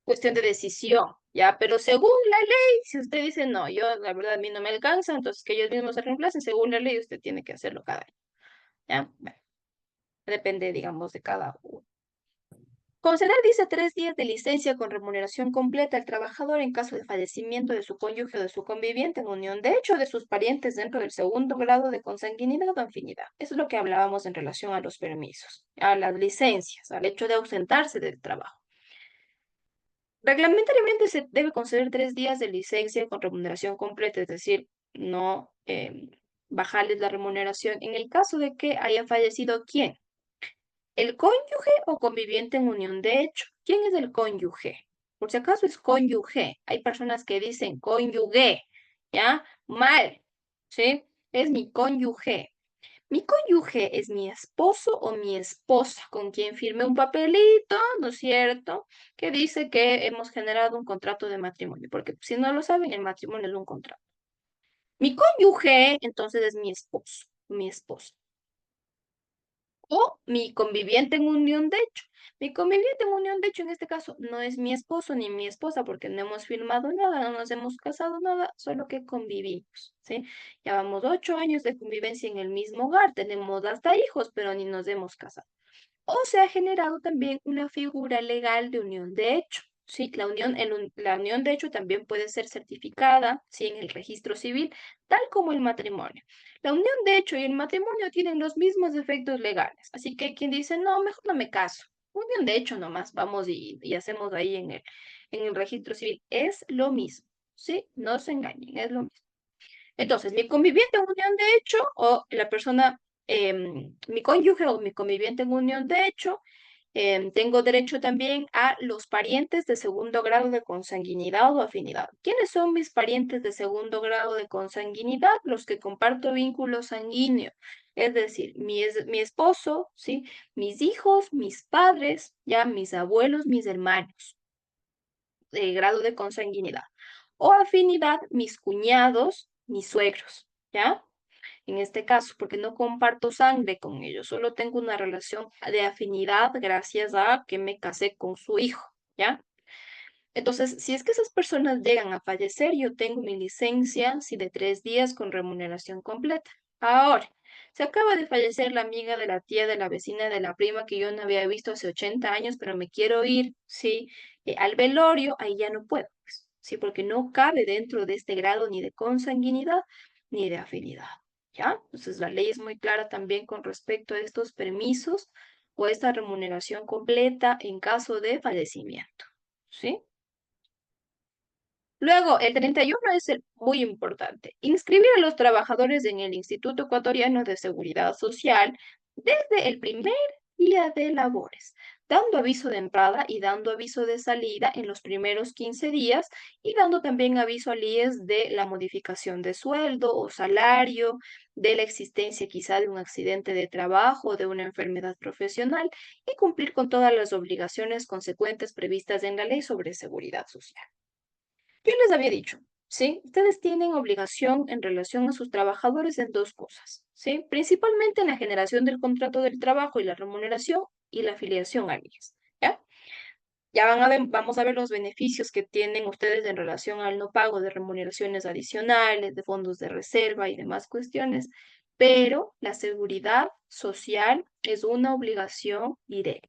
cuestión de decisión, ¿ya? Pero según la ley, si usted dice, no, yo la verdad a mí no me alcanza, entonces que ellos mismos se reemplacen, según la ley usted tiene que hacerlo cada año, ¿ya? Bueno, depende, digamos, de cada uno. Conceder, dice, 3 días de licencia con remuneración completa al trabajador en caso de fallecimiento de su cónyuge o de su conviviente en unión de hecho de sus parientes dentro del segundo grado de consanguinidad o afinidad. Eso es lo que hablábamos en relación a los permisos, a las licencias, al hecho de ausentarse del trabajo. Reglamentariamente se debe conceder 3 días de licencia con remuneración completa, es decir, no bajarles la remuneración en el caso de que haya fallecido ¿quién? ¿El cónyuge o conviviente en unión de hecho? ¿Quién es el cónyuge? Por si acaso es cónyuge. Hay personas que dicen cónyuge, ¿ya? Mal, ¿sí? Es mi cónyuge. Mi cónyuge es mi esposo o mi esposa, con quien firme un papelito, ¿no es cierto? Que dice que hemos generado un contrato de matrimonio, porque si no lo saben, el matrimonio es un contrato. Mi cónyuge, entonces, es mi esposo, mi esposa. O mi conviviente en unión de hecho. Mi conviviente en unión de hecho en este caso no es mi esposo ni mi esposa porque no hemos firmado nada, no nos hemos casado nada, solo que convivimos, ¿sí? Llevamos 8 años de convivencia en el mismo hogar, tenemos hasta hijos, pero ni nos hemos casado. O se ha generado también una figura legal de unión de hecho. Sí, la unión de hecho también puede ser certificada, sí, en el registro civil, tal como el matrimonio. La unión de hecho y el matrimonio tienen los mismos efectos legales, así que hay quien dice, no, mejor no me caso. Unión de hecho nomás, vamos y hacemos ahí en el registro civil. Es lo mismo, ¿sí? No se engañen, es lo mismo. Entonces, mi conviviente en unión de hecho o la persona, mi cónyuge o mi conviviente en unión de hecho, tengo derecho también a los parientes de segundo grado de consanguinidad o afinidad. ¿Quiénes son mis parientes de segundo grado de consanguinidad? Los que comparto vínculo sanguíneo. Es decir, mi esposo, ¿sí? Mis hijos, mis padres, ya mis abuelos, mis hermanos, de grado de consanguinidad. O afinidad, mis cuñados, mis suegros, ¿ya? En este caso, porque no comparto sangre con ellos, solo tengo una relación de afinidad gracias a que me casé con su hijo, ¿ya? Entonces, si es que esas personas llegan a fallecer, yo tengo mi licencia, sí, de 3 días con remuneración completa. Ahora, se acaba de fallecer la amiga de la tía, de la vecina, de la prima que yo no había visto hace 80 años, pero me quiero ir, sí, al velorio, ahí ya no puedo, pues, sí, porque no cabe dentro de este grado ni de consanguinidad ni de afinidad, ¿ya? Entonces, la ley es muy clara también con respecto a estos permisos o esta remuneración completa en caso de fallecimiento, ¿sí? Luego, el 31 es el muy importante. Inscribir a los trabajadores en el Instituto Ecuatoriano de Seguridad Social desde el primer día de labores, dando aviso de entrada y dando aviso de salida en los primeros 15 días y dando también aviso al IES de la modificación de sueldo o salario, de la existencia quizá de un accidente de trabajo o de una enfermedad profesional y cumplir con todas las obligaciones consecuentes previstas en la ley sobre seguridad social. Yo les había dicho, ¿sí? Ustedes tienen obligación en relación a sus trabajadores en 2 cosas, ¿sí? Principalmente en la generación del contrato del trabajo y la remuneración y la afiliación al IES, ¿ya? Ya vamos a ver los beneficios que tienen ustedes en relación al no pago de remuneraciones adicionales, de fondos de reserva y demás cuestiones, pero la seguridad social es una obligación directa,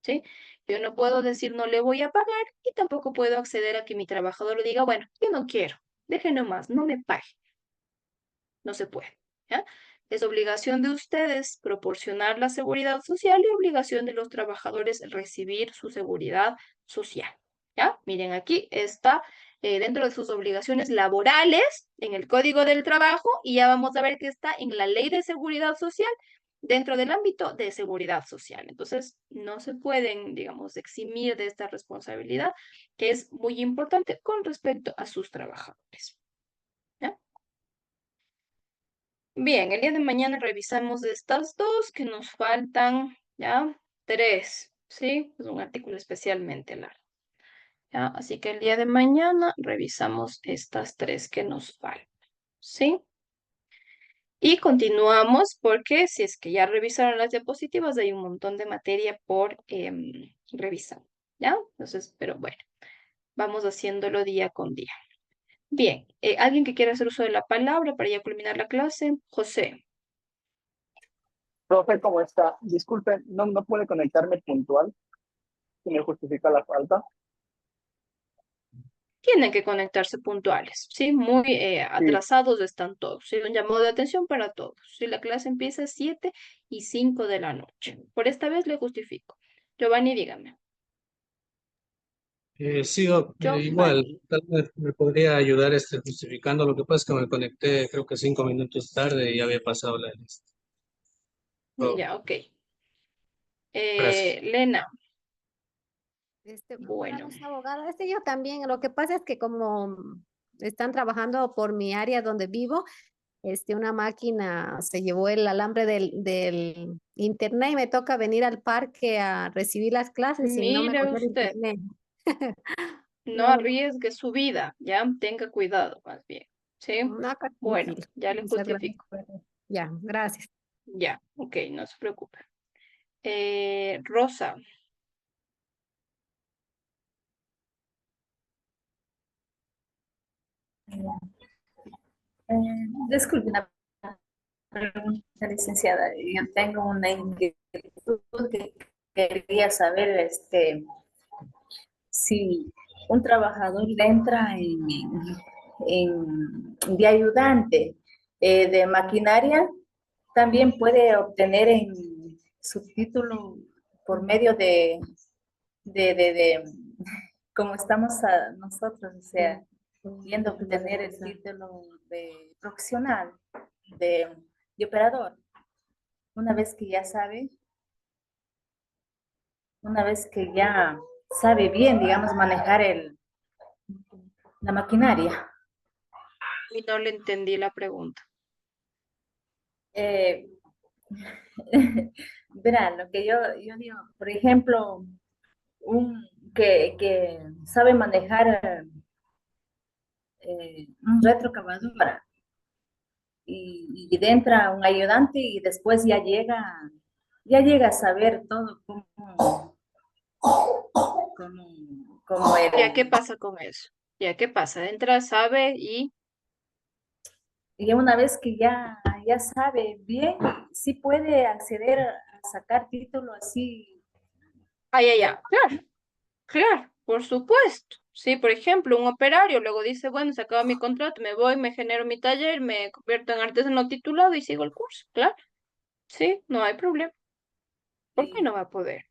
¿sí? Yo no puedo decir no le voy a pagar y tampoco puedo acceder a que mi trabajador diga, bueno, yo no quiero, deje nomás, no me pague. No se puede, ¿ya? Es obligación de ustedes proporcionar la seguridad social y obligación de los trabajadores recibir su seguridad social, ¿ya? Miren, aquí está dentro de sus obligaciones laborales en el Código del Trabajo y ya vamos a ver que está en la Ley de Seguridad Social dentro del ámbito de seguridad social. Entonces, no se pueden, digamos, eximir de esta responsabilidad que es muy importante con respecto a sus trabajadores, ¿ya? Bien, el día de mañana revisamos estas 2 que nos faltan, ¿ya? 3, ¿sí? Es un artículo especialmente largo, ¿ya? Así que el día de mañana revisamos estas 3 que nos faltan, ¿sí? Y continuamos porque si es que ya revisaron las diapositivas, hay un montón de materia por revisar, ¿ya? Entonces, pero bueno, vamos haciéndolo día con día. Bien, ¿alguien que quiera hacer uso de la palabra para ya culminar la clase? José. Profe, ¿cómo está? Disculpe, no puede conectarme puntual. Si me justifica la falta. Tienen que conectarse puntuales, ¿sí? Muy atrasados están todos, ¿sí? Un llamado de atención para todos, ¿sí? La clase empieza a 7:05 de la noche. Por esta vez le justifico. Giovanni, dígame. Sí, Doc, igual, tal vez me podría ayudar justificando. Lo que pasa es que me conecté creo que 5 minutos tarde y ya había pasado la lista. Oh, Ya, ok. gracias. Lena. Buenas noches, abogada. Yo también. Lo que pasa es que como están trabajando por mi área donde vivo, una máquina se llevó el alambre del internet y me toca venir al parque a recibir las clases y no me Mire coge el usted, internet. no No, arriesgue su vida, ya tenga cuidado más bien, ¿sí? acá Bueno, tranquilo. ya le Muchas gracias. justifico. Ya, gracias. Ya, ok, no se preocupe. Rosa. Disculpe una pregunta, licenciada. Yo tengo una inquietud que quería saber, si un trabajador entra de ayudante de maquinaria, también puede obtener en su título por medio de como estamos nosotros, o sea, viendo obtener el título de profesional, de operador. Una vez que ya sabe, bien, digamos, manejar la maquinaria. Y no le entendí la pregunta. Verán, lo que yo digo, por ejemplo, que sabe manejar un retrocavadora y entra un ayudante y después ya llega a saber todo como ¿Ya qué pasa con eso? ¿Ya qué pasa? Entra, sabe y una vez que ya sabe bien, sí puede acceder a sacar título así. ya. Claro, por supuesto. Sí, por ejemplo, un operario luego dice, bueno, se acaba mi contrato, me voy, me genero mi taller, me convierto en artesano titulado y sigo el curso. Claro. Sí, no hay problema. ¿Por qué no va a poder?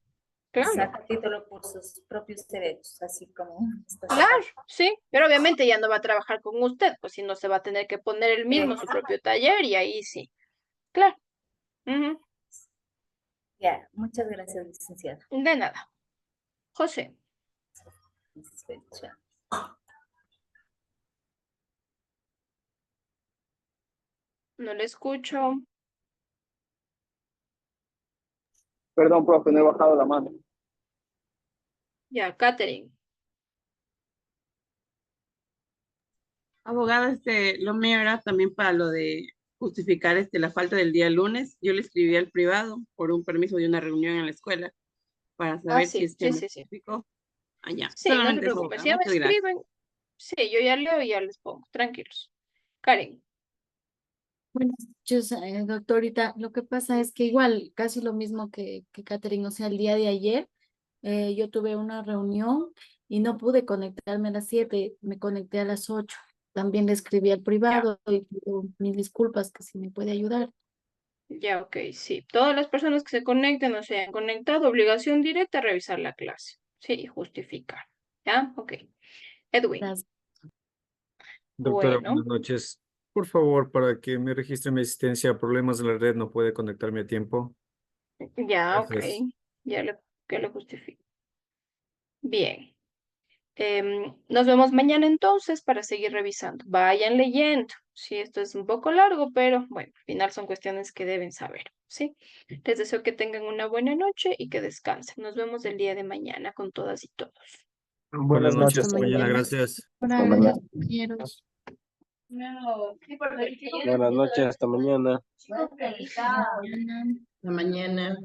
Claro. Saca título por sus propios derechos, así como Claro, sí, pero obviamente ya no va a trabajar con usted, pues si no se va a tener que poner él mismo su propio taller y ahí sí. Claro. Ujú. Ya, muchas gracias, licenciada. De nada. José. No le escucho. Perdón, profe, no he bajado la mano. Ya, Catherine. Abogada, lo mío era también para lo de justificar la falta del día lunes. Yo le escribí al privado por un permiso de una reunión en la escuela para saber si es que me justificó. Allá. Sí, no se Solamente eso, preocupe. abogada. Si ya me Muchas gracias. escriben, sí, yo ya leo y ya les pongo. Tranquilos. Karen. Buenas noches, doctorita. Lo que pasa es que igual, casi lo mismo que Catherine, o sea, el día de ayer yo tuve una reunión y no pude conectarme a las 7, me conecté a las 8. También le escribí al privado y pido mil disculpas que si me puede ayudar. Ya, ok, sí. Todas las personas que se conecten o se hayan conectado, obligación directa, revisar la clase. Sí, y justificar. ¿Ya? Ok. Edwin. Doctora, Bueno. buenas noches. Por favor, para que me registre mi asistencia a problemas en la red, ¿no puede conectarme a tiempo? Ya, ok. Gracias. Que lo justifico. Bien. Nos vemos mañana entonces para seguir revisando. Vayan leyendo. Sí, esto es un poco largo, pero bueno, al final son cuestiones que deben saber. ¿Sí? Les deseo que tengan una buena noche y que descansen. Nos vemos el día de mañana con todas y todos. Buenas noches, hasta mañana, gracias. Hasta mañana, compañeros. Buenas noches, hasta mañana. Hasta mañana.